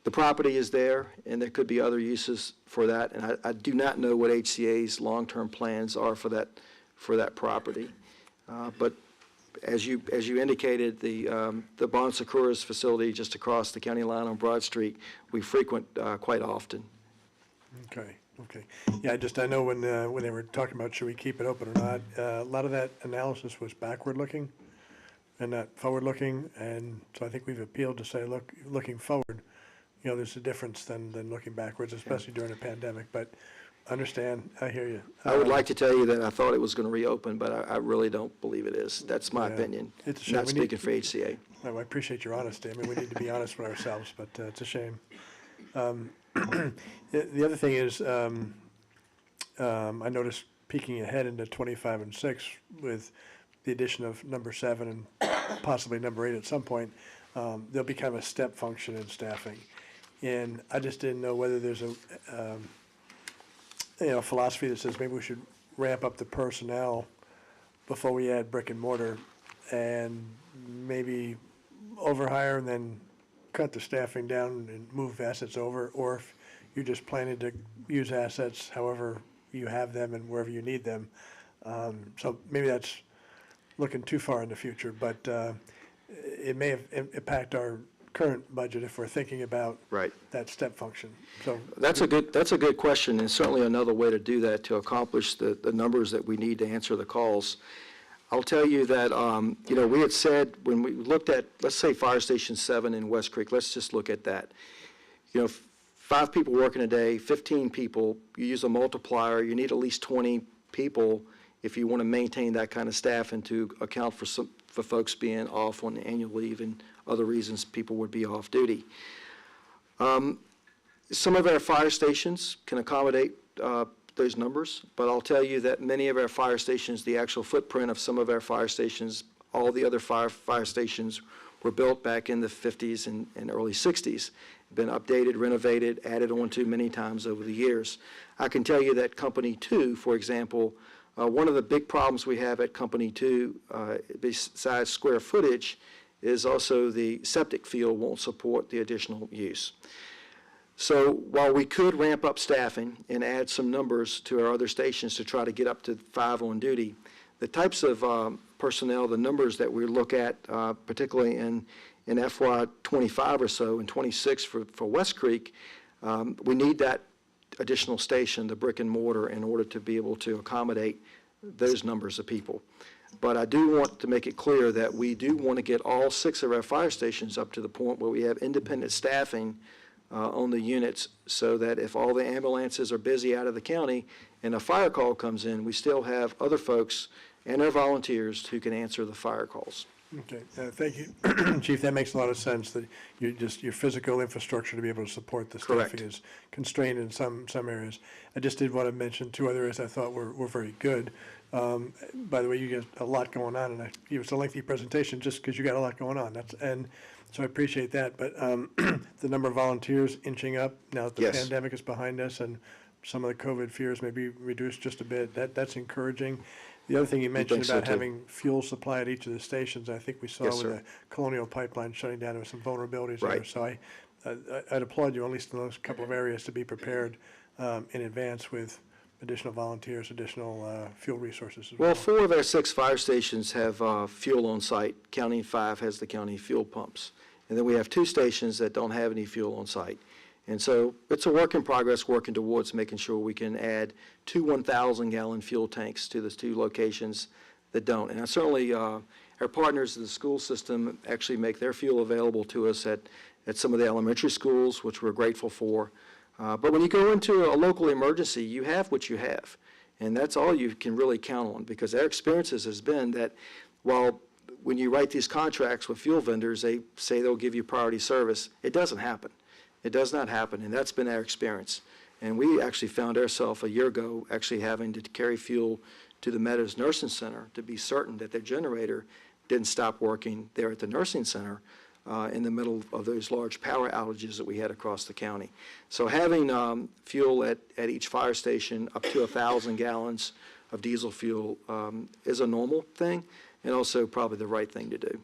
The property is there, and there could be other uses for that. And I do not know what HCA's long-term plans are for that property. But as you indicated, the Bon Secours facility just across the county line on Broad Street, we frequent quite often. Okay. Yeah, I know when they were talking about should we keep it open or not, a lot of that analysis was backward-looking and not forward-looking. And so I think we've appealed to say, looking forward, there's a difference than looking backwards, especially during a pandemic. But Understand, I hear you. I would like to tell you that I thought it was going to reopen, but I really don't believe it is. That's my Yeah. opinion. It's a shame. Not We need- speaking for HCA. I appreciate your honesty. I mean, we need to be honest with ourselves, but it's a shame. The other thing is, I noticed peeking ahead into 25 and 6 with the addition of number 7 and possibly number 8 at some point, there'll be kind of a step function in staffing. And I just didn't know whether there's a philosophy that says maybe we should ramp up the personnel before we add brick and mortar and maybe overhire and then cut the staffing down and move assets over, or if you're just planning to use assets however you have them and wherever you need them. So maybe that's looking too far in the future, but it may have impact our current budget if we're thinking about Right. that step function. So That's a good question, and certainly another way to do that to accomplish the numbers that we need to answer the calls. I'll tell you that, we had said when we looked at, let's say, Fire Station 7 in West Creek, let's just look at that. 5 people working a day, 15 people, you use a multiplier, you need at least 20 people if you want to maintain that kind of staff and to account for folks being off on annual leave and other reasons people would be off duty. Some of our fire stations can accommodate those numbers, but I'll tell you that many of our fire stations, the actual footprint of some of our fire stations, all the other fire stations were built back in the 50s and early 60s, been updated, renovated, added on to many times over the years. I can tell you that Company 2, for example, one of the big problems we have at Company 2, besides square footage, is also the septic field won't support the additional use. So while we could ramp up staffing and add some numbers to our other stations to try to get up to 5 on duty, the types of personnel, the numbers that we look at, particularly in FY 25 or so, and 26 for West Creek, we need that additional station, the brick and mortar, in order to be able to accommodate those numbers of people. But I do want to make it clear that we do want to get all 6 of our fire stations up to the point where we have independent staffing on the units, so that if all the ambulances are busy out of the county and a fire call comes in, we still have other folks and our volunteers who can answer the fire calls. Okay, thank you, Chief. That makes a lot of sense, that your physical infrastructure to be able to support the Correct. staffing is constrained in some areas. I just did want to mention 2 other areas I thought were very good. By the way, you got a lot going on, and it was a lengthy presentation just because you got a lot going on. So I appreciate that. But the number of volunteers inching up now that the Yes. pandemic is behind us and some of the COVID fears may be reduced just a bit, that's encouraging. The other thing you mentioned think so, about too. having fuel supply at each of the stations, I think we saw Yes, with sir. the Colonial Pipeline shutting down, there were some vulnerabilities there. Right. So I'd applaud you, at least in those couple of areas, to be prepared in advance with additional volunteers, additional fuel resources as well. Well, 4 of our 6 fire stations have fuel on site. County 5 has the county fuel pumps. And then we have 2 stations that don't have any fuel on site. And so it's a work in progress, working towards making sure we can add 2 1,000-gallon fuel tanks to the 2 locations that don't. And certainly our partners in the school system actually make their fuel available to us at some of the elementary schools, which we're grateful for. But when you go into a local emergency, you have what you have. And that's all you can really count on, because our experiences has been that while when you write these contracts with fuel vendors, they say they'll give you priority service, it doesn't happen. It does not happen, and that's been our experience. And we actually found ourselves a year ago actually having to carry fuel to the Meadows Nursing Center to be certain that their generator didn't stop working there at the nursing center in the middle of those large power outages that we had across the county. So having fuel at each fire station, up to 1,000 gallons of diesel fuel, is a normal thing, and also probably the right thing to do.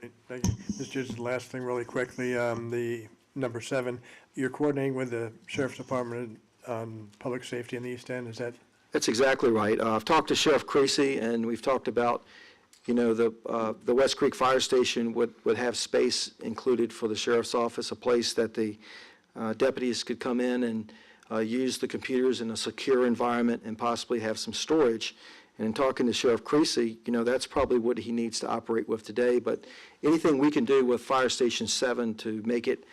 Great, thank you. Just the last thing really quickly, the number 7, you're coordinating with the Sheriff's Department on public safety in the East End, is that? That's exactly right. I've talked to Sheriff Creasy, and we've talked about, the West Creek Fire Station would have space included for the sheriff's office, a place that the deputies could come in and use the computers in a secure environment and possibly have some storage. And in talking to Sheriff Creasy, that's probably what he needs to operate with today. But anything we can do with Fire Station 7 to make it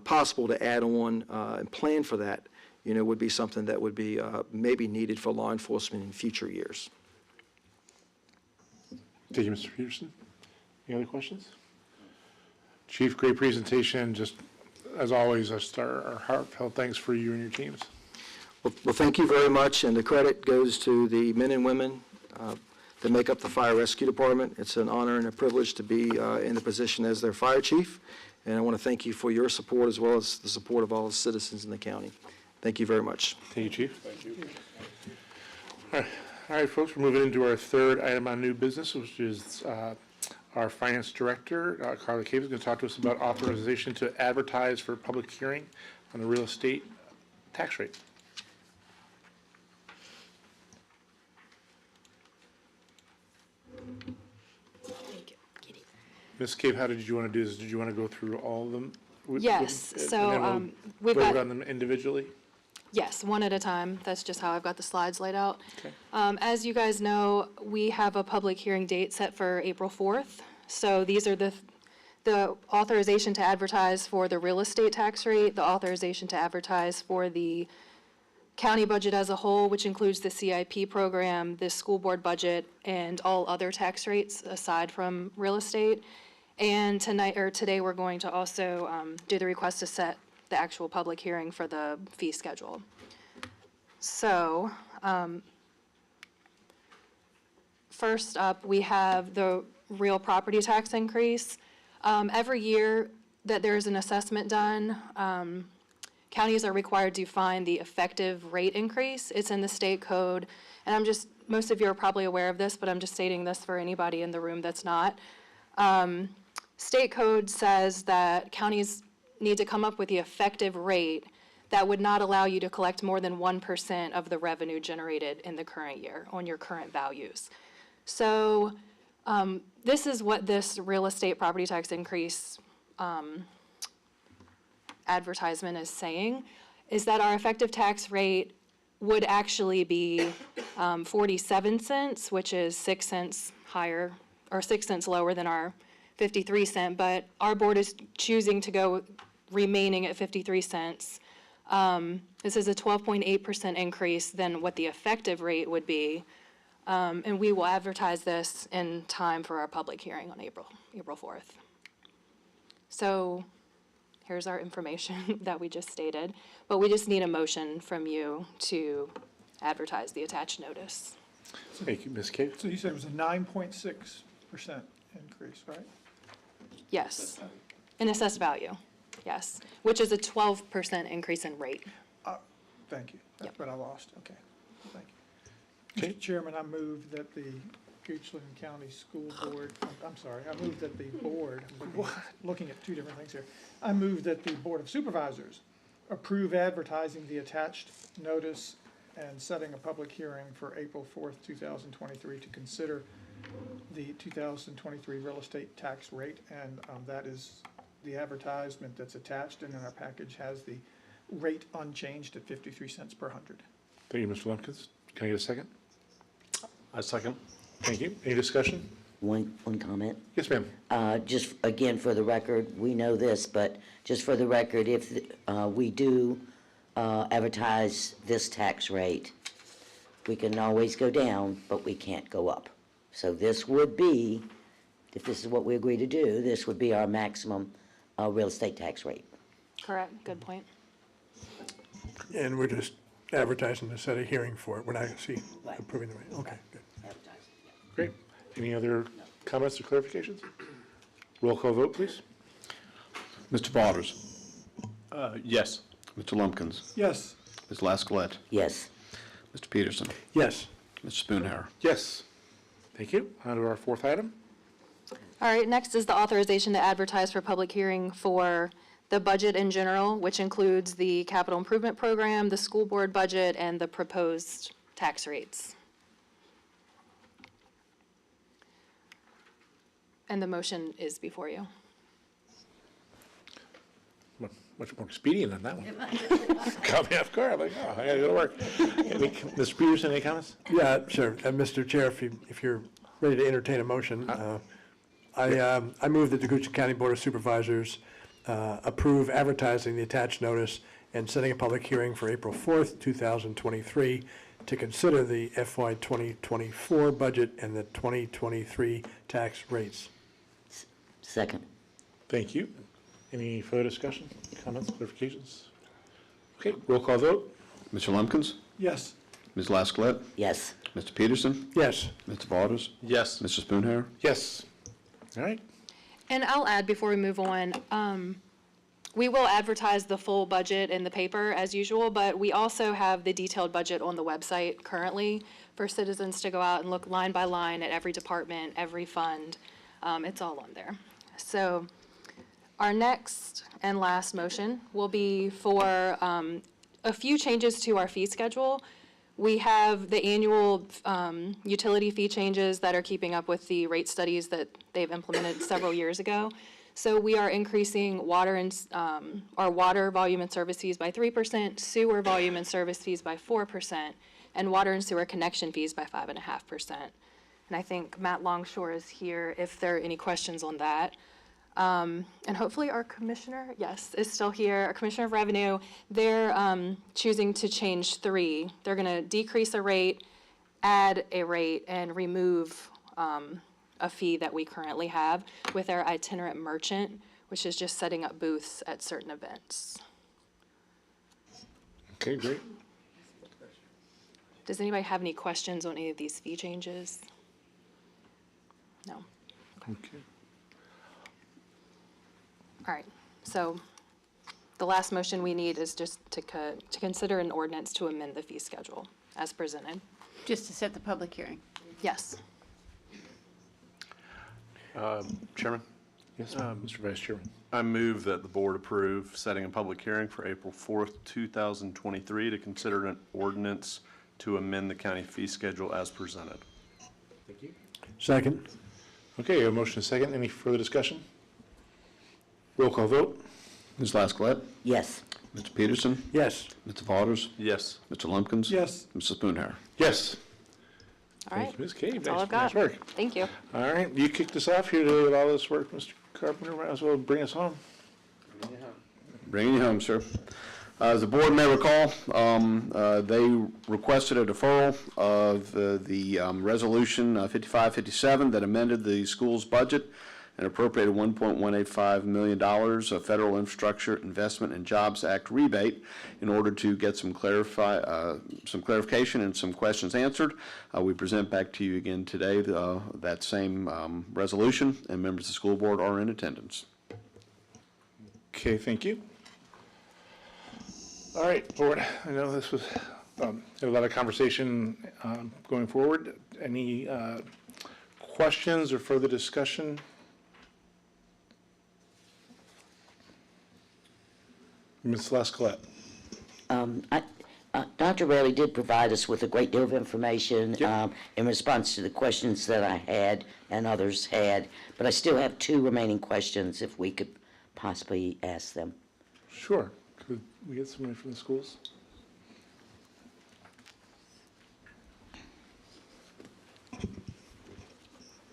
possible to add on and plan for that would be something that would be maybe needed for law enforcement in future years. Thank you, Mr. Peterson. Any other questions? Chief, great presentation. Just as always, our heartfelt thanks for you and your teams. Well, thank you very much, and the credit goes to the men and women that make up the Fire Rescue Department. It's an honor and a privilege to be in the position as their fire chief, and I want to thank you for your support as well as the support of all the citizens in the county. Thank you very much. Thank you, Chief. Thank you. All right, folks, we're moving into our third item on new business, which is our Finance Director, Carla Cave, is going to talk to us about authorization to advertise for public hearing on the real estate tax rate. Ms. Cave, how did you want to do this? Did you want to go through all of them? Yes, And so, then we'll we've vote got- on them individually? Yes, one at a time. That's just how I've got the slides laid out. Okay. As you guys know, we have a public hearing date set for April 4th. So these are the authorization to advertise for the real estate tax rate, the authorization to advertise for the county budget as a whole, which includes the CIP program, the school board budget, and all other tax rates aside from real estate. And today, we're going to also do the request to set the actual public hearing for the fee schedule. So, first up, we have the real property tax increase. Every year that there's an assessment done, counties are required to find the effective rate increase. It's in the state code, and most of you are probably aware of this, but I'm just stating this for anybody in the room that's not. State code says that counties need to come up with the effective rate that would not allow you to collect more than 1% of the revenue generated in the current year on your current values. So this is what this real estate property tax increase advertisement is saying, is that our effective tax rate would actually be 47 cents, which is 6 cents higher, or 6 cents lower than our 53 cent, but our board is choosing to go remaining at 53 cents. This is a 12.8% increase than what the effective rate would be. And we will advertise this in time for our public hearing on April 4th. So here's our information that we just stated, but we just need a motion from you to advertise the attached notice. Thank you, Ms. Cave. So you said it was a 9.6% increase, right? Yes, in assessed value, yes, which is a 12% increase in rate. Thank you. That's Yep. what I lost. Okay, thank you. Okay. Mr. Chairman, I move that the Goochland County School Board, I'm sorry, I move that the board, I'm looking at two different things here. I move that the Board of Supervisors approve advertising the attached notice and setting a public hearing for April 4th, 2023 to consider the 2023 real estate tax rate. And that is the advertisement that's attached, and in our package has the rate unchanged at 53 cents per hundred. Thank you, Mr. Lumpkins. Can I get a second? I second. Thank you. Any discussion? One comment. Yes, ma'am. Just again, for the record, we know this, but just for the record, if we do advertise this tax rate, we can always go down, but we can't go up. So this would be, if this is what we agree to do, this would be our maximum real estate tax rate. Correct, good point. And we're just advertising to set a hearing for it. We're not approving the rate. Okay, good. Great. Any other comments or clarifications? Roll call vote, please. Mr. Waters. Yes. Mr. Lumpkins. Yes. Ms. Lascolette. Yes. Mr. Peterson. Yes. Mr. Spoonhour. Yes. Thank you. On to our fourth item. All right, next is the authorization to advertise for public hearing for the budget in general, which includes the capital improvement program, the school board budget, and the proposed tax rates. And the motion is before you. Much more expedient than that one. Caught me off guard. I'm like, oh, I gotta go to work. Mr. Peterson, any comments? Yeah, sure. Mr. Chair, if you're ready to entertain a motion, I move that the Goochland County Board of Supervisors approve advertising the attached notice and setting a public hearing for April 4th, 2023, to consider the FY 2024 budget and the 2023 tax rates. Second. Thank you. Any further discussion, comments, clarifications? Okay, roll call vote. Mr. Lumpkins? Yes. Ms. Laskowlet? Yes. Mr. Peterson? Yes. Mr. Valders? Yes. Mr. Spoonhour? Yes. All right. And I'll add before we move on, we will advertise the full budget in the paper as usual, but we also have the detailed budget on the website currently for citizens to go out and look line by line at every department, every fund. It's all on there. So our next and last motion will be for a few changes to our fee schedule. We have the annual utility fee changes that are keeping up with the rate studies that they've implemented several years ago. So we are increasing water and our water volume and service fees by 3%, sewer volume and service fees by 4%, and water and sewer connection fees by 5.5%. And I think Matt Longshore is here if there are any questions on that. And hopefully our commissioner, yes, is still here. Our commissioner of revenue, they're choosing to change 3. They're going to decrease a rate, add a rate, and remove a fee that we currently have with our itinerant merchant, which is just setting up booths at certain events. Okay, great. Does anybody have any questions on any of these fee changes? No. Okay. All right, so the last motion we need is just to consider an ordinance to amend the fee schedule as presented. Just to set the public hearing. Yes. Chairman, Yes, Mr. Vice Chairman. I move that the board approve setting a public hearing for April 4th, 2023 to consider an ordinance to amend the county fee schedule as presented. Thank you. Second. Okay, a motion and a second. Any further discussion? Roll call vote. Ms. Laskowlet? Yes. Mr. Peterson? Yes. Mr. Valders? Yes. Mr. Lumpkins? Yes. Mr. Spoonhour? Yes. All right. Thank you, Ms. Cave. That's all Nice- I've got. Nice work. Thank you. All right, you kicked us off here to allow this work, Mr. Carpenter. Might as well bring us home. Bringing you home, sir. As the board may recall, they requested a deferral of the resolution 5557 that amended the school's budget and appropriated $1.185 million of Federal Infrastructure Investment and Jobs Act rebate in order to get some clarification and some questions answered. We present back to you again today that same resolution, and members of the school board are in attendance. Okay, thank you. All right, board, I know this was had a lot of conversation going forward. Any questions or further discussion? Ms. Laskowlet. Dr. Rayleigh did provide us with a great deal of information in response to the questions that I had and others had, but I still have 2 remaining questions if we could possibly ask them. Sure. Could we get somebody from the schools?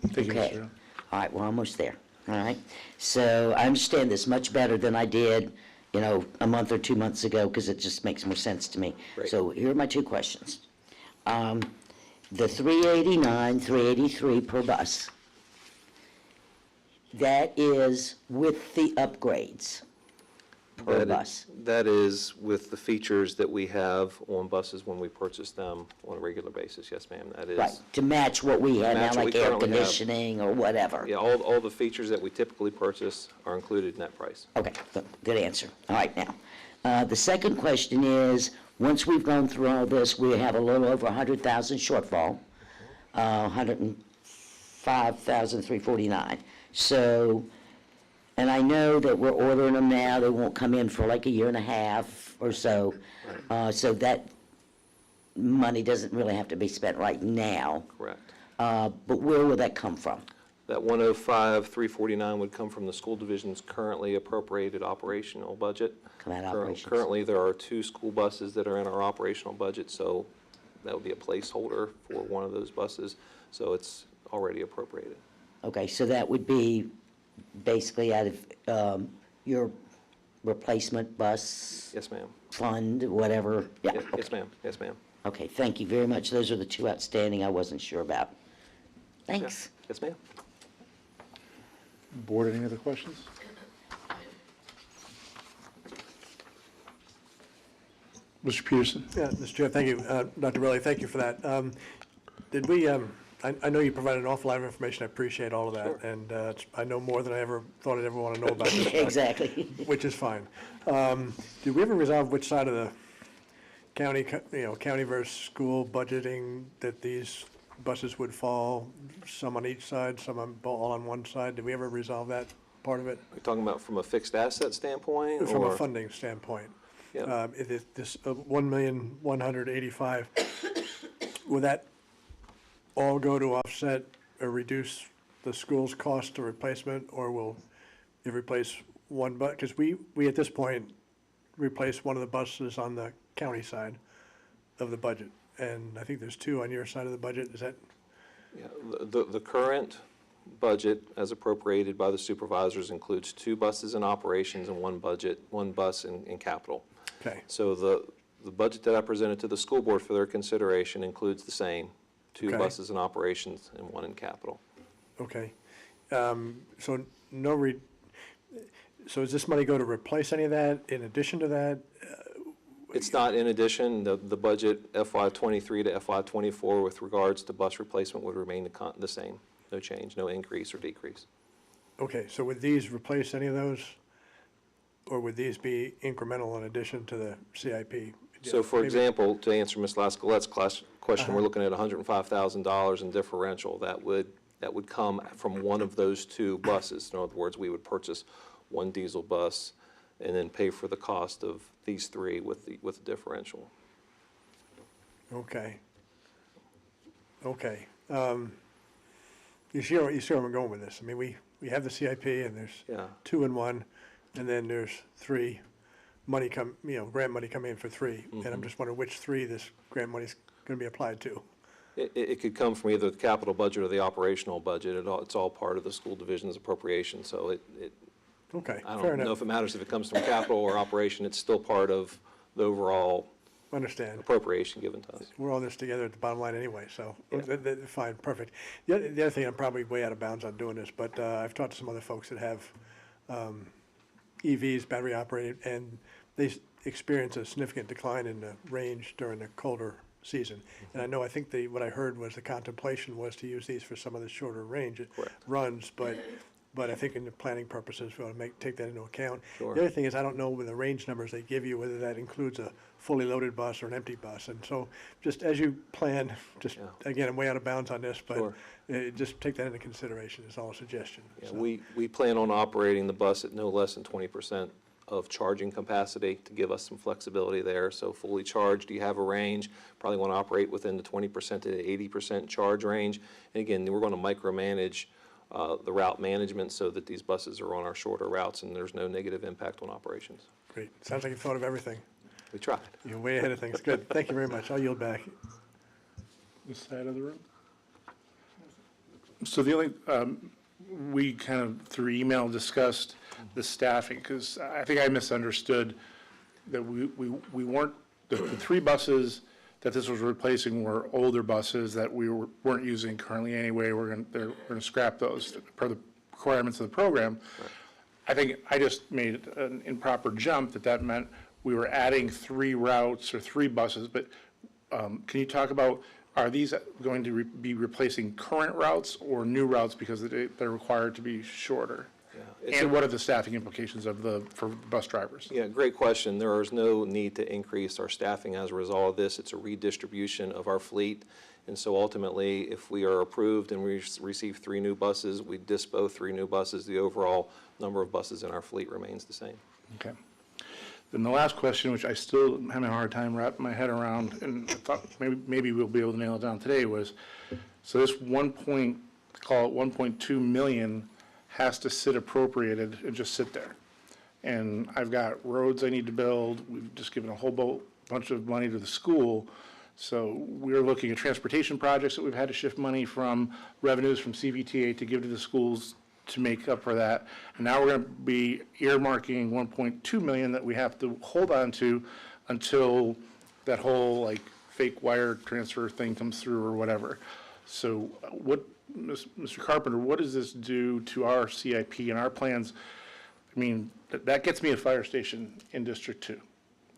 Thank you, Okay. Mr. All right, we're almost there. All right. So I understand this much better than I did, a month or 2 months ago, because it just makes more sense to me. Great. So here are my 2 questions. The 389, 383 per bus, that is with the upgrades per bus. That is with the features that we have on buses when we purchase them on a regular basis. Yes, ma'am, that is. Right, to match what we have now, Match what like we air currently have. conditioning or whatever. Yeah, all the features that we typically purchase are included in that price. Okay, good answer. All right, now, the second question is, once we've gone through all this, we have a little over 100,000 shortfall, 105,349. So, and I know that we're ordering them now, they won't come in for like a year and a half or so. So that money doesn't really have to be spent right now. Correct. But where will that come from? That 105,349 would come from the school division's currently appropriated operational budget. Come out of operations. Currently, there are 2 school buses that are in our operational budget, so that would be a placeholder for one of those buses. So it's already appropriated. Okay, so that would be basically out of your replacement bus? Yes, ma'am. fund, whatever? Yeah, Yes, okay. ma'am, yes, ma'am. Okay, thank you very much. Those are the two outstanding I wasn't sure about. Thanks. Yes, ma'am. Board, any other questions? Mr. Peterson? Yeah, Mr. Chair, thank you. Dr. Rowley, thank you for that. Did we, I know you provided an awful lot of information. I appreciate all of that. Sure. And I know more than I ever thought I'd ever want to know about this stuff. Exactly. Which is fine. Did we ever resolve which side of the county, county versus school budgeting that these buses would fall? Some on each side, some all on one side? Did we ever resolve that part of it? Are you talking about from a fixed asset standpoint? From a or- funding standpoint? Yeah. This $1,185,000, will that all go to offset or reduce the school's cost to replacement, or will it replace one bus? Because we at this point replace one of the buses on the county side of the budget, and I think there's two on your side of the budget. Is that? Yeah, the current budget as appropriated by the supervisors includes 2 buses in operations and one bus in capital. Okay. So the budget that I presented to the school board for their consideration includes the same, 2 Okay. buses in operations and 1 in capital. Okay. So so does this money go to replace any of that in addition to that? It's not in addition, the budget FY '23 to FY '24 with regards to bus replacement would remain the same, no change, no increase or decrease. Okay, so would these replace any of those? Or would these be incremental in addition to the CIP? So for Maybe- example, to answer Ms. Lascolette's question, we're looking at $105,000 in differential. That would come from one of those 2 buses. In other words, we would purchase 1 diesel bus and then pay for the cost of these 3 with the differential. Okay. Okay. You see where I'm going with this? I mean, we have the CIP and there's Yeah. 2 in 1, and then there's 3 grant money coming in for 3. And I'm just wondering which 3 this grant money's going to be applied to. It could come from either the capital budget or the operational budget. It's all part of the school division's appropriation, so Okay, I fair don't know enough. if it matters if it comes from capital or operation. It's still part of the overall Understand. appropriation given to us. We're all in this together at the bottom line anyway, so, Yeah. fine, perfect. The other thing, I'm probably way out of bounds on doing this, but I've talked to some other folks that have EVs, battery operated, and they experience a significant decline in the range during the colder season. And I think what I heard was the contemplation was to use these for some of the shorter range runs, but I think in the planning purposes, we want to take that into account. Sure. The other thing is, I don't know with the range numbers they give you, whether that includes a fully loaded bus or an empty bus. And so, just as you plan, again, I'm way out of bounds on this, but Sure. Just take that into consideration, is all a suggestion. Yeah, So, we plan on operating the bus at no less than 20% of charging capacity to give us some flexibility there. So fully charged, you have a range, probably want to operate within the 20% to 80% charge range. And again, we're going to micromanage the route management so that these buses are on our shorter routes and there's no negative impact on operations. Great. Sounds like you've thought of everything. We tried. You're way ahead of things. Good. Thank you very much. I'll yield back. This side of the room? So the only, we kind of through email discussed the staffing, because I think I misunderstood that we weren't, the 3 buses that this was replacing were older buses that we weren't using currently anyway. We're going to scrap those per the requirements of the program. I think I just made an improper jump that meant we were adding 3 routes or 3 buses, but can you talk about, are these going to be replacing current routes or new routes because they're required to be shorter? Yeah. And what are the staffing implications for bus drivers? Yeah, great question. There is no need to increase our staffing as a result of this. It's a redistribution of our fleet. And so ultimately, if we are approved and we receive 3 new buses, we dispo 3 new buses, the overall number of buses in our fleet remains the same. Okay. Then the last question, which I still am having a hard time wrapping my head around, and I thought maybe we'll be able to nail it down today, was, so this call it 1.2 million has to sit appropriated and just sit there. And I've got roads I need to build. We've just given a whole bunch of money to the school. So we're looking at transportation projects that we've had to shift money from revenues from CVTA to give to the schools to make up for that. And now we're going to be earmarking 1.2 million that we have to hold on to until that whole like fake wire transfer thing comes through or whatever. So what, Mr. Carpenter, what does this do to our CIP and our plans? I mean, that gets me a fire station in District 2.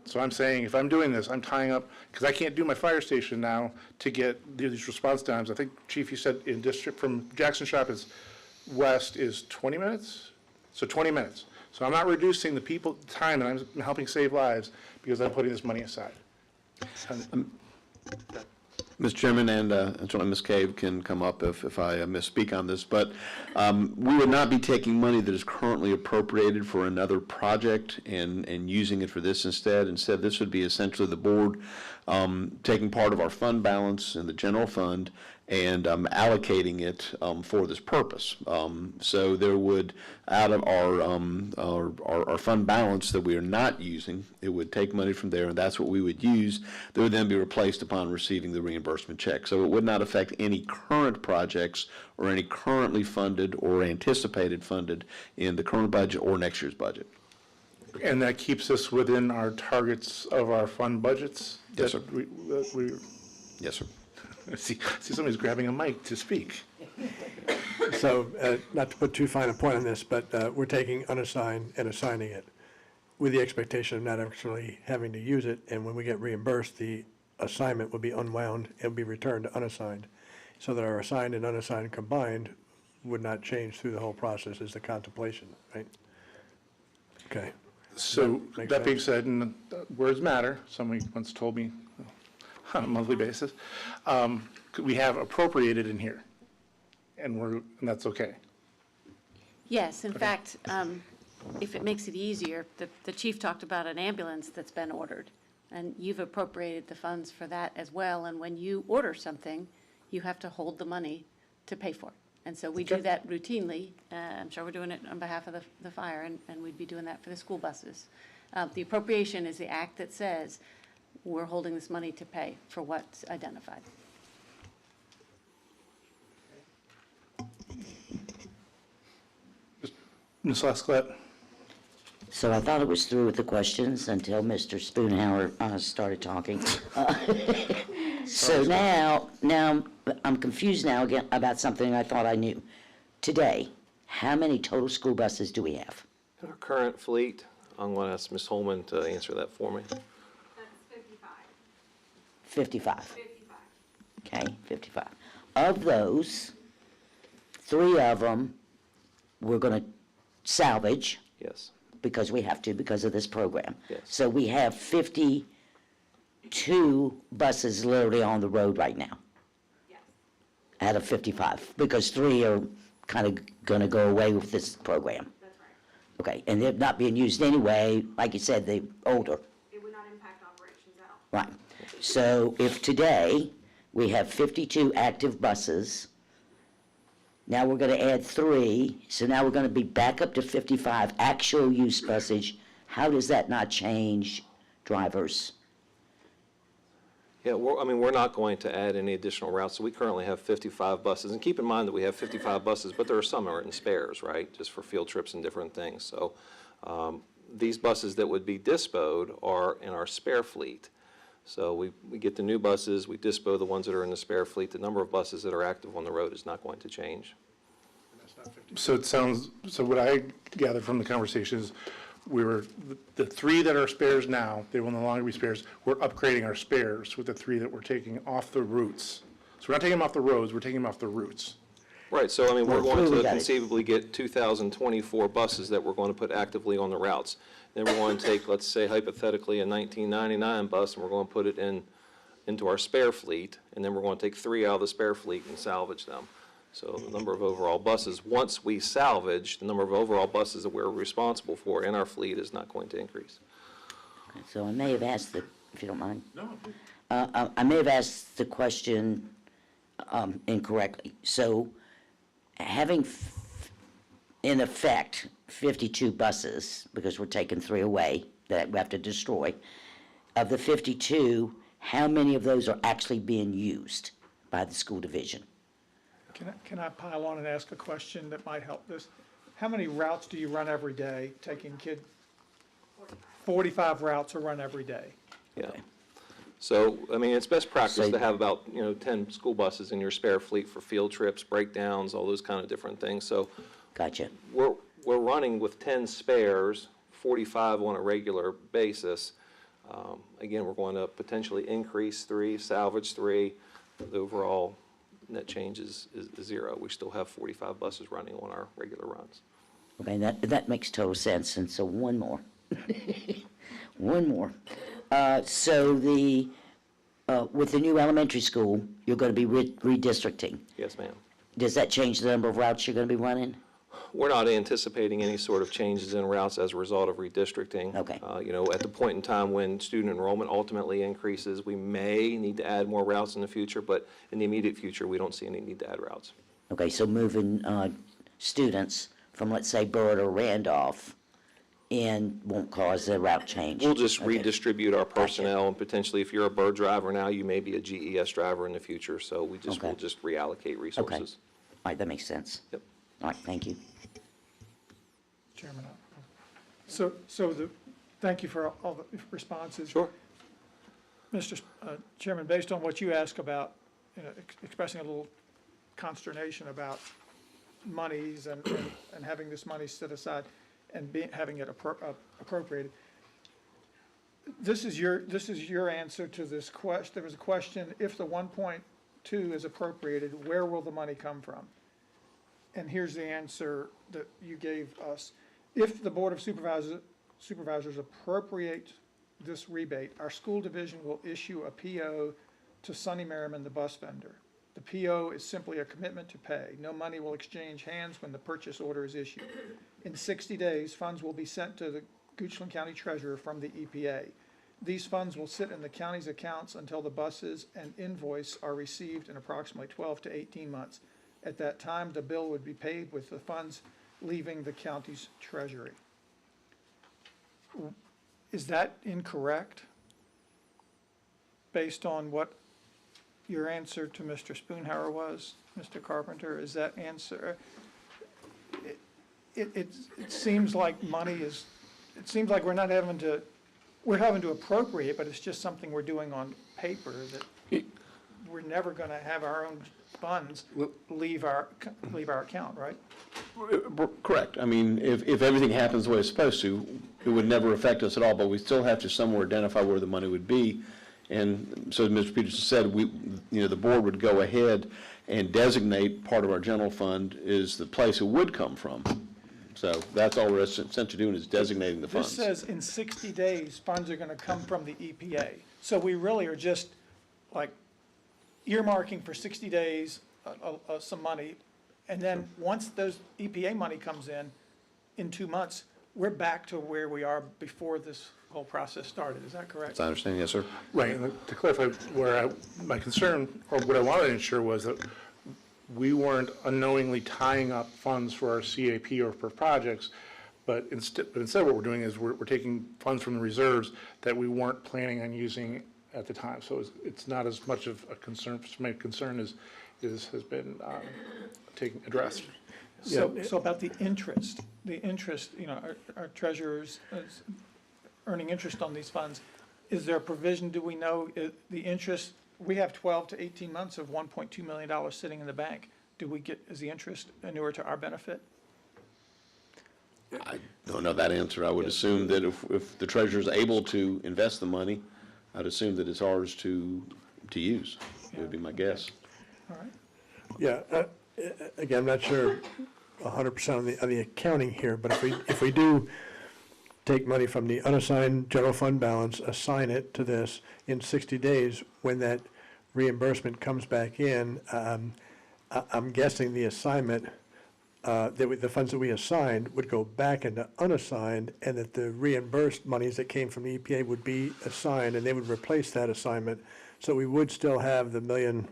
So I'm saying if I'm doing this, I'm tying up, because I can't do my fire station now to get these response times. I think, Chief, you said in district, from Jackson Shop is west is 20 minutes? So 20 minutes. So I'm not reducing the people time, and I'm helping save lives because I'm putting this money aside. Mr. Chairman, and certainly Ms. Cave can come up if I misspeak on this, but we would not be taking money that is currently appropriated for another project and using it for this instead. Instead, this would be essentially the board taking part of our fund balance in the general fund and allocating it for this purpose. So there would, out of our fund balance that we are not using, it would take money from there, and that's what we would use. That would then be replaced upon receiving the reimbursement check. So it would not affect any current projects or any currently funded or anticipated funded in the current budget or next year's budget. And that keeps us within our targets of our fund budgets? Yes, sir. Yes, sir. See, somebody's grabbing a mic to speak. So, not to put too fine a point on this, but we're taking unassigned and assigning it with the expectation of not actually having to use it, and when we get reimbursed, the assignment will be unwound and be returned to unassigned, so that our assigned and unassigned combined would not change through the whole process is the contemplation, right? Okay. So, Makes that being sense. said, and words matter, somebody once told me on a monthly basis, we have appropriated in here, and that's okay. Yes, in fact, if it makes it easier, the chief talked about an ambulance that's been ordered, and you've appropriated the funds for that as well, and when you order something, you have to hold the money to pay for it. And so we do Okay. that routinely. I'm sure we're doing it on behalf of the fire, and we'd be doing that for the school buses. The appropriation is the act that says we're holding this money to pay for what's identified. Ms. Lescott? So I thought it was through with the questions until Mr. Spoonhour started talking. So now I'm confused now again about something I thought I knew. Today, how many total school buses do we have? Our current fleet, I'm going to ask Ms. Holman to answer that for me. 55. Okay, 55. Of those, 3 of them we're going to salvage Yes. because we have to, because of this program. Yes. So we have 52 buses literally on the road right now. Yes. Out of 55, because 3 are kind of going to go away with this program. That's right. Okay, and they're not being used anyway, like you said, they're older. It would not impact operations at all. Right. So if today we have 52 active buses, now we're going to add 3, so now we're going to be back up to 55 actual use buses. How does that not change drivers? Yeah, we're not going to add any additional routes. So we currently have 55 buses. And keep in mind that we have 55 buses, but there are some that are in spares, right? Just for field trips and different things. So these buses that would be disposed are in our spare fleet. So we get the new buses, we dispose the ones that are in the spare fleet. The number of buses that are active on the road is not going to change. So what I gathered from the conversation is the 3 that are spares now, they will no longer be spares. We're upgrading our spares with the 3 that we're taking off the routes. So we're not taking them off the roads, we're taking them off the routes. Right, so we're Well, going we to got it. conceivably get 2,024 buses that we're going to put actively on the routes. Then we're going to take, let's say hypothetically, a 1999 bus, and we're going to put it into our spare fleet, and then we're going to take 3 out of the spare fleet and salvage them. So the number of overall buses, once we salvage, the number of overall buses that we're responsible for in our fleet is not going to increase. So I may have asked if you don't mind. No. I may have asked the question incorrectly. So having, in effect, 52 buses, because we're taking 3 away that we have to destroy, of the 52, how many of those are actually being used by the school division? Can I pile on and ask a question that might help this? How many routes do you run every day, taking 45 routes are run every day? Yeah. So, I mean, it's best practice So- to have about, 10 school buses in your spare fleet for field trips, breakdowns, all those kind of different things. So Gotcha. we're running with 10 spares, 45 on a regular basis. Again, we're going to potentially increase 3, salvage 3. The overall net change is 0. We still have 45 buses running on our regular runs. Okay, that makes total sense, and so one more. One more. So with the new elementary school, you're gonna be redistricting. Yes, ma'am. Does that change the number of routes you're gonna be running? We're not anticipating any sort of changes in routes as a result of redistricting. Okay. At the point in time when student enrollment ultimately increases, we may need to add more routes in the future, but in the immediate future, we don't see any need to add routes. Okay, so moving students from, let's say, Byrd or Randolph, and won't cause a route change? We'll just Okay. redistribute our personnel, and potentially, if you're a Bird driver now, you may be a GES driver in the future, so we'll just reallocate resources. All right, that makes sense. Yep. All right, thank you. Chairman. Thank you for all the responses. Sure. Mr. Chairman, based on what you asked about, expressing a little consternation about monies and having this money set aside and having it appropriated, this is your answer to this question. There was a question, if the 1.2 is appropriated, where will the money come from? And here's the answer that you gave us. If the Board of Supervisors appropriate this rebate, our school division will issue a PO to Sunny Merriman, the bus vendor. The PO is simply a commitment to pay. No money will exchange hands when the purchase order is issued. In 60 days, funds will be sent to the Goochland County Treasurer from the EPA. These funds will sit in the county's accounts until the buses and invoice are received in approximately 12 to 18 months. At that time, the bill would be paid with the funds leaving the county's treasury. Is that incorrect? Based on what your answer to Mr. Spoonhour was, Mr. Carpenter, is that answer? It seems like it seems like we're having to appropriate, but it's just something we're doing on paper that we're never going to have our own funds leave our account, right? Correct. I mean, if everything happens the way it's supposed to, it would never affect us at all, but we still have to somewhere identify where the money would be. And so as Mr. Peterson said, the board would go ahead and designate part of our general fund is the place it would come from. So that's all we're essentially doing is designating the funds. This says in 60 days, funds are going to come from the EPA. So we really are just like earmarking for 60 days some money. And then once those EPA money comes in 2 months, we're back to where we are before this whole process started. Is that correct? As I understand, yes, sir. Right, and to clarify, my concern, or what I wanted to ensure was that we weren't unknowingly tying up funds for our CAP or for projects, but instead what we're doing is we're taking funds from the reserves that we weren't planning on using at the time. So it's not as much of a concern, my concern has been addressed. So about the interest, our treasurers is earning interest on these funds. Is there a provision, do we know, the interest, we have 12 to 18 months of $1.2 million sitting in the bank. Is the interest inure to our benefit? I don't know that answer. I would assume that if the treasurer's able to invest the money, I'd assume that it's ours to use. It would be my guess. All right. Yeah, again, I'm not sure 100% on the accounting here, but if we do take money from the unassigned general fund balance, assign it to this in 60 days, when that reimbursement comes back in, I'm guessing the assignment, the funds that we assigned would go back into unassigned, and that the reimbursed monies that came from the EPA would be assigned, and they would replace that assignment. So we would still have the $1 million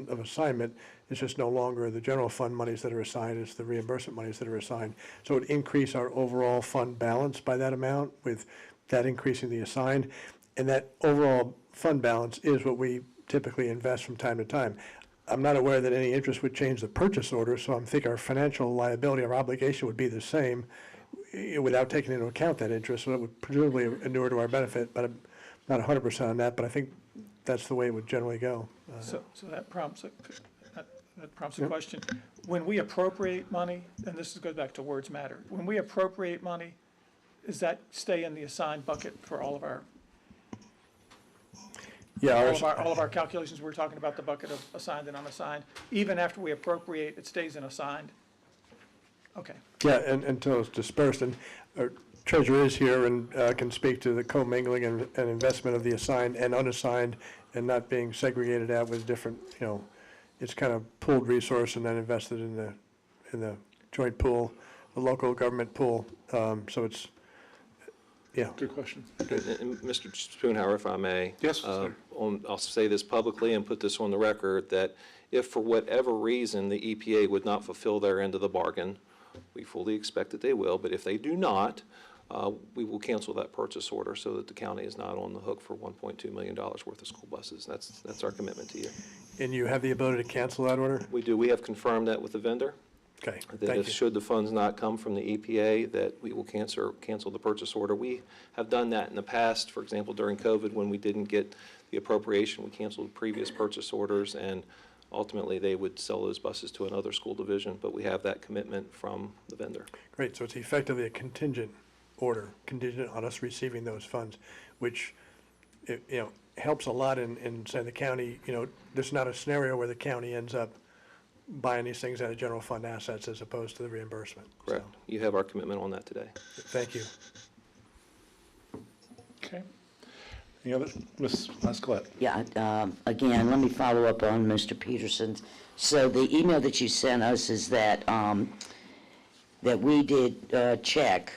of assignment. It's just no longer the general fund monies that are assigned, it's the reimbursement monies that are assigned. So it would increase our overall fund balance by that amount, with that increasing the assigned. And that overall fund balance is what we typically invest from time to time. I'm not aware that any interest would change the purchase order, so I think our financial liability or obligation would be the same without taking into account that interest, so it would presumably inure to our benefit. But not 100% on that, but I think that's the way it would generally go. So that prompts a question. When we appropriate money, and this goes back to words matter, when we appropriate money, does that stay in the assigned bucket for all of our, Yeah, all of our calculations? We're talking about the bucket of assigned and unassigned. Even after we appropriate, it stays in assigned? Okay. yeah, and until it's dispersed, and our treasurer is here and can speak to the commingling and investment of the assigned and unassigned, and not being segregated out with different, it's kind of pooled resource and then invested in the joint pool, the local government pool. So it's, yeah. Good question. And Mr. Spoonhour, if I may. Yes, sir. I'll say this publicly and put this on the record, that if for whatever reason the EPA would not fulfill their end of the bargain, we fully expect that they will, but if they do not, we will cancel that purchase order so that the county is not on the hook for $1.2 million worth of school buses. That's our commitment to you. And you have the ability to cancel that order? We do. We have confirmed that with the vendor. Okay, That thank if, you. should the funds not come from the EPA, that we will cancel the purchase order. We have done that in the past. For example, during COVID, when we didn't get the appropriation, we canceled previous purchase orders, and ultimately they would sell those buses to another school division, but we have that commitment from the vendor. Great, so it's effectively a contingent order, contingent on us receiving those funds, which, helps a lot in say, the county, there's not a scenario where the county ends up buying these things out of general fund assets as opposed to the reimbursement. Correct. So, You have our commitment on that today. thank you. Okay. Any other, Ms. Mascolette? Yeah, again, let me follow up on Mr. Peterson's. So the email that you sent us is that, that we did check,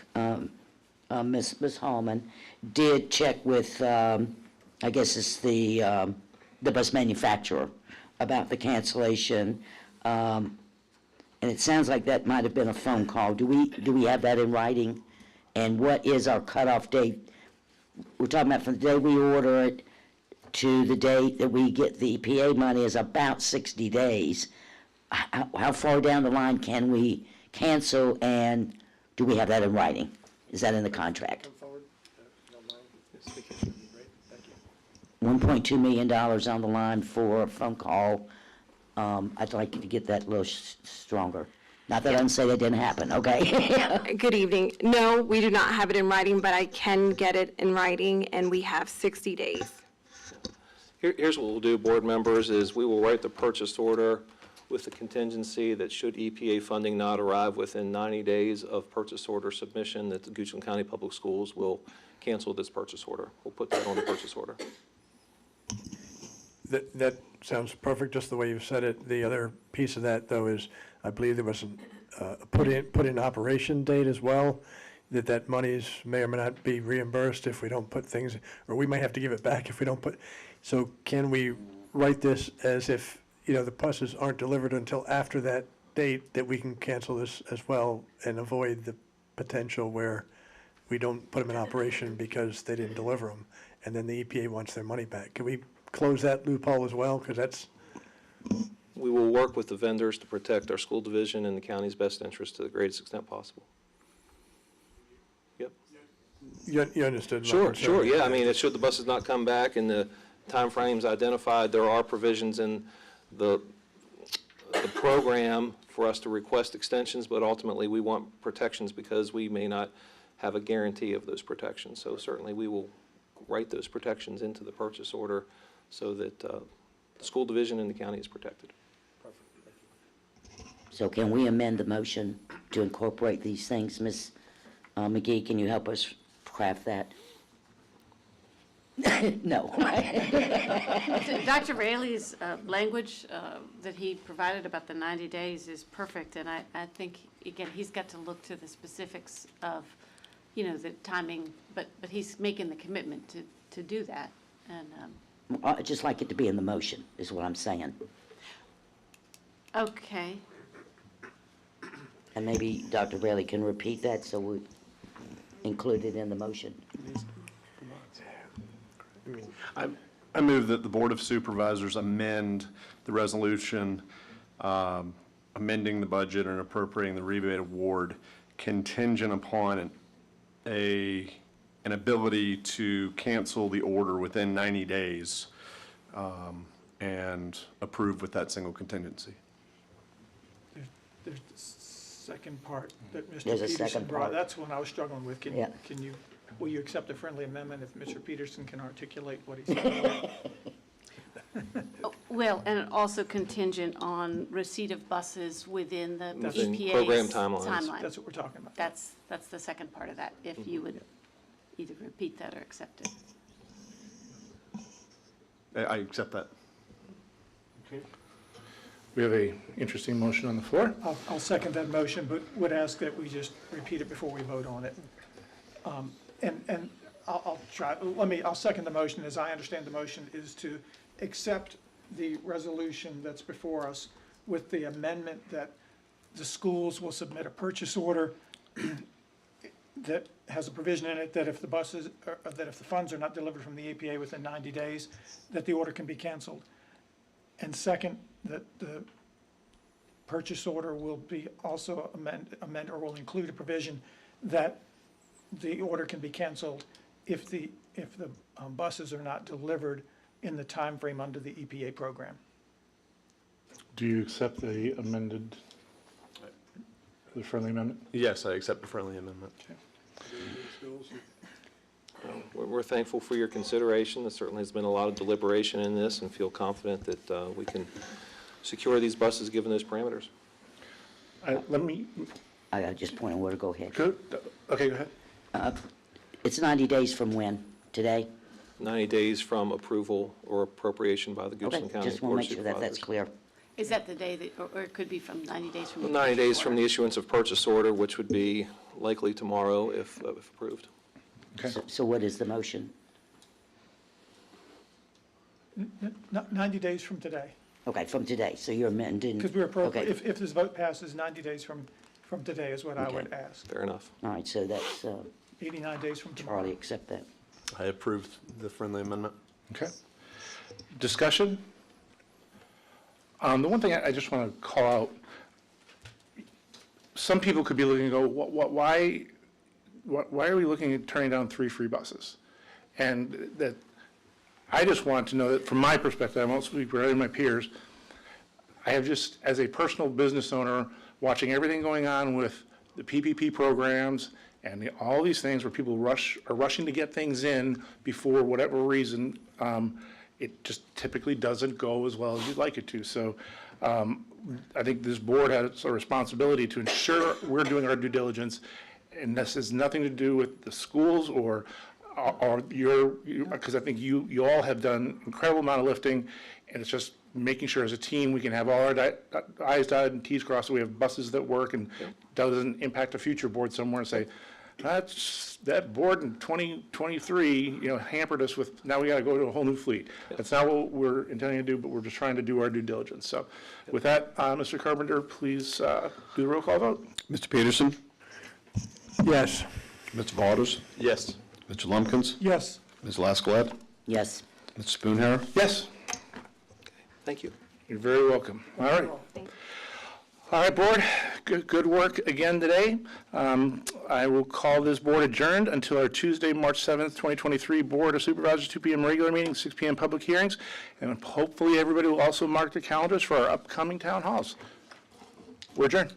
Ms. Hallman did check with, I guess it's the bus manufacturer about the cancellation. And it sounds like that might have been a phone call. Do we have that in writing? And what is our cutoff date? We're talking about from the day we order it to the date that we get the EPA money is about 60 days. How far down the line can we cancel, and do we have that in writing? Is that in the contract? Come forward, if you don't mind. Great, thank you. $1.2 million on the line for a phone call. I'd like you to get that a little stronger. Not that I didn't say that didn't happen, okay? Good evening. No, we do not have it in writing, but I can get it in writing, and we have 60 days. Here's what we'll do, board members, is we will write the purchase order with the contingency that should EPA funding not arrive within 90 days of purchase order submission, that the Goochland County Public Schools will cancel this purchase order. We'll put that on the purchase order. That sounds perfect, just the way you said it. The other piece of that, though, is I believe there was a put in operation date as well, that monies may or may not be reimbursed if we don't put things, or we may have to give it back if we don't put. So can we write this as if, the buses aren't delivered until after that date, that we can cancel this as well and avoid the potential where we don't put them in operation because they didn't deliver them, and then the EPA wants their money back? Can we close that loophole as well? Because that's... We will work with the vendors to protect our school division and the county's best interest to the greatest extent possible. Yep. You understood my Sure, concern. sure, yeah. I mean, should the buses not come back in the timeframes identified, there are provisions in the program for us to request extensions, but ultimately we want protections because we may not have a guarantee of those protections. So certainly we will write those protections into the purchase order so that the school division and the county is protected. So can we amend the motion to incorporate these things? Ms. McGee, can you help us craft that? No. Dr. Rayleigh's language that he provided about the 90 days is perfect, and I think, again, he's got to look to the specifics of, the timing, but he's making the commitment to do that, and. I'd just like it to be in the motion, is what I'm saying. Okay. And maybe Dr. Rayleigh can repeat that so we include it in the motion. I move that the Board of Supervisors amend the resolution amending the budget and appropriating the rebate award contingent upon a an ability to cancel the order within 90 days and approve with that single contingency. There's the second part that Mr. There's a Peterson second brought. part. That's one I was struggling with. Yeah. Will you accept a friendly amendment if Mr. Peterson can articulate what he's saying? Well, and also contingent on receipt of buses within the Within EPA's program timelines. timeline. That's what we're talking about. That's the second part of that, if you would either repeat that or accept it. I accept that. We have a interesting motion on the floor. I'll second that motion, but would ask that we just repeat it before we vote on it. And I'll try, I'll second the motion. As I understand the motion is to accept the resolution that's before us with the amendment that the schools will submit a purchase order that has a provision in it that if the buses, that if the funds are not delivered from the EPA within 90 days, that the order can be canceled. And second, that the purchase order will be also amend or will include a provision that the order can be canceled if the buses are not delivered in the time frame under the EPA program. Do you accept the amended, the friendly amendment? Yes, I accept the friendly amendment. We're thankful for your consideration. There certainly has been a lot of deliberation in this and feel confident that we can secure these buses given those parameters. Let me, I got just point of order, go ahead. okay, go ahead. It's 90 days from when? Today? 90 days from approval or appropriation by the Okay, Goochland County just want Board to of make sure that that's Supervisors. clear. Is that the day that, or it could be from 90 days from? the 90 days purchase from the order? issuance of purchase order, which would be likely tomorrow if approved. Okay. So what is the motion? 90 days from today, Okay, from today, so you're amending. because we're Okay. if this vote passes, 90 days from today is what I would ask. Fair enough. All right, so that's, 89 days from tomorrow. Charlie, accept that. I approve the friendly amendment. Okay. Discussion? The one thing I just want to call out, some people could be looking and go, why are we looking at turning down 3 free buses? And that, I just want to know that from my perspective, I won't speak for any of my peers, I have just, as a personal business owner, watching everything going on with the PPP programs and all these things where people are rushing to get things in before whatever reason, it just typically doesn't go as well as you'd like it to. So I think this board has a responsibility to ensure we're doing our due diligence, and this has nothing to do with the schools or your, because I think you all have done incredible amount of lifting, and it's just making sure as a team we can have all our I's dotted and T's crossed, so we have buses that work and doesn't impact a future board somewhere and say, that board in 2023, hampered us with, now we got to go to a whole new fleet. That's not what we're intending to do, but we're just trying to do our due diligence. So with that, Mr. Carpenter, please do the roll call vote. Mr. Peterson? Yes. Mr. Valders? Yes. Mr. Lumpkins? Yes. Ms. Lascolette? Yes. Mr. Spoonhour? Yes. Thank you. You're very welcome. All right. All right, board, good work again today. I will call this board adjourned until our Tuesday, March 7th, 2023 Board of Supervisors, 2 p.m. regular meeting, 6 p.m. public hearings, and hopefully everybody will also mark their calendars for our upcoming town halls. We're adjourned.